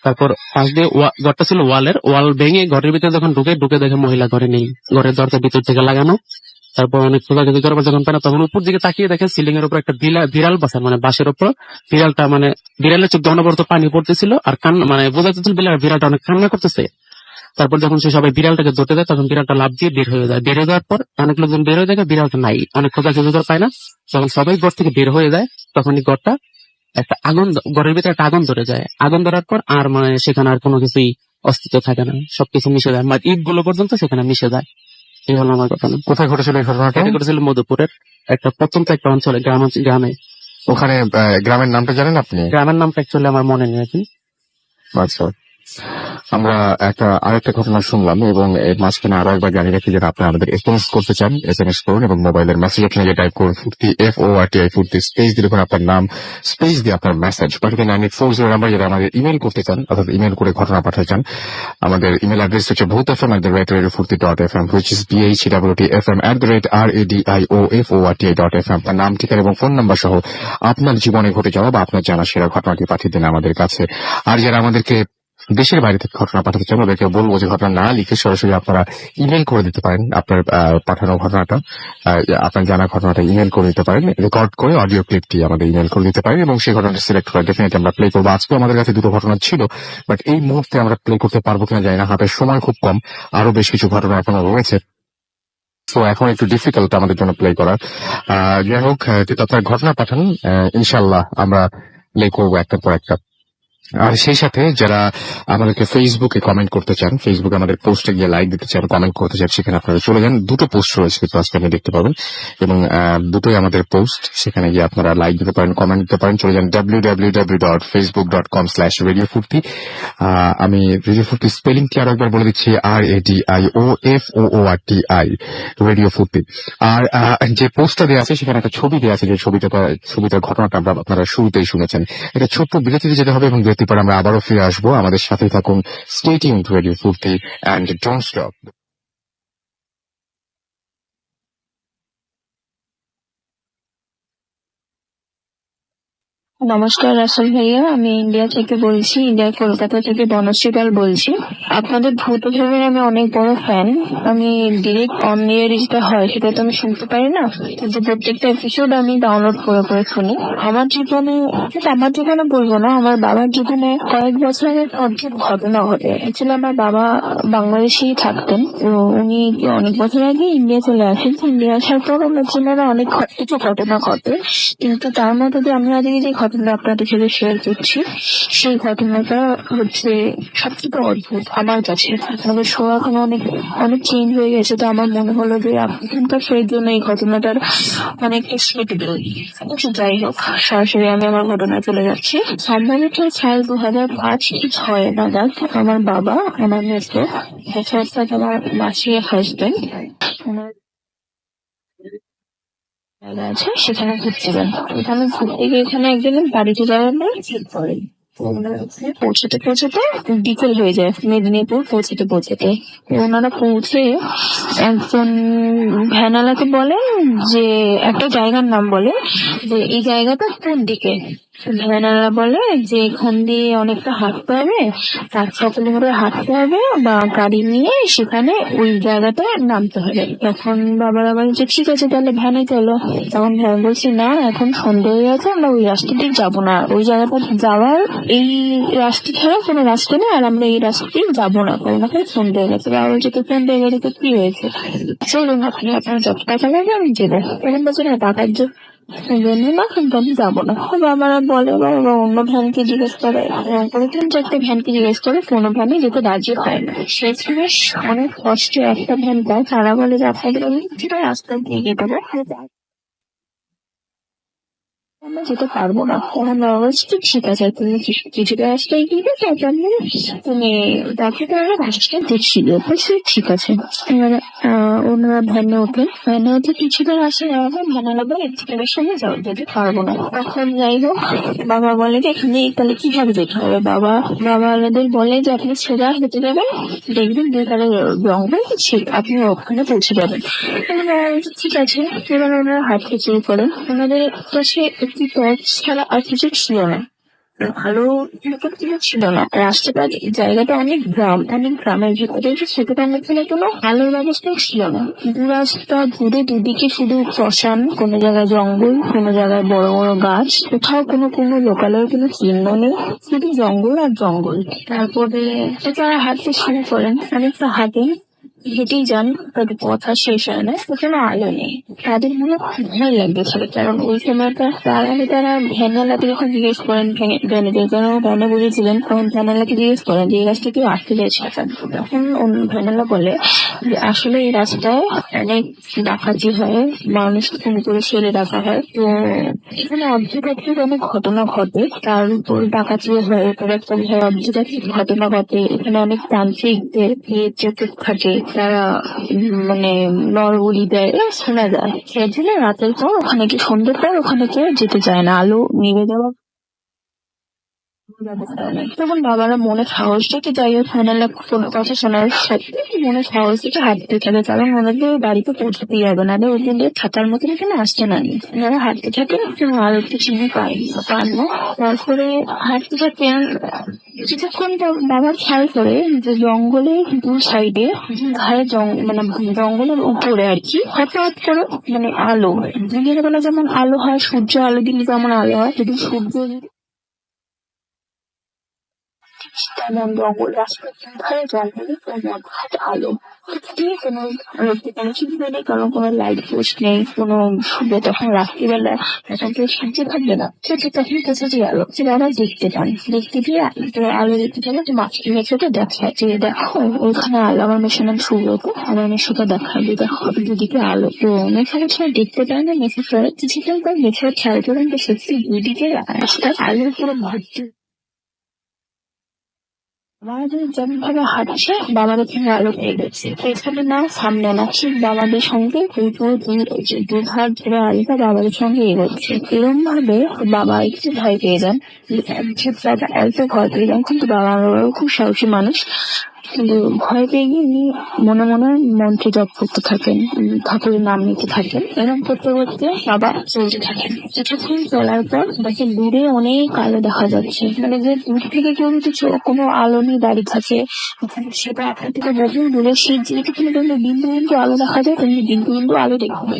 তারপর পাশ দিয়ে ঘরটা ছিল ওয়াল ভেঙে ঘরের ভিতরে যখন ঢুকে দেখে মহিলা ঘরে নেই, ঘরের দরজা ভিতর থেকে লাগানো। তারপর অনেক খোঁজাখুঁজি করার পর যখন পায় না, তখন উপর দিকে তাকিয়ে দেখে সিলিং এর উপর একটা বিড়াল বাসা, মানে বাঁশের উপর বিড়ালটা, মানে বিড়ালের চোখ দিয়ে অনবরত পানি পড়তেছিল আর মানে বোঝা যাচ্ছিল বিড়ালটা অনেক কান্না করতেছে। তারপর যখন সে সবাই বিড়ালটাকে ধরতে যায়, তখন বিড়ালটা লাফ দিয়ে বের হয়ে যায়। বের হয়ে যাওয়ার পর অনেক লোকজন বের হয়ে দেখে বিড়ালটা নাই, অনেক খোঁজাখুঁজি করে পায় না। যখন সবাই ঘর থেকে বের হয়ে যায়, তখনই ঘরটা একটা ঘরের ভিতরে একটা আগুন ধরে যায়। আগুন ধরার পর আর মানে সেখানে আর কোনো কিছুই অস্তিত্ব থাকে না, সবকিছু মিশে যায়, মানে ইট গুলো পর্যন্ত সেখানে মিশে যায়। এই হলো আমার ঘটনা। কোথায় ঘটেছিল এই ঘটনাটা? এটা করেছিল মধুপুরের একটা প্রত্যন্ত একটা অঞ্চলে, গ্রামে। ওখানে গ্রামের নামটা জানেন আপনি? গ্রামের নামটা অ্যাকচুয়ালি আমার মনে নেই এখন। আচ্ছা, আমরা আরেকটা ঘটনা শুনলাম এবং এর মাঝখানে আরো একবার জানিয়ে রাখি, যারা আপনারা আমাদের এসএমএস করতে চান এসএমএস করুন এবং মোবাইলের মেসেজ অপশনে গিয়ে টাইপ করুন ফুর্তি FORTI ফুর্তি, স্পেস দিয়ে দেখুন আপনার নাম, স্পেস দিয়ে আপনার মেসেজ পাঠাতে 9840 নাম্বার। যারা আমাদের ইমেল করতে চান অর্থাৎ ইমেল করে ঘটনা পাঠাতে চান, আমাদের ইমেল অ্যাড্রেস হচ্ছে bhutfm@radiofurti.fm, which is BHWTFM@radioForti.fm। আপনার নাম, ঠিকানা এবং ফোন নাম্বার সহ আপনার জীবনে ঘটে যাওয়া বা আপনার জানা সেরা ঘটনাটি পাঠিয়ে দিন আমাদের কাছে। আর যারা আমাদেরকে দেশের বাইরে থেকে ঘটনা পাঠাতে চান, ওদেরকে বলবো যে ঘটনা না লিখে সরাসরি আপনারা ইমেল করে দিতে পারেন। আপনার পাঠানো ঘটনাটা, আপনার জানা ঘটনাটা ইমেল করে দিতে পারেন, রেকর্ড করে অডিও ক্লিপটি আমাদের ইমেল করে দিতে পারেন এবং সেই ঘটনাটা সিলেক্ট করে ডেফিনেটলি আমরা প্লে করবো। আজকে আমাদের কাছে দুটো ঘটনা ছিল, বাট এই মুহূর্তে আমরা প্লে করতে পারবো কিনা জানি না, হাতের সময় খুব কম, আরো বেশ কিছু ঘটনা এখনো রয়েছে, তো এখন একটু ডিফিকাল্ট আমাদের জন্য প্লে করা। যাই হোক, আপনার ঘটনা পাঠান, ইনশাল্লাহ আমরা প্লে করবো একটার পর একটা। আর সেই সাথে যারা আমাদেরকে ফেসবুকে কমেন্ট করতে চান, ফেসবুকে আমাদের পোস্টে গিয়ে লাইক দিতে চান, কমেন্ট করতে চান, সেখানে আপনারা চলে যান। দুটো পোস্ট রয়েছে কিন্তু আজকে আপনি দেখতে পাবেন এবং দুটোই আমাদের পোস্ট, সেখানে গিয়ে আপনারা লাইক দিতে পারেন, কমেন্ট দিতে পারেন। চলে যান www.facebook.com/radiofurti। আমি রেডিও ফুর্তি স্পেলিংটি আরো একবার বলে দিচ্ছি, RADIOFOORTI, রেডিও ফুর্তি। আর যে পোস্টটা দেওয়া আছে সেখানে একটা ছবি দেওয়া আছে, যে ছবিটার ঘটনাটা আপনারা শুরুতেই শুনেছেন। এটা ছোট্ট বিরতিতে যেতে হবে এবং বিরতির পর আমরা আবারও ফিরে আসবো। আমাদের সাথে থাকুন, স্টে টিউনড টু রেডিও ফুর্তি এন্ড ডোন্ট স্টপ। নমস্কার রাসেল ভাইয়া, আমি ইন্ডিয়া থেকে বলছি, ইন্ডিয়ার কলকাতা থেকে বনশ্রী পাল বলছি। আপনাদের ভূত ফিল্মের আমি অনেক বড় ফ্যান। আমি ডিরেক্ট অন এয়ার যেটা হয় সেটা তো আমি শুনতে পারি না, কিন্তু প্রত্যেকটা এপিসোড আমি ডাউনলোড করে করে শুনি। আমার জীবনে বলবো না, আমার বাবার জীবনে কয়েক বছরের অদ্ভুত ঘটনা ঘটে। অ্যাকচুয়ালি আমার বাবা বাংলাদেশেই থাকতেন, তো উনি অনেক বছর আগে ইন্ডিয়া চলে আসেন। ইন্ডিয়া আসার পর আমার জীবনে অনেক কিছু ঘটনা ঘটে, কিন্তু তার মধ্যে দিয়ে আমি আজকে যে ঘটনা আপনাদের সাথে শেয়ার করছি, সেই ঘটনাটা হচ্ছে সবথেকে অদ্ভুত আমার কাছে। আমাদের শো এখন অনেক চেঞ্জ হয়ে গেছে, তো আমার মনে হলো যে এখনকার সেই জন্য এই ঘটনাটার অনেকটা স্মৃতি দেবে। যাই হোক, সরাসরি আমি আমার ঘটনা চলে যাচ্ছি। সম্ভবত সাল 2005-6 নাগাদ আমার বাবা, আমার মেসো, অর্থাৎ আমার মাসির হাজবেন্ড, আছে সেখানে ঘুরছিলেন। এখানে ঘুরতে গিয়ে এখানে একজনের বাড়িতে যাওয়ার ঠিক করেন। পৌঁছতে বিকেল হয়ে যায়, মেদিনীপুর পৌঁছতে ওনারা পৌঁছে একজন ভ্যানালাকে বলেন যে একটা জায়গার নাম বলে যে এই জায়গাটা কোন দিকে। ভ্যানালা বলে যে এখান দিয়ে অনেকটা হাঁটতে হবে, 5-6 কিলোমিটার হাঁটতে হবে বা গাড়ি নিয়ে সেখানে ওই জায়গাটায় নামতে হবে। তখন বাবার আবার যে ঠিক আছে তাহলে ভ্যানে চলো। তখন ভ্যান বলছি না, এখন সন্ধ্যা হয়ে গেছে, আমরা ওই রাস্তা দিয়ে যাবো না, ওই জায়গাটা যাওয়ার এই রাস্তা ছাড়া কোনো রাস্তা নেই, আর আমরা এই রাস্তা দিয়ে যাবো না, কারণ এখন সন্ধ্যা হয়ে গেছে। বাবা বলছে তো সন্ধ্যা হয়ে গেছে তো কি হয়েছে, চলুন আপনার যত টাকা লাগে আমি দেবো। তখন বলছে না, টাকার জন্য না, কিন্তু আমি যাবো না। বাবারা বলে, বাবা অন্য ভ্যানকে জিজ্ঞেস করে, 3-4 ভ্যানকে জিজ্ঞেস করে, কোনো ভ্যানে যেতে রাজি হয় না। শেষমেশ অনেক কষ্টে একটা ভ্যান পায়, তারা বলে যে আপনাদের আমি কিছুটা রাস্তা দিয়ে যেতে হবে, আমরা যেতে পারবো না। তখন বাবা বলছে ঠিক আছে, তুমি কিছুটা রাস্তায় গিয়ে তুমি দেখো তারা রাস্তা দেখিয়ে, বলছি ঠিক আছে। এবারে ওনারা ভ্যানে উঠে কিছুটা রাস্তা যাওয়ার পর ভ্যানালা বলে এর থেকে বেশি আমি যেতে পারবো না। তখন যাই হোক, বাবা বলে যে এখানে তাহলে কিভাবে যেতে হবে। বাবা আলাদের বলে যে আপনি সোজা হেঁটে যাবেন, দেখবেন দুধারে জঙ্গল, আপনি ওখানে পৌঁছে যাবেন। ঠিক আছে। এবার ওনারা হাঁটতে শুরু করেন, ওনাদের কাছে একটি টর্চ ছাড়া আর কিছু ছিল না। ভালো এরকম কিছু ছিল না। রাস্তাটা জায়গাটা অনেক গ্রামের ভিতরে, সেখানে কোনো আলোর ব্যবস্থা ছিল না। দু রাস্তা ঘুরে দুদিকে শুধু শ্মশান, কোনো জায়গায় জঙ্গল, কোনো জায়গায় বড় বড় গাছ, কোথাও কোনো লোকালয়ের কোনো চিহ্ন নেই, শুধু জঙ্গল আর জঙ্গল। তারপরে তারা হাঁটতে শুরু করেন, অনেকটা হাঁটেন, হেঁটেই যান, তাদের কথা শেষ হয় না, সেখানে আলো নেই। তাদের মনে ভয় লাগতেছিল, কারণ ওই সময়টা তারা ভ্যানালাকে যখন জিজ্ঞেস করেন, ভ্যানে বুঝেছিলেন, তখন ভ্যানালাকে জিজ্ঞেস করেন যে এই রাস্তা কেউ আটকে যাচ্ছে কেন। তখন ভ্যানালা বলে যে আসলে এই রাস্তায় অনেক ডাকাতি হয়, মানুষ খুন করে ফেলে রাখা হয়, তো এখানে অদ্ভুত অনেক ঘটনা ঘটে, তার উপর ডাকাতিও হয়, এরপর একটা অদ্ভুত ঘটনা ঘটে। এখানে অনেক তান্ত্রিকদের চোখে থাকে, তারা মানে নরবলি দেয়, শোনা যায়। সেজন্য রাতের পর ওখানে সন্ধ্যের পর ওখানে কেউ যেতে চায় না, আলো নিভে যাওয়া ব্যবস্থা নেই। তখন বাবারা মনে সাহস থেকে যাই হোক, কোনো কথা শোনার সত্ত্বে মনে সাহস থেকে হাঁটতে থাকে, কারণ ওনাদের বাড়িতে পৌঁছতেই হবে, নাহলে ওই দিন থাকার মতো এখানে আসতে না নি। ওনারা হাঁটতে থাকেন, আলোতে চিনি পান না। তারপরে হাঁটতে থাকেন, কিছুক্ষণ বাবা খেয়াল করে যে জঙ্গলের দু সাইডে ধারে মানে জঙ্গলের উপরে আর কি হঠাৎ করে মানে আলো, দিনের বেলা যেমন আলো হয়, সূর্য আলো দিলে যেমন আলো হয়, যদি সূর্য তেমন জঙ্গল, রাস্তার ধারে জঙ্গলে অদ্ভুত আলো। কোনো কোনো সুবিধা নেই, কারণ কোনো লাইট পোস্ট নেই, কোনো তখন রাত্রিবেলা তখন তো সূর্য থাকবে না, সেটা তখন কোথায় আলো সে বাবা দেখতে গিয়ে আলো দেখতে গেলে যে মাছটি মেয়েকে দেখায় যে দেখো ওইখানে আলো, আমার মেশিন নাম সুব্রত, আমার মেশোটা দেখাবে দেখো দুদিকে আলো। তো মেশাটা ছেড়ে দেখতে পায় না, মেশাটা কিছুক্ষণ পর মেশাটা খেয়াল করেন যে সত্যি দুদিকে রাস্তার আলোর পুরো ভর্তি। বাবাদের যেমন ভাবে হাঁটছে, বাবাদের থেকে আলো পেয়ে গেছে, পেছনে না সামনে না, ঠিক বাবাদের সঙ্গে দুধার ধরে আলোটা বাবাদের সঙ্গে এগোচ্ছে। এরকম ভাবে বাবা একটু ভয় পেয়ে যান, অল্প ভয় পেয়ে যান, কিন্তু বাবা খুব সাহসী মানুষ, কিন্তু ভয় পেয়ে গিয়ে উনি মনে মনে মন্ত্র জপ করতে থাকেন, ঠাকুরের নাম নিতে থাকেন। এরকম করতে করতে বাবা চলতে থাকেন। কিছুক্ষণ চলার পর দেখে দূরে অনেক আলো দেখা যাচ্ছে, মানে যে দূর থেকে কেউ যদি কোনো আলো নিয়ে দাঁড়িয়ে থাকে, সেটা আপনার থেকে বহু দূরে, সেই যেটুকুনি বিন্দু বিন্দু আলো দেখা যায়, তেমনি বিন্দু বিন্দু আলো দেখবে।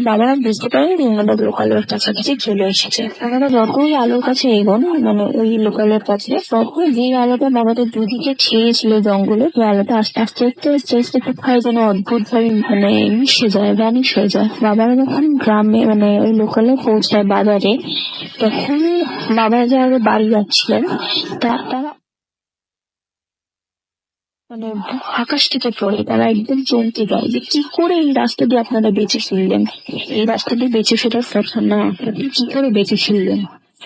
বাবারা বুঝতে পারেন যে ওনারা লোকালয়ের কাছাকাছি চলে এসেছে। ওনারা যতই আলোর কাছে এগোন, মানে ওই লোকালয়ের কাছে, তখন যে আলোটা বাবাদের দুদিকে ছেয়েছিল জঙ্গলে, ওই আলোটা আস্তে আস্তে আস্তে আস্তে আস্তে কোথায় যেন অদ্ভুত ভাবে মানে মিশে যায়, ভ্যানিশ হয়ে যায়। বাবারা যখন গ্রামে মানে ওই লোকালয়ে পৌঁছায় বাজারে, তখন বাবারা যারা বাড়ি যাচ্ছিলেন তারা মানে আকাশ থেকে পড়ে, তারা একদম চমকে যায় যে কি করে এই রাস্তা দিয়ে আপনারা বেঁচে ফিরলেন, এই রাস্তা দিয়ে বেঁচে ফেরার কথা না, আপনি কি করে বেঁচে ফিরলেন,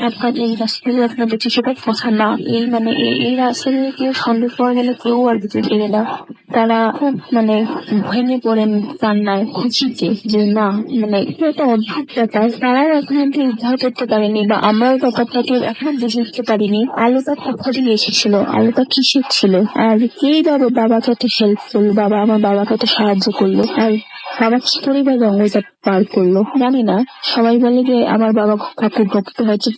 আপনার এই রাস্তা দিয়ে আপনার বেঁচে ফেরার কথা না, এই মানে এই রাস্তা দিয়ে কেউ সন্দেহ পাওয়া গেলে কেউ আর বেঁচে ফিরে না। তারা খুব মানে ভেঙে পড়েন কান্নায়, খুশিতে, যে না মানে একটা অদ্ভুত ব্যাপার, তারা এখন অব্দি উদ্ধার করতে পারেনি, বা আমরাও ব্যাপারটাকে এখন বুঝে উঠতে পারিনি। আলোটা কোথা দিয়ে এসেছিল, আলোটা কিসের ছিল, আর কেই বাবাকে এত হেল্প করলো, আমার বাবাকে এত সাহায্য করলো, আর বাবা কি করে বা জঙ্গলটা পার করলো জানি না। সবাই বলে যে আমার বাবা ঠাকুর ভক্ত হয়েছে,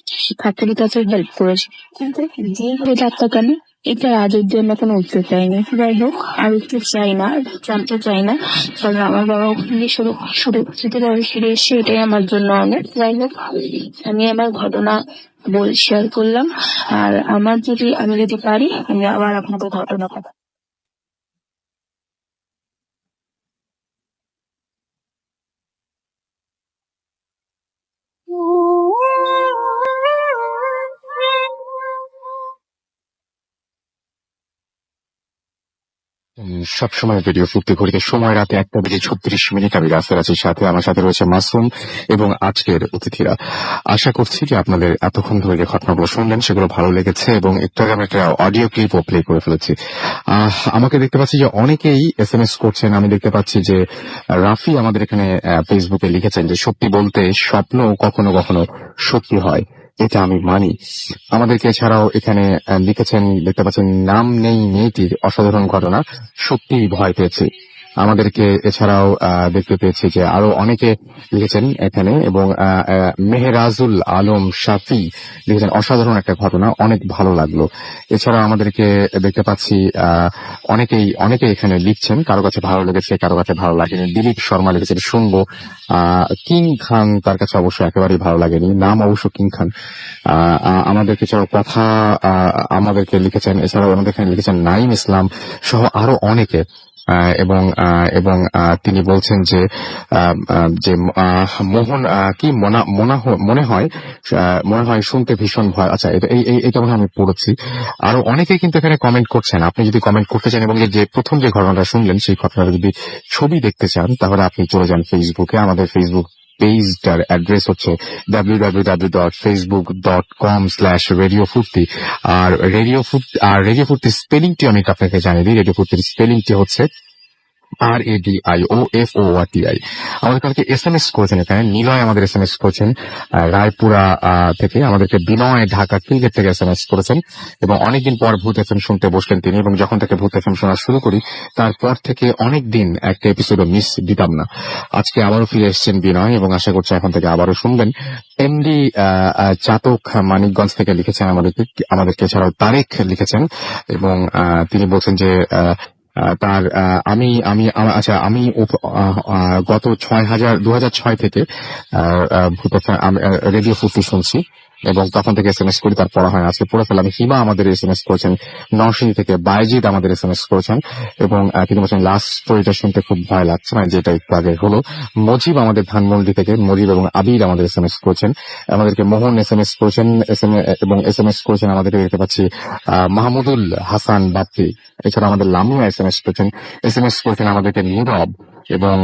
ঠাকুরের কাছে হেল্প করেছে, কিন্তু যে ডাক্তার কেন, এটা আজের জন্য কোনো উত্তর চাইনি। যাই হোক, আর উত্তর চাই না, জানতে চাই না, কারণ আমার বাবা ওখানে সুরক্ষিতভাবে ফিরে এসে এটাই আমার জন্য অনেক। যাই হোক, আমি আমার ঘটনা শেয়ার করলাম, আর আমি যদি পারি আমি আবার আপনাদের ঘটনা কথা। সবসময় ভিডিও ফুটতে ঘড়িতে সময় রাতে 1:36 আমি রাস্তায় আছি, সাথে আমার সাথে রয়েছে মাসুম এবং আজকের অতিথিরা। আশা করছি যে আপনাদের এতক্ষণ ধরে যে ঘটনাগুলো শুনলেন সেগুলো ভালো লেগেছে, এবং একটু আগে আমি একটা অডিও ক্লিপও প্লে করে ফেলেছি। আমাকে দেখতে পাচ্ছি যে অনেকেই SMS করছেন। আমি দেখতে পাচ্ছি যে রাফি আমাদের এখানে ফেসবুকে লিখেছেন যে সত্যি বলতে স্বপ্ন কখনো কখনো সত্যি হয়, এটা আমি মানি। আমাদেরকে এছাড়াও এখানে লিখেছেন, দেখতে পাচ্ছেন নাম নেই মেয়েটির, অসাধারণ ঘটনা, সত্যিই ভয় পেয়েছি। আমাদেরকে এছাড়াও দেখতে পেয়েছি যে আরো অনেকে লিখেছেন এখানে, এবং মেহেরাজুল আলম শাফি লিখেছেন অসাধারণ একটা ঘটনা, অনেক ভালো লাগলো। এছাড়াও আমাদেরকে দেখতে পাচ্ছি অনেকেই এখানে লিখছেন, কারো কাছে ভালো লেগেছে, কারো কাছে ভালো লাগেনি। দিলীপ শর্মা লিখেছেন শুনবো। কিং খান, তার কাছে অবশ্য একেবারেই ভালো লাগেনি, নাম অবশ্য কিং খান। আমাদেরকে এছাড়াও কথা আমাদেরকে লিখেছেন, এছাড়াও আমাদের এখানে লিখেছেন নাইম ইসলাম সহ আরো অনেকে। এবং তিনি বলছেন যে মোহন কি মনে হয় শুনতে ভীষণ ভয়। আচ্ছা, এটা মনে হয় আমি পড়েছি। আরো অনেকে কিন্তু এখানে কমেন্ট করছেন। আপনি যদি কমেন্ট করতে চান এবং যে প্রথম যে ঘটনাটা শুনলেন সেই ঘটনাটা যদি ছবি দেখতে চান, তাহলে আপনি চলে যান ফেসবুকে। আমাদের ফেসবুক পেজটার অ্যাড্রেস হচ্ছে www.facebook.com/Radio Furti। আর রেডিও ফুর্তির স্পেলিংটি আমি আপনাকে জানিয়ে দিই। রেডিও ফুর্তির স্পেলিংটি হচ্ছে RADIOFORTI। আমাদের কালকে SMS করেছেন, এখানে নিলয় আমাদের SMS করেছেন রায়পুরা থেকে। আমাদেরকে বিনয় ঢাকা ক্রিকেট থেকে SMS করেছেন, এবং অনেকদিন পর ভূত FM শুনতে বসলেন তিনি, এবং যখন থেকে ভূত FM শোনা শুরু করি তারপর থেকে অনেকদিন একটা এপিসোডও মিস দিতাম না। আজকে আবারও ফিরে এসেছেন বিনয়, এবং আশা করছি এখন থেকে আবারও শুনবেন। এমডি চাতক মানিকগঞ্জ থেকে লিখেছেন আমাদেরকে এছাড়াও তারেক লিখেছেন, এবং তিনি বলছেন যে তার আমি গত 2006 থেকে রেডিও ফুর্তি শুনছি, এবং তখন থেকে SMS করি, তার পড়া হয় না। আজকে পড়ে ফেলাম। হিমা আমাদের SMS করেছেন নরসিংদী থেকে, বাইজিদ আমাদের SMS করেছেন, এবং তিনি বলছেন লাস্ট স্টোরিটা শুনতে খুব ভয় লাগছে, মানে যেটা একটু আগে হলো। মজিব আমাদের ধানমন্ডি থেকে, মজিব এবং আবির আমাদের SMS করেছেন। আমাদেরকে মোহন SMS করেছেন, এবং SMS করেছেন আমাদেরকে দেখতে পাচ্ছি মাহমুদুল হাসান বাপ্পি। এছাড়া আমাদের লামিয়া SMS করেছেন আমাদেরকে নীরব, এবং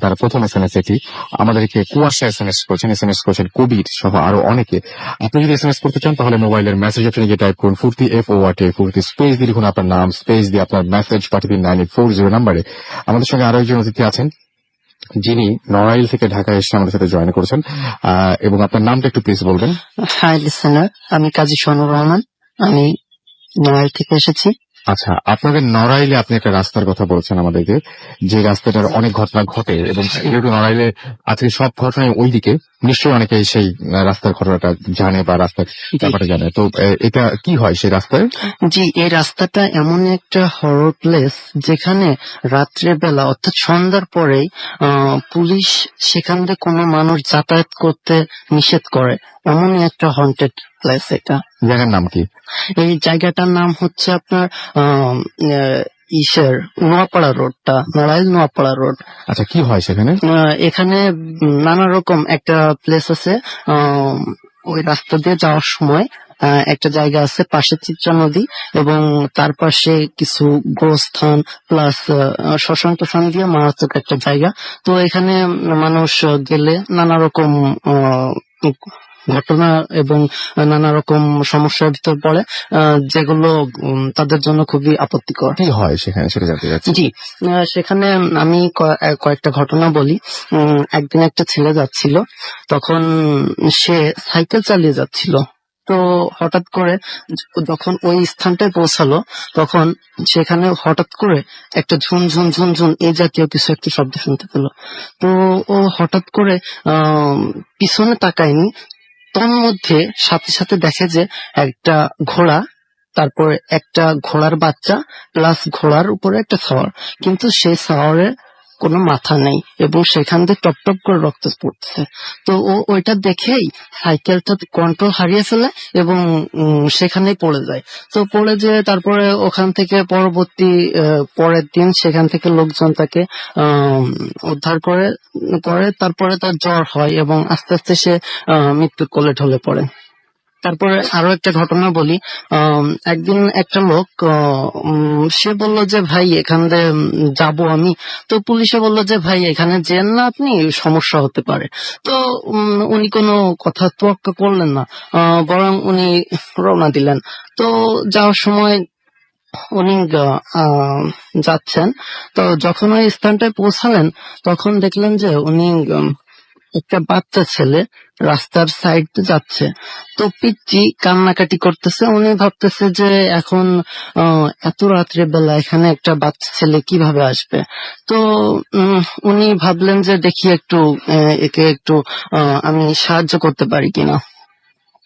তার প্রথম SMS এটি। আমাদেরকে কুয়াশা SMS করেছেন কবির সহ আরো অনেকে। আপনি যদি SMS করতে চান তাহলে মোবাইলের মেসেজ অপশনে গিয়ে টাইপ করুন ফুর্তি FORTI, ফুর্তি স্পেস দিয়ে লিখুন আপনার নাম, স্পেস দিয়ে আপনার মেসেজ পাঠিয়ে 9840 নাম্বারে। আমাদের সঙ্গে আরো একজন অতিথি আছেন যিনি নড়াইল থেকে ঢাকায় এসে আমাদের সাথে জয়েন করেছেন, এবং আপনার নামটা একটু প্লিজ বলবেন। হাই লিসেনার, আমি কাজী শনুর রহমান, আমি নড়াইল থেকে এসেছি। আচ্ছা, আপনাদের নড়াইলে আপনি একটা রাস্তার কথা বলছেন আমাদেরকে, যে রাস্তাটার অনেক ঘটনা ঘটে, এবং যেহেতু নড়াইলে আজকে সব ঘটনায় ওইদিকে, নিশ্চয়ই অনেকে সেই রাস্তার ঘটনাটা জানে বা রাস্তার ব্যাপারটা জানে। তো এটা কি হয় সেই রাস্তায়? জি, এই রাস্তাটা এমন একটা হরর প্লেস যেখানে রাত্রে বেলা অর্থাৎ সন্ধ্যার পরেই পুলিশ সেখান দিয়ে কোনো মানুষ যাতায়াত করতে নিষেধ করে, এমনই একটা হন্টেড প্লেস এটা। জায়গার নাম কি? এই জায়গাটার নাম হচ্ছে আপনার নোয়াপাড়া রোডটা, নড়াইল নোয়াপাড়া রোড। আচ্ছা, কি হয় সেখানে? এখানে নানা রকম একটা প্লেস আছে। ওই রাস্তা দিয়ে যাওয়ার সময় একটা জায়গা আছে, পাশে চিত্রা নদী, এবং তার পাশে কিছু গোস্থান প্লাস শ্মশান টশান দিয়ে মারাত্মক একটা জায়গা। তো এখানে মানুষ গেলে নানা রকম ঘটনা এবং নানা রকম সমস্যার ভিতর পড়ে, যেগুলো তাদের জন্য খুবই আপত্তিকর। কি হয় সেখানে সেটা জানতে চাচ্ছি। জি, সেখানে আমি কয়েকটা ঘটনা বলি। একদিন একটা ছেলে যাচ্ছিল, তখন সে সাইকেল চালিয়ে যাচ্ছিল। তো হঠাৎ করে যখন ওই স্থানটায় পৌঁছালো, তখন সেখানে হঠাৎ করে একটা ঝুনঝুন ঝুনঝুন এই জাতীয় কিছু একটা শব্দ শুনতে পেল। তো ও হঠাৎ করে পিছনে তাকায়নি, তন্মধ্যে সাথে সাথে দেখে যে একটা ঘোড়া, তারপরে একটা ঘোড়ার বাচ্চা, প্লাস ঘোড়ার উপরে একটা সাওয়ার, কিন্তু সেই সাওয়ারে কোনো মাথা নেই এবং সেখান থেকে টপ টপ করে রক্ত পড়ছে। তো ও ওইটা দেখেই সাইকেলটা কন্ট্রোল হারিয়ে ফেলে এবং সেখানেই পড়ে যায়। তো পড়ে যেয়ে তারপরে ওখান থেকে পরের দিন সেখান থেকে লোকজন তাকে উদ্ধার করে, তারপরে তার জ্বর হয় এবং আস্তে আস্তে সে মৃত্যুর কোলে ঢলে পড়ে। তারপরে আরো একটা ঘটনা বলি। একদিন একটা লোক সে বলল যে ভাই এখান দিয়ে যাবো আমি। তো পুলিশে বলল যে ভাই এখানে যেন না, আপনি সমস্যা হতে পারে। তো উনি কোনো কথা তোয়াক্কা করলেন না, বরং উনি রওনা দিলেন। তো যাওয়ার সময় উনি যাচ্ছেন, তো যখন ওই স্থানটায় পৌঁছালেন তখন দেখলেন যে উনি একটা বাচ্চা ছেলে রাস্তার সাইড যাচ্ছে, তো পিচ্চি কান্নাকাটি করতেছে। উনি ভাবতেছে যে এখন এত রাত্রে বেলা এখানে একটা বাচ্চা ছেলে কিভাবে আসবে। তো উনি ভাবলেন যে দেখি একটু একে একটু আমি সাহায্য করতে পারি কিনা।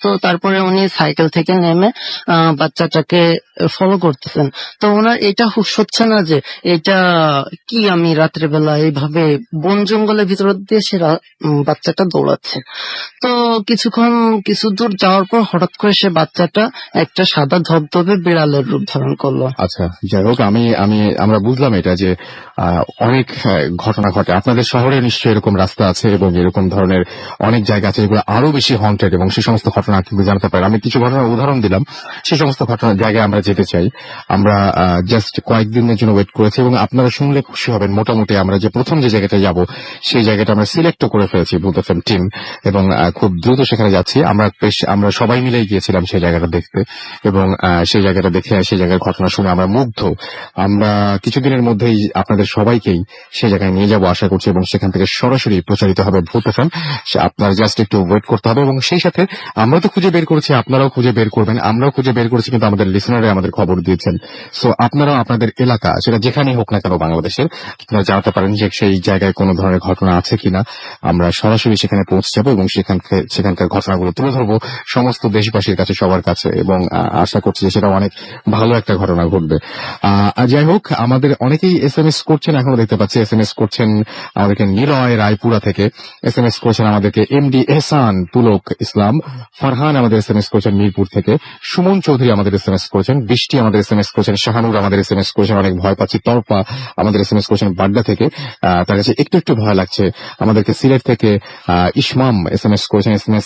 তো তারপরে উনি সাইকেল থেকে নেমে বাচ্চাটাকে ফলো করতেছেন। তো ওনার এটা হুঁশ হচ্ছে না যে এটা কি, আমি রাত্রেবেলা এইভাবে বন জঙ্গলের ভিতর দিয়ে সে বাচ্চাটা দৌড়াচ্ছে। তো কিছু দূর যাওয়ার পর হঠাৎ করে সে বাচ্চাটা একটা সাদা ধবধবে বিড়ালের রূপ ধারণ করলো। আচ্ছা, যাই হোক, আমরা বুঝলাম এটা যে অনেক ঘটনা ঘটে আপনাদের শহরে। নিশ্চয়ই এরকম রাস্তা আছে এবং এরকম ধরনের অনেক জায়গা আছে যেগুলো আরো বেশি হন্টেড, এবং সেই সমস্ত ঘটনা কিন্তু জানতে পারি। আমি কিছু ঘটনার উদাহরণ দিলাম, সেই সমস্ত ঘটনার জায়গায় আমরা যেতে চাই। আমরা জাস্ট কয়েকদিনের জন্য ওয়েট করেছি এবং আপনারা শুনলে খুশি হবেন। মোটামুটি আমরা যে প্রথম যে জায়গাটা যাব সেই জায়গাটা আমরা সিলেক্টও করে ফেলেছি ভূত এফএম টিম, এবং খুব দ্রুত সেখানে যাচ্ছি। আমরা সবাই মিলেই গিয়েছিলাম সেই জায়গাটা দেখতে, এবং সেই জায়গাটা দেখে সেই জায়গার ঘটনা শুনে আমরা মুগ্ধ। আমরা কিছুদিনের মধ্যেই আপনাদের সবাইকেই সেই জায়গায় নিয়ে যাব আশা করছি, এবং সেখান থেকে সরাসরি প্রচারিত হবে ভূত এফএম। আপনারা জাস্ট একটু ওয়েট করতে হবে, এবং সেই সাথে আমরা তো খুঁজে বের করেছি, আপনারাও খুঁজে বের করবেন। আমরাও খুঁজে বের করেছি, কিন্তু আমাদের লিসনাররা আমাদের খবর দিয়েছেন। সো আপনারাও আপনাদের এলাকা, সেটা যেখানেই হোক না কেন বাংলাদেশের, আপনারা জানাতে পারেন যে সেই জায়গায় কোনো ধরনের ঘটনা আছে কিনা। আমরা সরাসরি সেখানে পৌঁছে যাবো এবং সেখানকার ঘটনাগুলো তুলে ধরবো সমস্ত দেশবাসীর কাছে, সবার কাছে, এবং আশা করছি যে সেটা অনেক ভালো একটা ঘটনা ঘটবে। যাই হোক, আমাদের অনেকেই SMS করছেন, এখনো দেখতে পাচ্ছি SMS করছেন আমাদেরকে নিলয় রায়পুরা থেকে SMS করছেন আমাদেরকে, MD এহসান, পুলক ইসলাম, ফারহান আমাদের SMS করেছেন মিরপুর থেকে, সুমন চৌধুরী আমাদের SMS করেছেন, বৃষ্টি আমাদের SMS করেছেন, শাহানুর আমাদের SMS করেছেন অনেক ভয় পাচ্ছি, তর্পা আমাদের SMS করেছেন বাড্ডা থেকে, তার কাছে একটু ভয় লাগছে। আমাদেরকে সিলেট থেকে ইসমাম SMS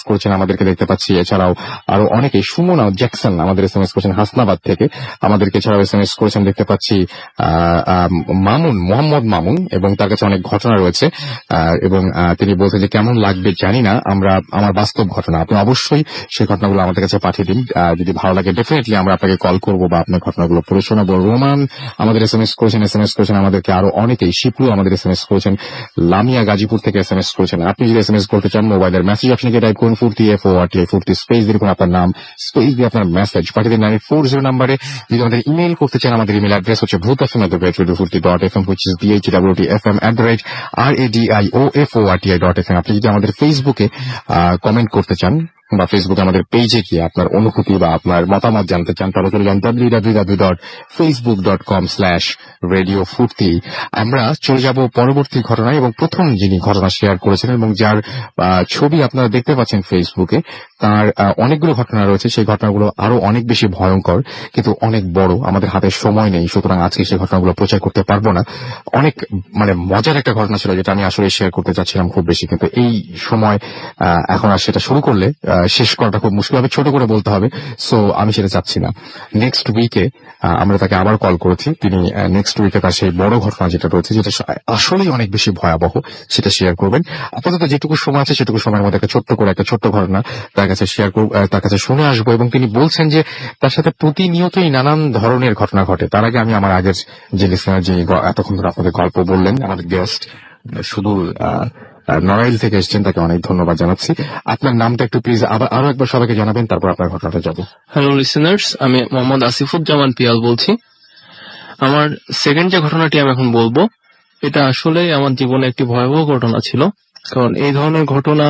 করেছেন আমাদেরকে দেখতে পাচ্ছি। এছাড়াও আরো অনেকেই, সুমনা জ্যাকসন আমাদের SMS করেছেন হাসনাবাদ থেকে আমাদেরকে, এছাড়াও SMS করেছেন দেখতে পাচ্ছি মোহাম্মদ মামুন, এবং তার কাছে অনেক ঘটনা রয়েছে, এবং তিনি বলছেন যে কেমন লাগবে জানি না, আমার বাস্তব ঘটনা। আপনি অবশ্যই সেই ঘটনাগুলো আমাদের কাছে পাঠিয়ে দিন। যদি ভালো লাগে ডেফিনেটলি আমরা আপনাকে কল করবো বা আপনার ঘটনাগুলো পড়ে শোনাবো। রোমান আমাদের SMS করেছেন আমাদেরকে, আরো অনেকেই, শিপলু আমাদের SMS করেছেন, লামিয়া গাজীপুর থেকে SMS করেছেন। আপনি যদি SMS করতে চান, মোবাইলের মেসেজ অপশনে গিয়ে টাইপ করুন ফুর্তি FORTI ফুর্তি, স্পেস দিয়ে আপনার নাম, স্পেস দিয়ে আপনার মেসেজ পাঠিয়ে দিন 9840 নাম্বারে। যদি আমাদের ইমেল করতে চান, আমাদের ইমেল অ্যাড্রেস হচ্ছে bhutfm@radiofurti.fm, which is bhwtfm@radioforti.fm। আপনি যদি আমাদের ফেসবুকে কমেন্ট করতে চান বা ফেসবুকে আমাদের পেজে গিয়ে আপনার অনুভূতি বা আপনার মতামত জানতে চান, তাহলে চলে যান www.facebook.com/radiofurti। আমরা চলে যাব পরবর্তী ঘটনায়, এবং প্রথম যিনি ঘটনা শেয়ার করেছেন এবং যার ছবি আপনারা দেখতে পাচ্ছেন ফেসবুকে, তার অনেকগুলো ঘটনা রয়েছে। সেই ঘটনাগুলো আরো অনেক বেশি ভয়ঙ্কর, কিন্তু অনেক বড়। আমাদের হাতে সময় নেই, সুতরাং আজকে সেই ঘটনাগুলো প্রচার করতে পারবো না। অনেক মজার একটা ঘটনা ছিল যেটা আমি আসলে শেয়ার করতে চাচ্ছিলাম খুব বেশি, কিন্তু এই সময় এখন আর সেটা শুরু করলে শেষ করাটা খুব মুশকিল হবে, ছোট করে বলতে হবে। সো আমি সেটা চাচ্ছি না। নেক্সট উইকে আমরা তাকে আবার কল করেছি, তিনি নেক্সট উইকে তার সেই বড় ঘটনা যেটা রয়েছে, যেটা আসলেই অনেক বেশি ভয়াবহ, সেটা শেয়ার করবেন। আপাতত যেটুকু সময় আছে সেটুকু সময়ের মধ্যে একটা ছোট্ট ঘটনা তার কাছে শেয়ার করব, তার কাছে শুনে আসবো। এবং তিনি বলছেন যে তার সাথে প্রতিনিয়তই নানান ধরনের ঘটনা ঘটে। তার আগে আমি আমার আগের যে লিসনার, যে এতক্ষণ ধরে আপনাদের গল্প বললেন, আমাদের গেস্ট শুধু নড়াইল থেকে এসেছেন, তাকে অনেক ধন্যবাদ জানাচ্ছি। আপনার নামটা একটু প্লিজ আরো একবার সবাইকে জানাবেন, তারপর আপনার ঘটনাটা যাবো। হ্যালো লিসেনার্স, আমি মোহাম্মদ আসিফুজ্জামান পিয়াল বলছি। আমার সেকেন্ড যে ঘটনাটি আমি এখন বলবো, এটা আসলে আমার জীবনে একটি ভয়াবহ ঘটনা ছিল, কারণ এই ধরনের ঘটনা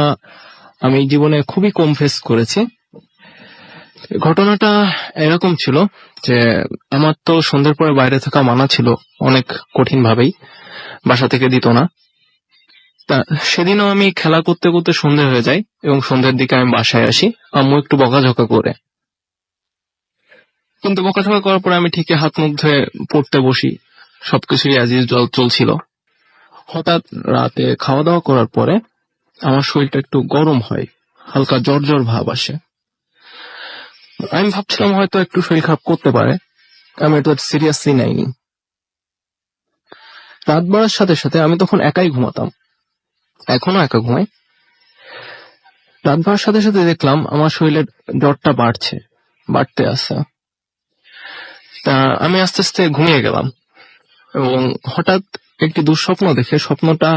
আমি জীবনে খুবই কম ফেস করেছি। ঘটনাটা এরকম ছিল যে আমার তো সন্ধ্যের পরে বাইরে থাকা মানা ছিল অনেক কঠিন ভাবেই, বাসা থেকে দিত না। তা সেদিনও আমি খেলা করতে করতে সন্ধ্যে হয়ে যায়, এবং সন্ধ্যের দিকে আমি বাসায় আসি, আম্মু একটু বকাঝকা করে। কিন্তু বকাঝকা করার পরে আমি ঠিকই হাত মুখ ধুয়ে পড়তে বসি, সবকিছুই আজিজ জল চলছিল। হঠাৎ রাতে খাওয়া দাওয়া করার পরে আমার শরীরটা একটু গরম হয়, হালকা জ্বর জ্বর ভাব আসে। আমি ভাবছিলাম হয়তো একটু শরীর খারাপ করতে পারে, আমি এটা সিরিয়াসলি নেইনি। রাত বাড়ার সাথে সাথে আমি তখন একাই ঘুমাতাম, এখনো একা ঘুমাই। রাত বাড়ার সাথে সাথে দেখলাম আমার শরীরের জ্বরটা বাড়তে আছে। তা আমি আস্তে আস্তে ঘুমিয়ে গেলাম, এবং হঠাৎ একটি দুঃস্বপ্ন দেখে, স্বপ্নটা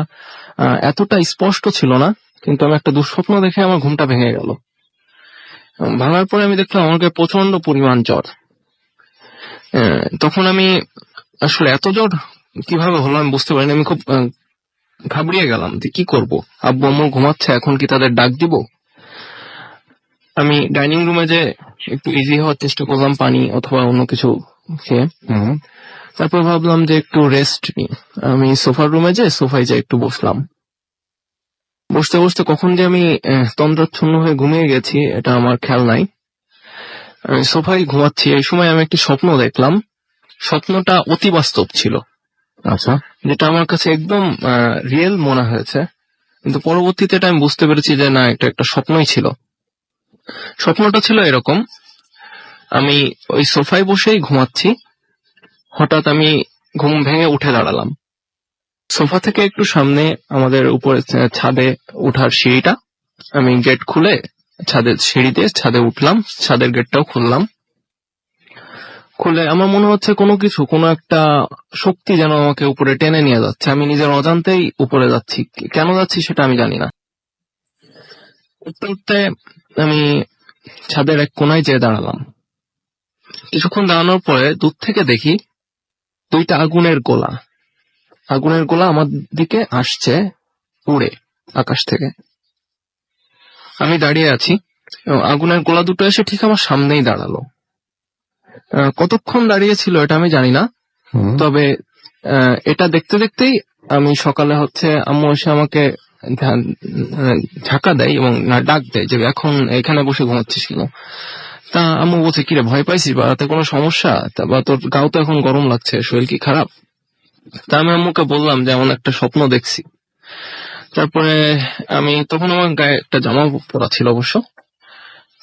এতটা স্পষ্ট ছিল না, কিন্তু আমি একটা দুঃস্বপ্ন দেখে আমার ঘুমটা ভেঙে গেল। ভাঙার পরে আমি দেখলাম আমাকে প্রচন্ড পরিমাণ জ্বর। তখন আমি আসলে এত জ্বর কিভাবে হলো আমি বুঝতে পারিনি। আমি খুব ঘাবড়িয়ে গেলাম যে কি করব। আব্বু আম্মু ঘুমাচ্ছে, এখন কি তাদের ডাক দিব? আমি ডাইনিং রুমে যে একটু ইজি হওয়ার চেষ্টা করলাম, পানি অথবা অন্য কিছু খেয়ে। তারপর ভাবলাম যে একটু রেস্ট নিই। আমি সোফার রুমে যে সোফায় যে একটু বসলাম। বসতে বসতে কখন যে আমি তন্দ্রাচ্ছন্ন হয়ে ঘুমিয়ে গেছি এটা আমার খেয়াল নাই। আমি সোফায় ঘুমাচ্ছি, এই সময় আমি একটি স্বপ্ন দেখলাম। স্বপ্নটা অতি বাস্তব ছিল, আচ্ছা, যেটা আমার কাছে একদম রিয়েল মনে হয়েছে। কিন্তু পরবর্তীতে এটা আমি বুঝতে পেরেছি যে না, এটা একটা স্বপ্নই ছিল। স্বপ্নটা ছিল এরকম, আমি ওই সোফায় বসেই ঘুমাচ্ছি, হঠাৎ আমি ঘুম ভেঙে উঠে দাঁড়ালাম। সোফা থেকে একটু সামনে আমাদের উপরে ছাদে ওঠার সিঁড়িটা, আমি গেট খুলে ছাদের সিঁড়ি দিয়ে ছাদে উঠলাম, ছাদের গেটটাও খুললাম। খুলে আমার মনে হচ্ছে কোনো একটা শক্তি যেন আমাকে উপরে টেনে নিয়ে যাচ্ছে। আমি নিজের অজান্তেই উপরে যাচ্ছি, কেন যাচ্ছি সেটা আমি জানি না। উঠতে উঠতে আমি ছাদের এক কোনায় যেয়ে দাঁড়ালাম। কিছুক্ষণ দাঁড়ানোর পরে দূর থেকে দেখি দুইটা আগুনের গোলা আমার দিকে আসছে উড়ে আকাশ থেকে। আমি দাঁড়িয়ে আছি এবং আগুনের গোলা দুটো এসে ঠিক আমার সামনেই দাঁড়ালো। কতক্ষণ দাঁড়িয়েছিল এটা আমি জানি না, তবে এটা দেখতে দেখতেই আমি সকালে আম্মু এসে আমাকে ঝাঁকা দেয় এবং ডাক দেয় যে এখন এখানে বসে ঘুমাচ্ছিস কেন। তা আম্মু বলছে, কিরে ভয় পাইছিস বা রাতে কোনো সমস্যা, বা তোর গাও তো এখন গরম লাগছে, শরীর কি খারাপ? তা আমি আম্মুকে বললাম যে এমন একটা স্বপ্ন দেখছি। তারপরে আমি তখন আমার গায়ে একটা জামা পরা ছিল অবশ্য।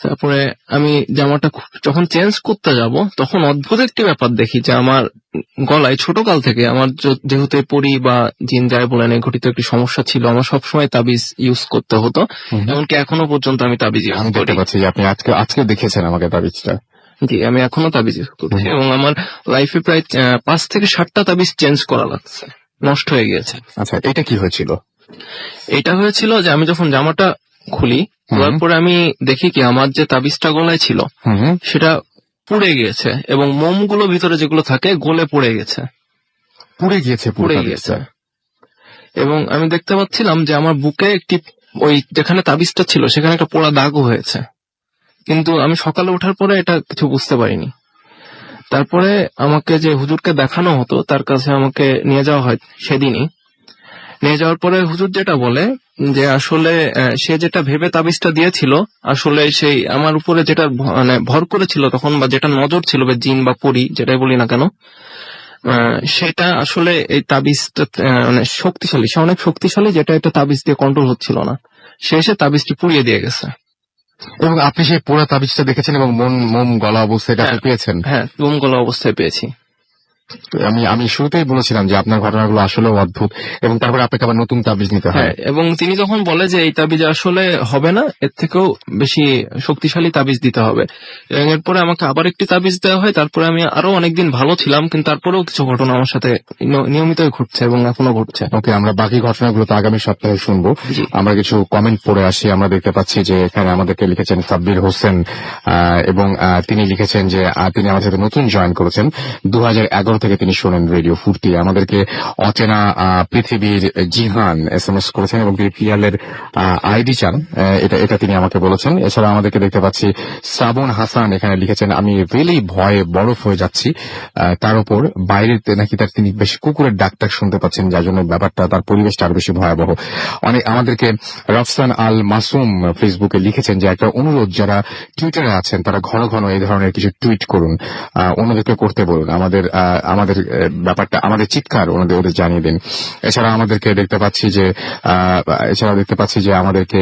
তারপরে আমি জামাটা যখন চেঞ্জ করতে যাব তখন অদ্ভুত একটি ব্যাপার দেখি যে আমার গলায় ছোটকাল থেকে আমার যেহেতু পরি বা জিন যায় বলেন এই ঘটিত একটি সমস্যা ছিল, আমার সবসময় তাবিজ ইউজ করতে হতো, এমনকি এখনো পর্যন্ত আমি তাবিজ ইউজ আমি দেখতে পাচ্ছি যে আপনি আজকে দেখেছেন আমাকে তাবিজটা। জি, আমি এখনো তাবিজ ইউজ করছি এবং আমার লাইফে প্রায় 5 থেকে 7টা তাবিজ চেঞ্জ করা লাগছে, নষ্ট হয়ে গেছে। আচ্ছা, এটা কি হয়েছিল? এটা হয়েছিল যে আমি যখন জামাটা খুলি, তারপরে আমি দেখি কি আমার যে তাবিজটা গলায় ছিল সেটা পুড়ে গিয়েছে এবং মোমগুলো ভিতরে যেগুলো থাকে গলে পড়ে গেছে, পুড়ে গিয়েছে। এবং আমি দেখতে পাচ্ছিলাম যে আমার বুকে একটি ওই যেখানে তাবিজটা ছিল সেখানে একটা পোড়া দাগও হয়েছে, কিন্তু আমি সকালে ওঠার পরে এটা কিছু বুঝতে পারিনি। তারপরে আমাকে যে হুজুরকে দেখানো হতো তার কাছে আমাকে নিয়ে যাওয়া হয়। সেদিনই নিয়ে যাওয়ার পরে হুজুর যেটা বলে যে আসলে সে যেটা ভেবে তাবিজটা দিয়েছিল, আসলে সেই আমার উপরে যেটা মানে ভর করেছিল তখন, বা যেটা নজর ছিল, বা জিন বা পরি যেটাই বলি না কেন, সেটা আসলে এই তাবিজটা মানে শক্তিশালী, সে অনেক শক্তিশালী, যেটা এটা তাবিজ দিয়ে কন্ট্রোল হচ্ছিল না। সে এসে তাবিজটি পুড়িয়ে দিয়ে গেছে। এবং আপনি সেই পোড়া তাবিজটা দেখেছেন এবং মোম গলা অবস্থায় এটা পেয়েছেন? হ্যাঁ, মোম গলা অবস্থায় পেয়েছি। আমি শুরুতেই বলেছিলাম যে আপনার ঘটনাগুলো আসলে অদ্ভুত, এবং তারপরে আপনাকে আবার নতুন তাবিজ নিতে হয়। এবং তিনি যখন বলে যে এই তাবিজ আসলে হবে না, এর থেকেও বেশি শক্তিশালী তাবিজ দিতে হবে, এবং এরপরে আমাকে আবার একটি তাবিজ দেওয়া হয়। তারপরে আমি আরো অনেকদিন ভালো ছিলাম, কিন্তু তারপরেও কিছু ঘটনা আমার সাথে নিয়মিতই ঘটছে এবং এখনো ঘটছে। ওকে, আমরা বাকি ঘটনাগুলো তো আগামী সপ্তাহে শুনবো। আমরা কিছু কমেন্ট পড়ে আসি। আমরা দেখতে পাচ্ছি যে এখানে আমাদেরকে লিখেছেন সাব্বির হোসেন, এবং তিনি লিখেছেন যে তিনি আমাদের সাথে নতুন জয়েন করেছেন, 2011 থেকে তিনি শোনেন রেডিও ফুর্তি। আমাদেরকে অচেনা পৃথিবীর জিহান SMS করেছেন এবং তিনি পিয়ালের আইডি চান, এটা তিনি আমাকে বলেছেন। এছাড়া আমাদেরকে দেখতে পাচ্ছি শ্রাবণ হাসান এখানে লিখেছেন, আমি রিয়েলি ভয়ে বরফ হয়ে যাচ্ছি, তার উপর বাইরে নাকি তিনি বেশি কুকুরের ডাকটাক শুনতে পাচ্ছেন, যার জন্য ব্যাপারটা তার পরিবেশটা আরো বেশি ভয়াবহ। আমাদেরকে রফসান আল মাসুম ফেসবুকে লিখেছেন যে একটা অনুরোধ, যারা টুইটারে আছেন তারা ঘন ঘন এই ধরনের কিছু টুইট করুন, অন্যদেরকে করতে বলুন, আমাদের ব্যাপারটা, আমাদের চিৎকার ওদের জানিয়ে দিন। এছাড়া দেখতে পাচ্ছি যে আমাদেরকে